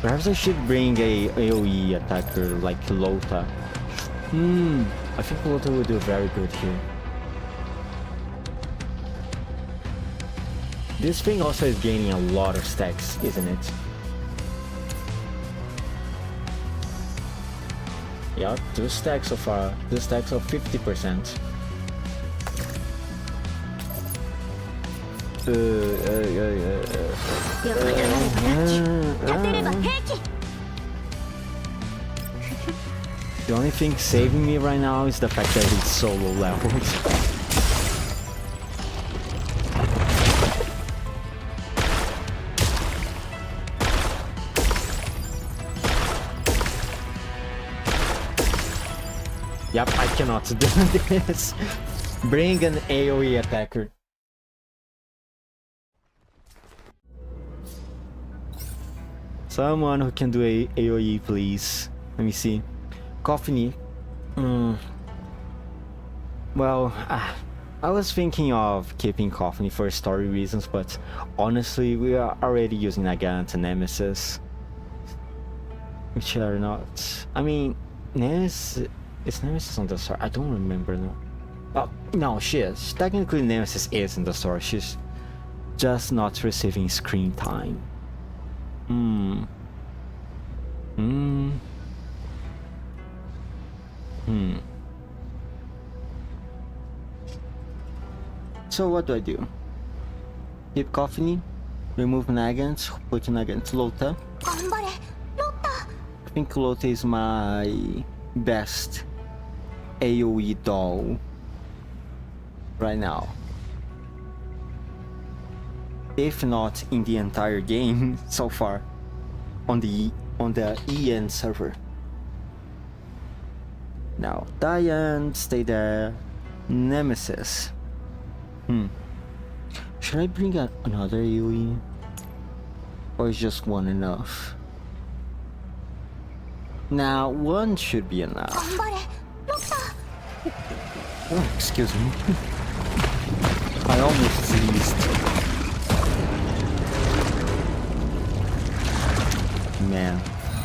S1: Perhaps I should bring a AoE attacker like Lota. I think Lota will do very good here. This thing also is gaining a lot of stacks, isn't it? Yeah, 2 stacks so far. 2 stacks of 50%. The only thing saving me right now is the fact that it's solo leveled. Yep, I cannot do this. Bring an AoE attacker. Someone who can do a AoE, please. Let me see. Coffee. Well, I was thinking of keeping Coffee for story reasons, but honestly, we are already using Nagant and Nemesis. Which are not... I mean, Nemesis... Is Nemesis on the story? I don't remember now. Oh, no, she is. Technically, Nemesis is in the story. She's just not receiving screen time. So what do I do? Keep Coffee, remove Nagant, put Nagant Lota. I think Lota is my best AoE doll right now. If not in the entire game so far on the EN server. Now, Diane, stay there. Nemesis. Should I bring another AoE? Or is just one enough? Now, one should be enough. Oh, excuse me. I almost sneezed. Man,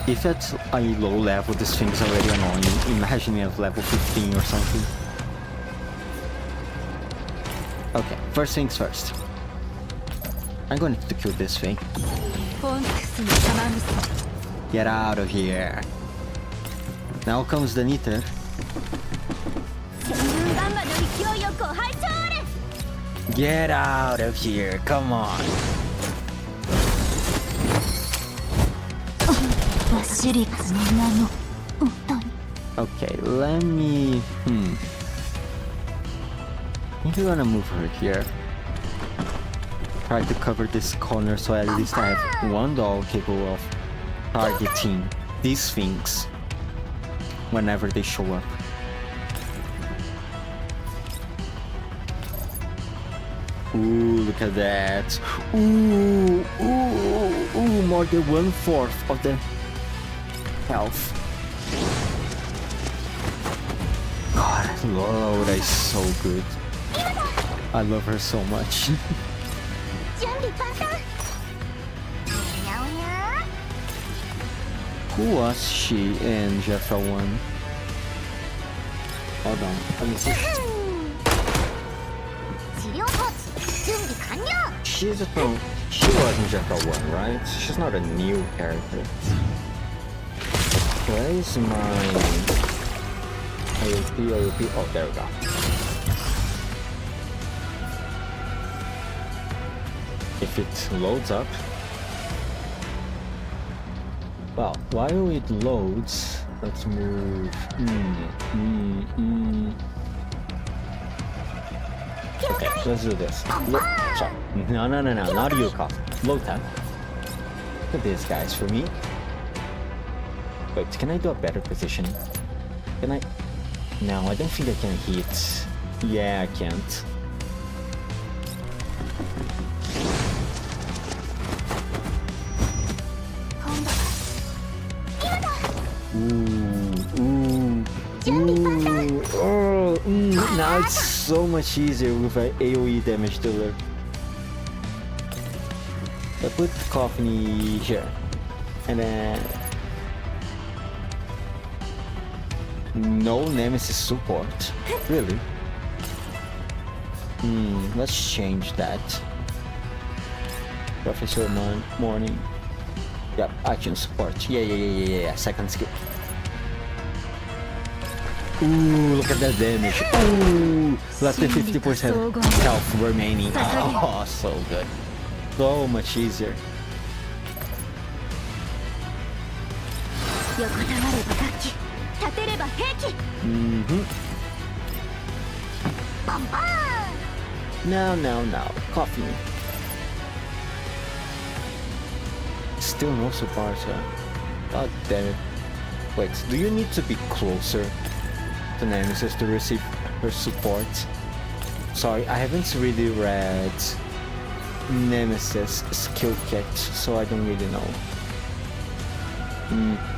S1: if at a low level this thing is already annoying, imagine at level 15 or something. Okay, first things first. I'm going to kill this thing. Get out of here. Now comes the Niter. Get out of here, come on. Okay, let me... I think we're gonna move her here. Try to cover this corner so at least I have one doll capable of targeting these things whenever they show up. Ooh, look at that. Ooh, more than 1/4 of the health. God, Lola is so good. I love her so much. Who was she in GFL1? Hold on, let me see. She was in GFL1, right? She's not a new character. Where is my AOP? Oh, there we go. If it loads up. Well, while it loads, let's move. Okay, let's do this. Sorry. No, not you, Coffee. Lota. Look at these guys for me. Wait, can I do a better position? Can I? No, I don't think I can hit. Yeah, I can't. Now it's so much easier with an AoE damage dealer. I put Coffee here, and then no Nemesis support. Really? Let's change that. Professor Morning. Yep, action support. Yeah. Second skill. Ooh, look at that damage. Ooh, less than 50% health remaining. Oh, so good. So much easier. Now. Coffee. Still no support, God damn it. Wait, do you need to be closer to Nemesis to receive her support? Sorry, I haven't really read Nemesis skill kit, so I don't really know.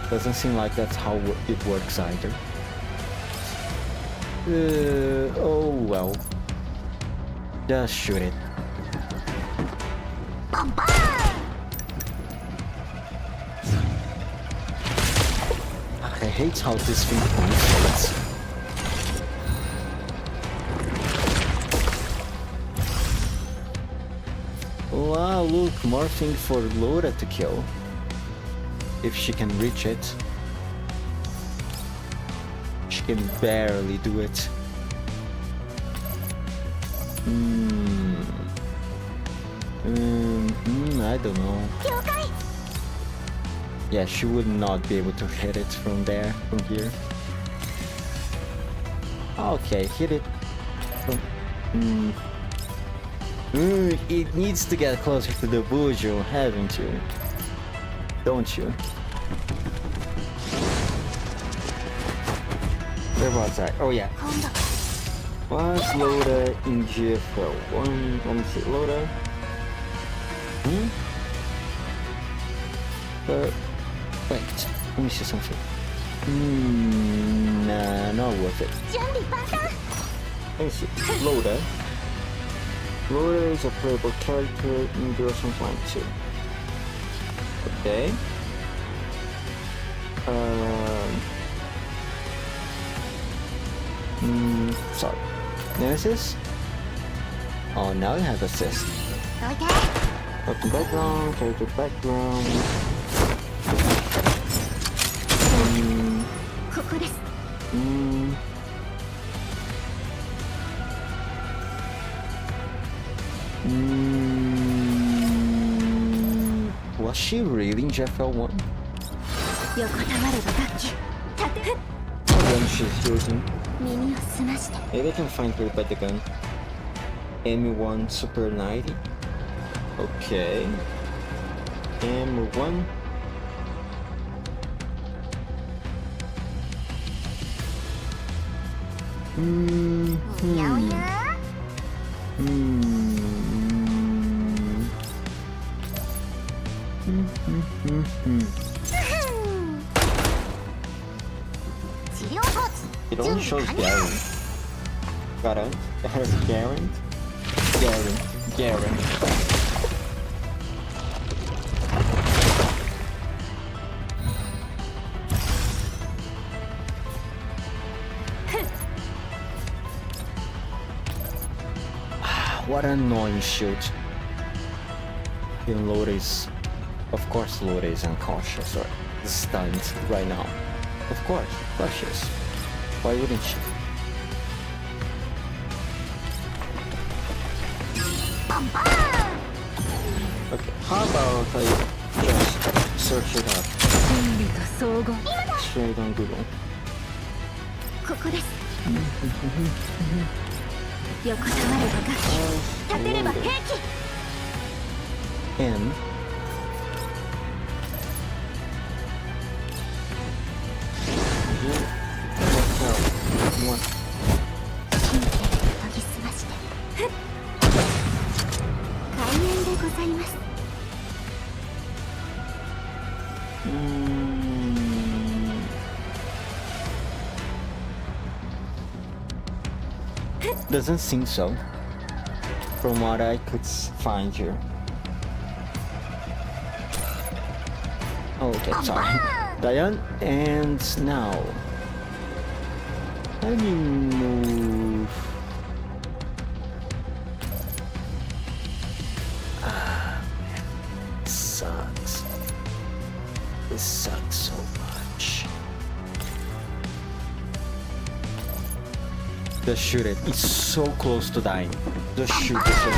S1: Doesn't seem like that's how it works either. Oh well. Just shoot it. I hate how this thing moves. Wow, look, more thing for Laura to kill. If she can reach it. She can barely do it. I don't know. Yeah, she would not be able to hit it from there, from here. Okay, hit it from... it needs to get closer to the Bujo, haven't you? Don't you? Where was I? Oh yeah. Was Loda in GFL1? Let me see, Loda. Wait, let me see something. Nah, not worth it. Let me see. Loda. Loda is a playable character in Girlson Point 2. Okay. Sorry. Nemesis? Oh, now you have assist. Open background, character background. Was she really in GFL1? What gun she's using? Maybe I can find her by the gun. M1 Super 90. Okay. M1. It only shows Garen. Garen. What an annoying shield. Even Loda is... Of course Loda is unconscious or stunned right now. Of course she is. Why wouldn't she? Okay, how about I just search it up straight on Google.
S2: 横たわれば楽器、立てれば兵器。
S1: And one.
S2: 神経を研ぎ澄ましてふっ開演でございます。
S1: Doesn't seem so, from what I could find here. Okay, sorry. Diane, and now let me move. Ah, man, this sucks. This sucks so much. Just shoot it. It's so close to dying. Just shoot this shit.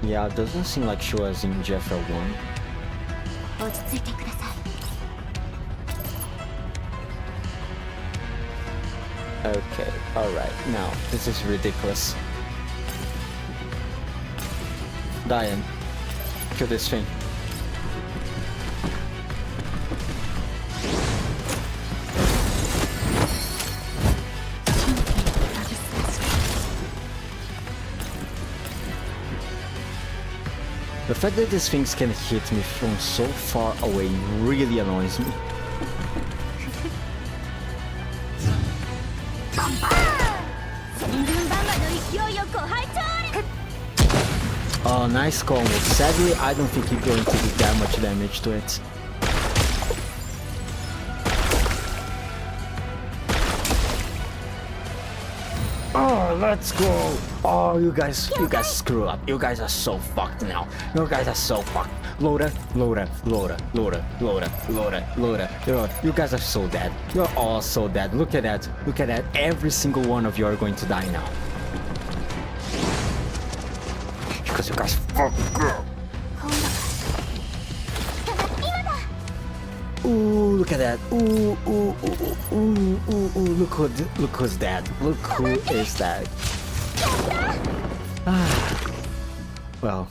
S1: Yeah, it doesn't seem like she was in GFL1.
S2: 落ち着いてください。
S1: Okay, alright, now, this is ridiculous. Diane, kill this thing. The fact that these things can hit me from so far away really annoys me. Oh, nice combo. Sadly, I don't think you're going to do that much damage to it. Oh, let's go. Oh, you guys screw up. You guys are so fucked now. You guys are so fucked. Loader. You guys are so dead. You're all so dead. Look at that. Look at that. Every single one of you are going to die now. Because you guys fucked up. Ooh, look at that. Ooh. Look who's dead. Look who is dead. Well,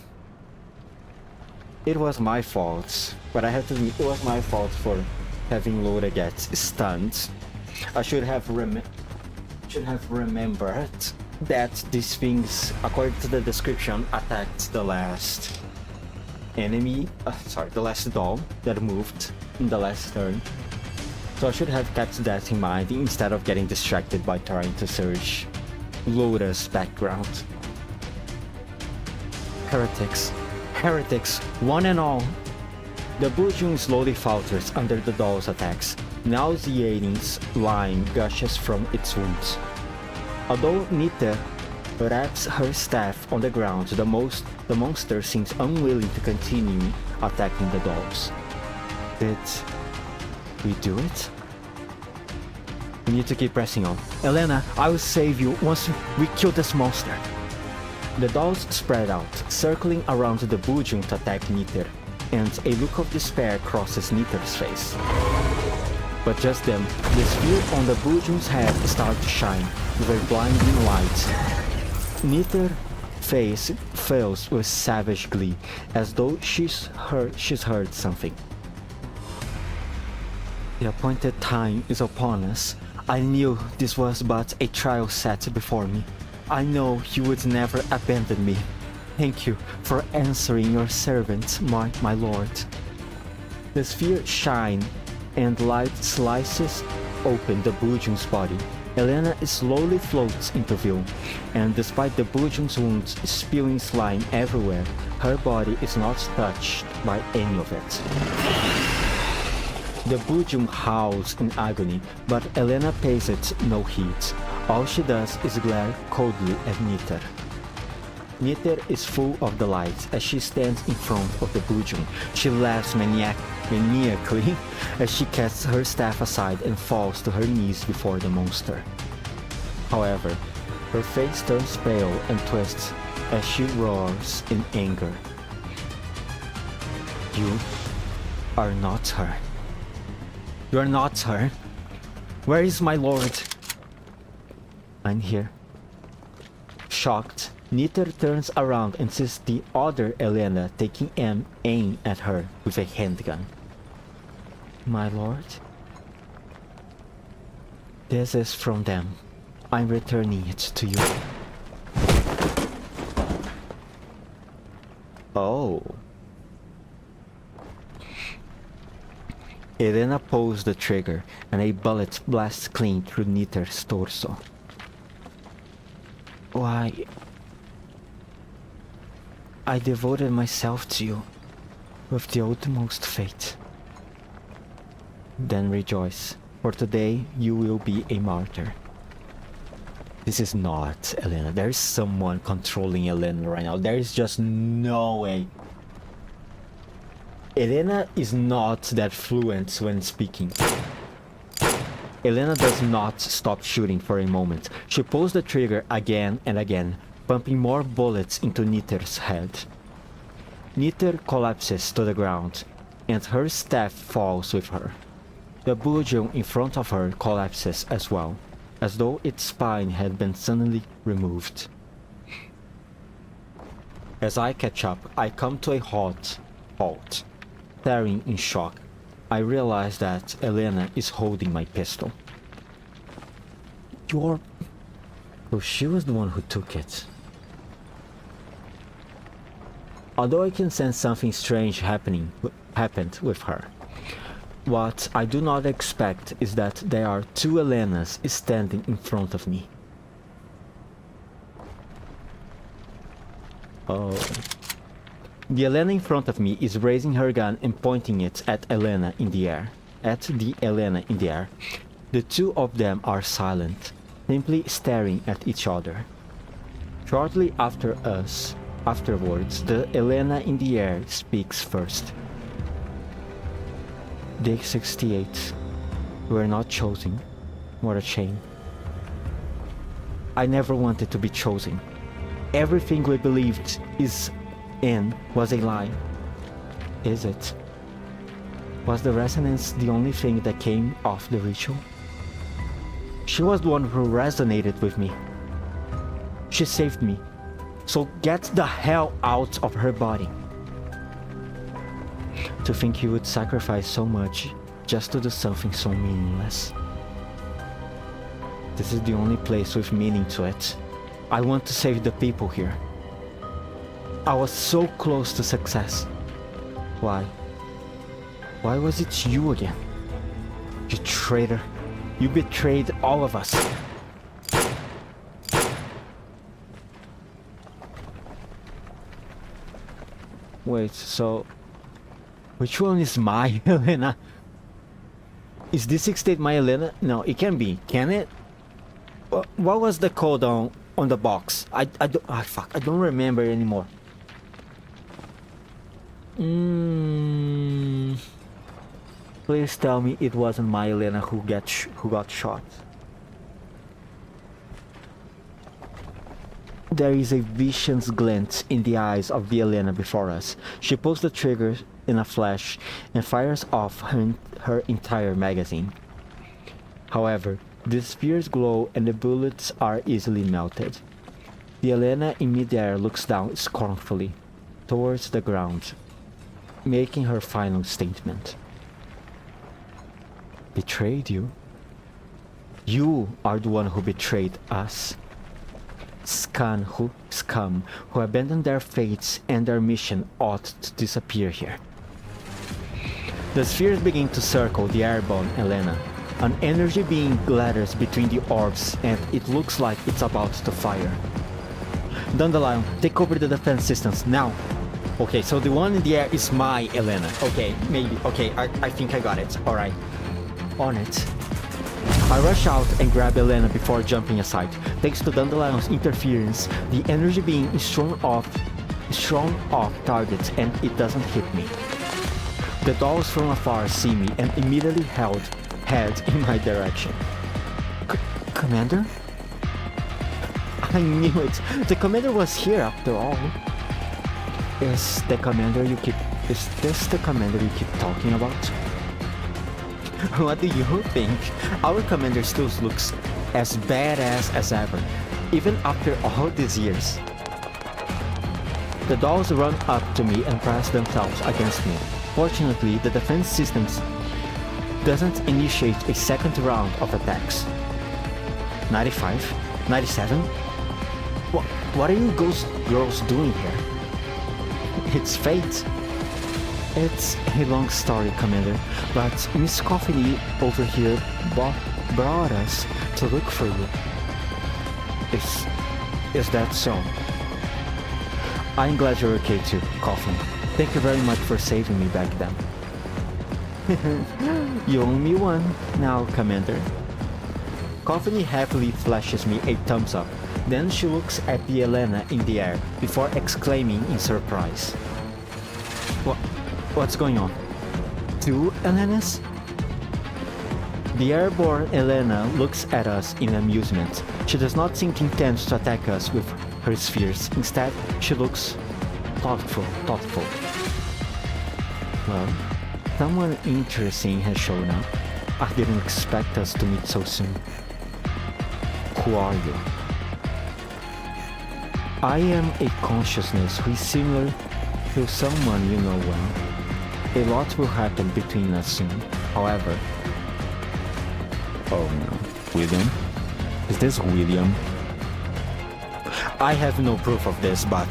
S1: it was my fault, but I have to admit, it was my fault for having Loda get stunned. I should have remembered that these things, according to the description, attacked the last enemy, the last doll that moved in the last turn. So I should have kept that in mind instead of getting distracted by trying to search Loda's background. Heretics, one and all. The Bujung slowly falters under the doll's attacks, nauseating slime gushes from its wounds. Although Nita wraps her staff on the ground, the monster seems unwilling to continue attacking the dolls. Did we do it? We need to keep pressing on. Elena, I will save you once we kill this monster. The dolls spread out, circling around the Bujung to attack Niter, and a look of despair crosses Niter's face. But just then, the sphere on the Bujung's head starts to shine with a blinding light. Niter's face fills with savage glee, as though she's heard something. The appointed time is upon us. I knew this was but a trial set before me. I know you would never abandon me. Thank you for answering your servant, my lord. The sphere shines and light slices open the Bujung's body. Elena slowly floats into view, and despite the Bujung's wounds spewing slime everywhere, her body is not touched by any of it. The Bujung howls in agony, but Elena pays it no heed. All she does is glare coldly at Niter. Niter is full of delight as she stands in front of the Bujum. She laughs maniacally as she casts her staff aside and falls to her knees before the monster. However, her face turns pale and twists as she roars in anger. You are not her. You are not her. Where is my lord? I'm here. Shocked, Niter turns around and sees the other Elena taking aim at her with a handgun. My lord? This is from them. I'm returning it to you. Oh. Elena pulls the trigger and a bullet blasts clean through Niter's torso. Why? I devoted myself to you with the utmost faith. Then rejoice, for today you will be a martyr. This is not Elena. There is someone controlling Elena right now. There is just no way. Elena is not that fluent when speaking. Elena does not stop shooting for a moment. She pulls the trigger again and again, pumping more bullets into Niter's head. Niter collapses to the ground, and her staff falls with her. The Bujum in front of her collapses as well, as though its spine had been suddenly removed. As I catch up, I come to a halt. Staring in shock, I realize that Elena is holding my pistol. So she was the one who took it. Although I can sense something strange happened with her, what I do not expect is that there are two Elenas standing in front of me. Oh. The Elena in front of me is raising her gun and pointing it at Elena in the air. The two of them are silent, simply staring at each other. Shortly afterwards, the Elena in the air speaks first. Day 68. We are not chosen. What a shame. I never wanted to be chosen. Everything we believed was a lie. Is it? Was the resonance the only thing that came off the ritual? She was the one who resonated with me. She saved me. So get the hell out of her body. To think you would sacrifice so much just to do something so meaningless. This is the only place with meaning to it. I want to save the people here. I was so close to success. Why? Why was it you again? You traitor. You betrayed all of us. Wait, so... which one is my Elena? Is this 68 my Elena? No, it can be. Can it? What was the code on the box? I don't remember anymore. Please tell me it wasn't my Elena who got shot. There is a vicious glint in the eyes of the Elena before us. She pulls the trigger in a flash and fires off her entire magazine. However, the spheres glow and the bullets are easily melted. The Elena in midair looks down scornfully towards the ground, making her final statement. Betrayed you? You are the one who betrayed us. Scum who abandoned their fates and their mission ought to disappear here. The spheres begin to circle the airborne Elena. An energy beam glitters between the orbs and it looks like it's about to fire. Dandelion, take over the defense systems now. Okay, so the one in the air is my Elena. Okay, maybe. Okay, I think I got it. Alright. On it. I rush out and grab Elena before jumping aside. Thanks to Dandelion's interference, the energy being strong off target and it doesn't hit me. The dolls from afar see me and immediately head in my direction. Commander? I knew it. The commander was here after all. Is this the commander you keep talking about? What do you think? Our commander still looks as badass as ever, even after all these years. The dolls run up to me and press themselves against me. Fortunately, the defense systems doesn't initiate a second round of attacks. 95? 97? What are you girls doing here? It's fate. It's a long story, Commander, but Miss Coffee over here brought us to look for you. Is that so? I'm glad you're okay too, Coffin. Thank you very much for saving me back then. You owe me one now, Commander. Coffin happily flashes me a thumbs up. Then she looks at the Elena in the air before exclaiming in surprise. What's going on? Two Elenas? The airborne Elena looks at us in amusement. She does not seem intent to attack us with her spheres. Instead, she looks thoughtful. Well, someone interesting has shown up. I didn't expect us to meet so soon. Who are you? I am a consciousness who is similar to someone you know well. A lot will happen between us soon, however. Oh no. William? Is this William? I have no proof of this, but...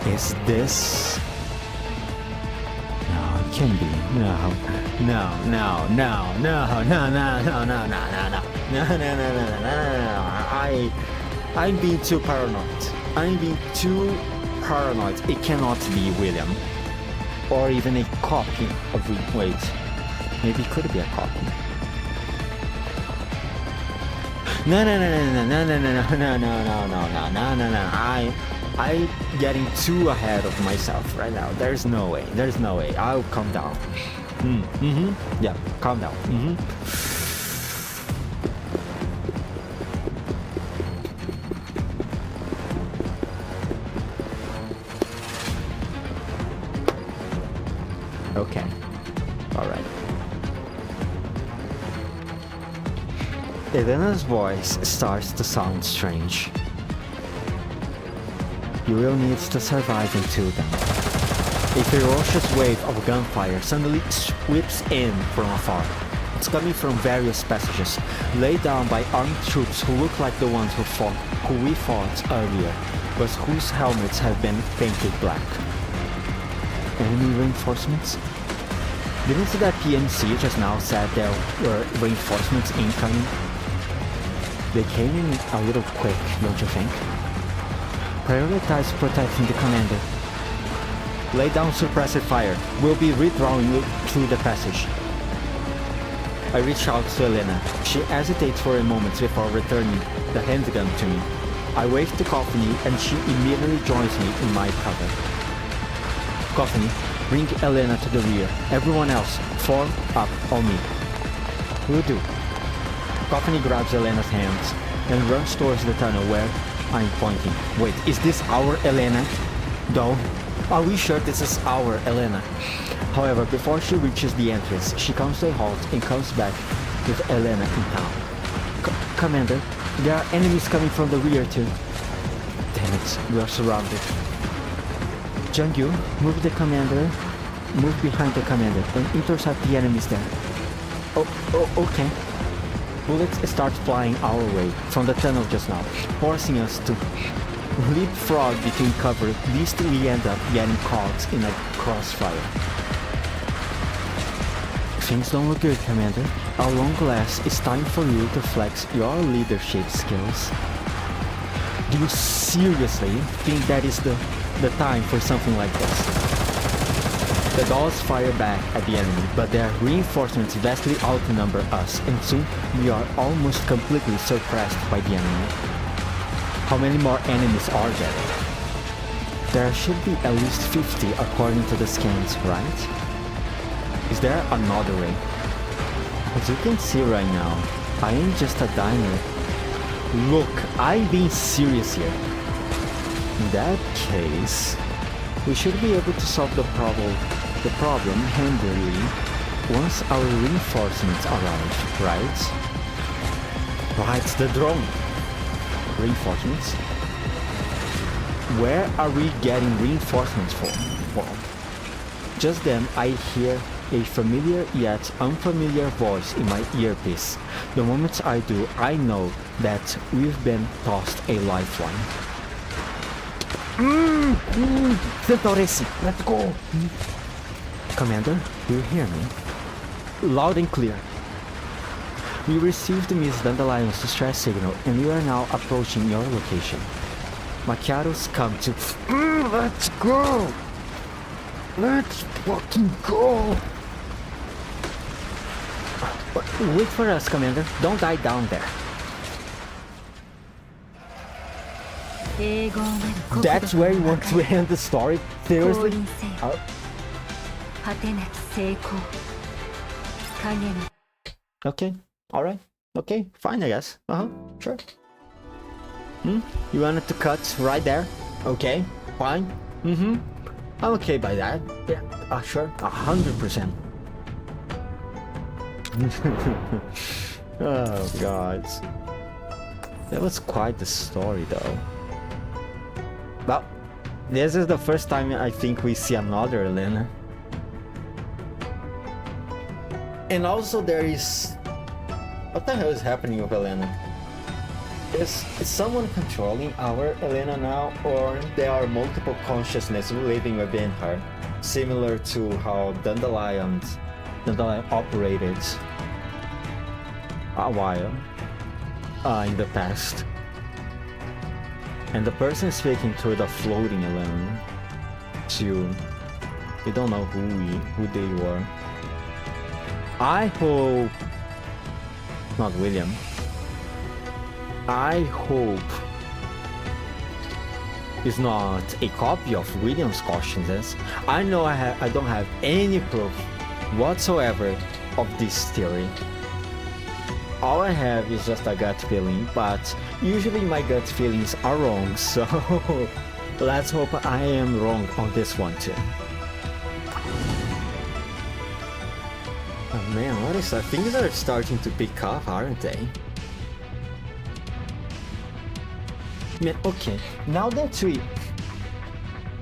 S1: Is this... No, it can't be. No. I'm being too paranoid. It cannot be William. Or even a copy of... Wait. Maybe it could be a copy. No. I'm getting too ahead of myself right now. There's no way. I'll calm down. Yeah, calm down. Okay. Alright. Elena's voice starts to sound strange. You will need to survive until then. A ferocious wave of gunfire suddenly sweeps in from afar. It's coming from various passages, laid down by armed troops who look like the ones who we fought earlier, but whose helmets have been painted black. Enemy reinforcements? Didn't that PNC just now said there were reinforcements incoming? They came in a little quick, don't you think? Prioritize protecting the commander. Lay down suppressive fire. We'll be redrawing through the passage. I reach out to Elena. She hesitates for a moment before returning the handgun to me. I wave to Coffee and she immediately joins me in my cover. Coffee, bring Elena to the rear. Everyone else, form up on me. Will do. Coffee grabs Elena's hands and runs towards the tunnel where I'm pointing. Wait, is this our Elena? Though, are we sure this is our Elena? However, before she reaches the entrance, she comes to a halt and comes back with Elena in town. Commander, there are enemies coming from the rear too. Damn it, we are surrounded. Jungyu, move behind the commander and intercept the enemies there. Okay. Bullets start flying our way from the tunnel just now, forcing us to leapfrog between cover, lest we end up getting caught in a crossfire. Things don't look good, Commander. At long last, it's time for you to flex your leadership skills. Do you seriously think that is the time for something like this? The dolls fire back at the enemy, but their reinforcements vastly outnumber us, and soon we are almost completely suppressed by the enemy. How many more enemies are there? There should be at least 50 according to the scans, right? Is there another way? As you can see right now, I am just a diner. Look, I'm being serious here. In that case, we should be able to solve the problem handily once our reinforcements arrive, right? Right, the drone. Reinforcements? Where are we getting reinforcements from? Well, just then I hear a familiar yet unfamiliar voice in my earpiece. The moment I do, I know that we've been tossed a lifeline. Centauresi, let's go! Commander, do you hear me? Loud and clear. We received Miss Dandelion's distress signal and we are now approaching your location. Macchiatos come to... let's go! Let's fucking go! Wait for us, Commander. Don't die down there. That's where you want to end the story? Seriously? Okay, alright. Okay, fine I guess. Sure. You wanted to cut right there? Okay, fine. I'm okay by that. Yeah, sure, 100%. Oh god. That was quite the story though. Well, this is the first time I think we see another Elena. And also there is... What the hell is happening with Elena? Is someone controlling our Elena now, or there are multiple consciousnesses living within her, similar to how Dandelion operated a while in the past. And the person speaking through the floating Elena, we don't know who they were. I hope not William. I hope it's not a copy of William's consciousness. I know I don't have any proof whatsoever of this theory. All I have is just a gut feeling, but usually my gut feelings are wrong, so let's hope I am wrong on this one too. Oh man, what is that? Things are starting to pick up, aren't they? Man, okay, now that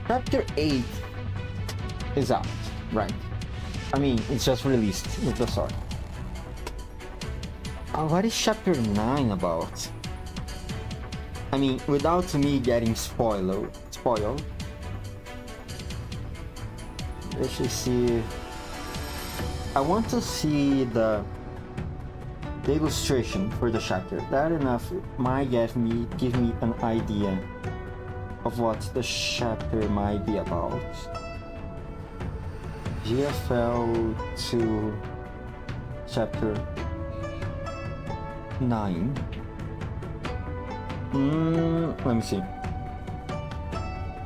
S1: Chapter 8 is out, right? I mean, it's just released with the sword. What is Chapter 9 about? I mean, without me getting spoiled. Let's just see. I want to see the illustration for the chapter. That enough might give me an idea of what the chapter might be about. GFL2 chapter 9. Let me see.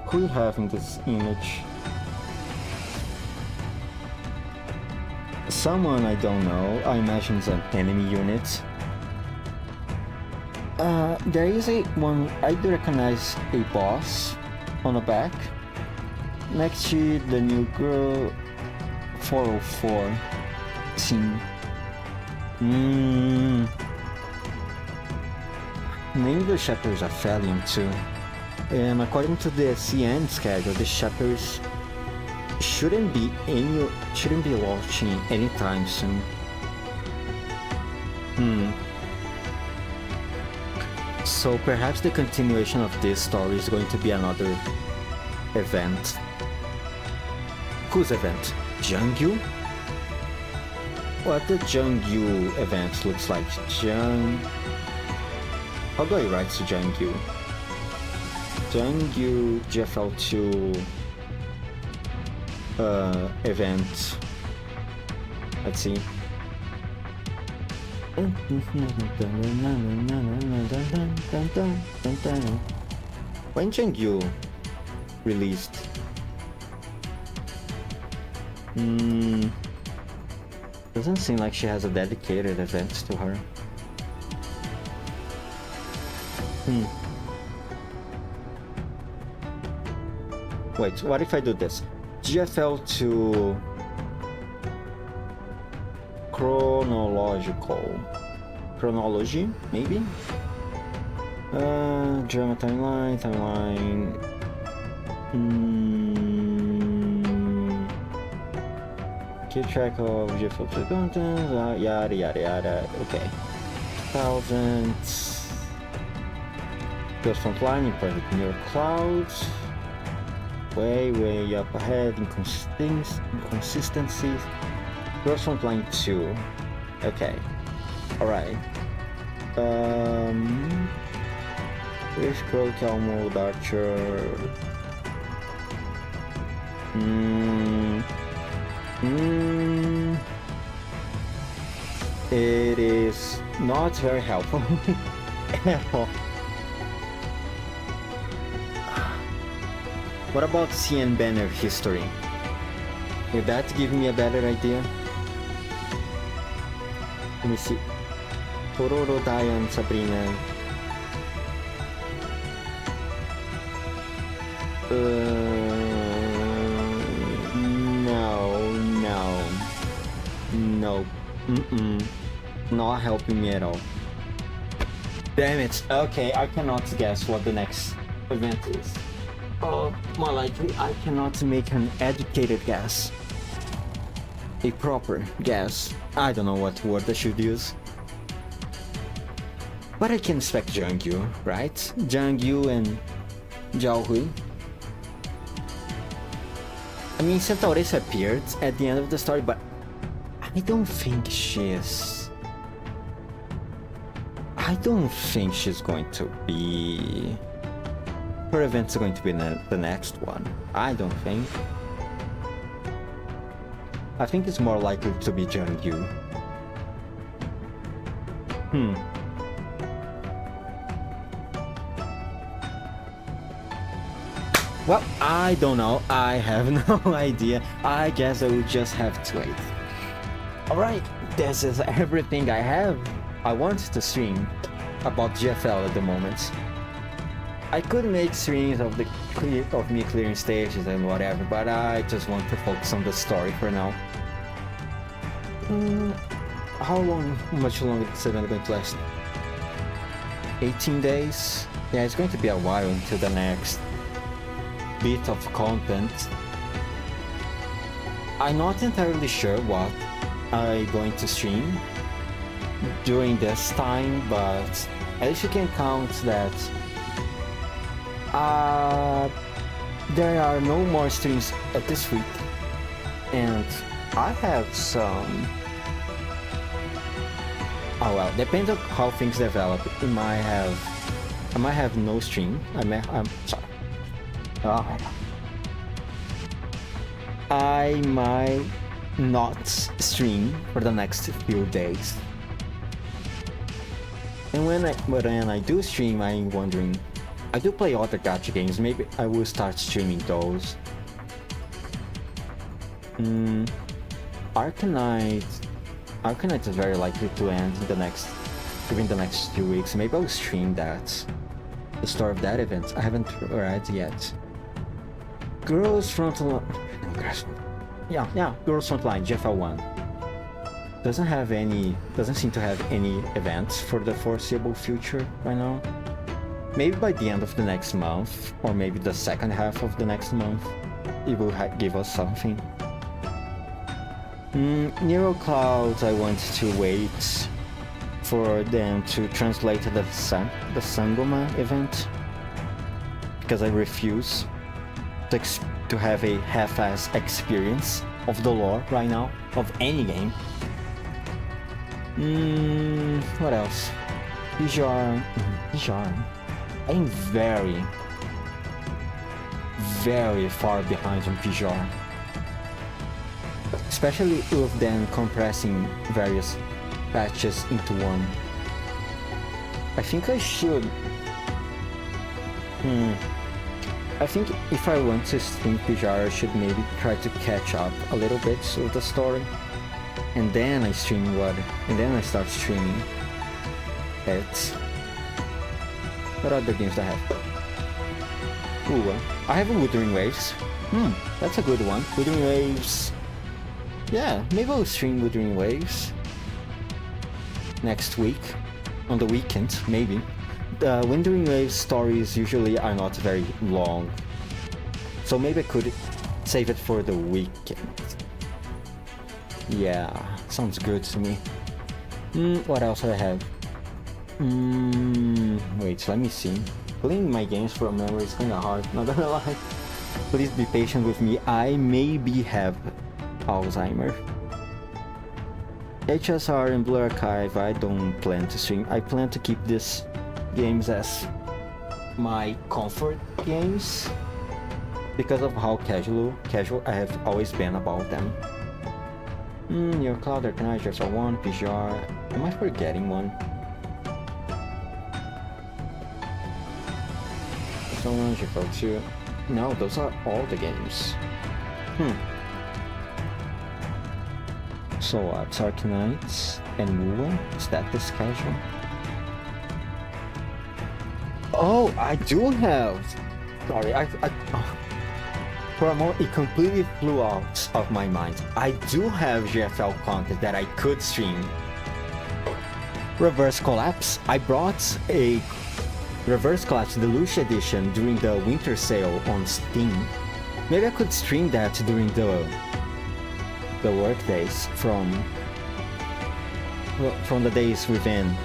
S1: Who we have in this image? Someone I don't know. I imagine it's an enemy unit. There is one. I do recognize a boss on the back. Next to the new girl, 404 team. Maybe the chapters are Exilium too. According to the CN schedule, the chapters shouldn't be launching anytime soon. So perhaps the continuation of this story is going to be another event. Whose event? Jungyu? What the Jungyu event looks like? How do I write to Jungyu? Jungyu GFL2 event. Let's see. When Chengyu released? Doesn't seem like she has a dedicated event to her. Wait, what if I do this? GFL2 chronology, maybe? Drama timeline. Keep track of GFL2 content, yada yada yada. Okay. Thousands. Goes frontline in private near clouds. Way up ahead. Inconsistencies. Goes frontline 2. Okay. Alright. Wish Crow, Calmo, Archer. It is not very helpful at all. What about CN banner history? Would that give me a better idea? Let me see. Tororo, Diane, Sabrina. No. Not helping me at all. Damn it. Okay, I cannot guess what the next event is. More likely, I cannot make an educated guess. A proper guess. I don't know what word I should use. But I can expect Jungyu, right? Jungyu and Zhaohui. I mean, Centaurus appeared at the end of the story, but I don't think she's going to be... Her event's going to be the next one. I don't think. I think it's more likely to be Jungyu. Well, I don't know. I have no idea. I guess I will just have to wait. Alright, this is everything I have. I want to stream about GFL at the moment. I could make streams of me clearing stages and whatever, but I just want to focus on the story for now. How much longer is it going to last? 18 days? Yeah, it's going to be a while until the next bit of content. I'm not entirely sure what I'm going to stream during this time, but at least you can count that there are no more streams at this week, and I have some... Oh well, depends on how things develop. I might have no stream. I'm sorry. I might not stream for the next few days. And when I do stream, I'm wondering, I do play other gacha games, maybe I will start streaming those. Arcanite is very likely to end in the next 2 weeks. Maybe I'll stream that, the start of that event. I haven't read yet. Girls Frontline. Girls Frontline, GFL1. Doesn't seem to have any events for the foreseeable future right now. Maybe by the end of the next month, or maybe the second half of the next month, it will give us something. Nero Clouds, I want to wait for them to translate the Sangoma event, because I refuse to have a half-ass experience of the lore right now, of any game. What else? Pijar. I'm very far behind on Pijar. especially with them compressing various patches into one. I think I should. I think if I want to stream PGR, I should maybe try to catch up a little bit with the story, and then I stream what, and then I start streaming it. What other games do I have? Ooh, I have a Wuthering Waves. That's a good one. Wuthering Waves. Yeah, maybe I'll stream Wuthering Waves next week, on the weekend, maybe. The Wuthering Waves stories usually are not very long, so maybe I could save it for the weekend. Yeah, sounds good to me. What else do I have? Wait, let me see. Playing my games from memory is kinda hard, not gonna lie. Please be patient with me, I maybe have Alzheimer's. HSR and Blue Archive, I don't plan to stream. I plan to keep these games as my comfort games because of how casual I have always been about them. Your Cloud Organizers are one, PGR. Am I forgetting one? Someone, GFL2. No, those are all the games. So what? Knights and Muwa? Is that the schedule? Oh, I do have. Sorry, for a moment it completely flew out of my mind. I do have GFL content that I could stream. Reverse Collapse. I brought a Reverse Collapse Deluxe Edition during the winter sale on Steam. Maybe I could stream that during the work days from the days within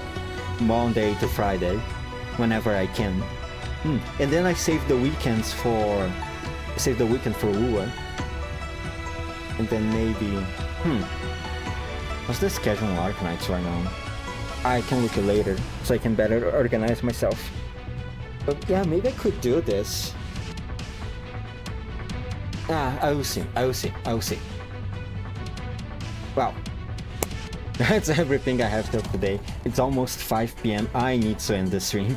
S1: Monday to Friday, whenever I can. And then I save the weekend for Uwa. And then maybe what's the schedule on Arknights right now? I can look it later so I can better organize myself. But yeah, maybe I could do this. I will see. Wow. That's everything I have till today. It's almost 5 PM. I need to end the stream.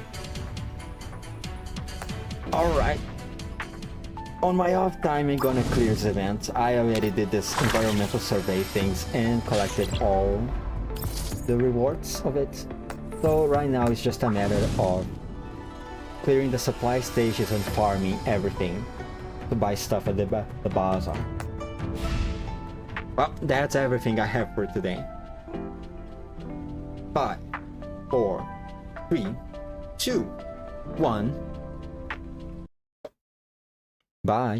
S1: Alright. On my off time, I'm gonna clear this event. I already did this environmental survey things and collected all the rewards of it. So right now it's just a matter of clearing the supply stations and farming everything to buy stuff at the bazaar. Well, that's everything I have for today. 5, 4, 3, 2, 1. Bye.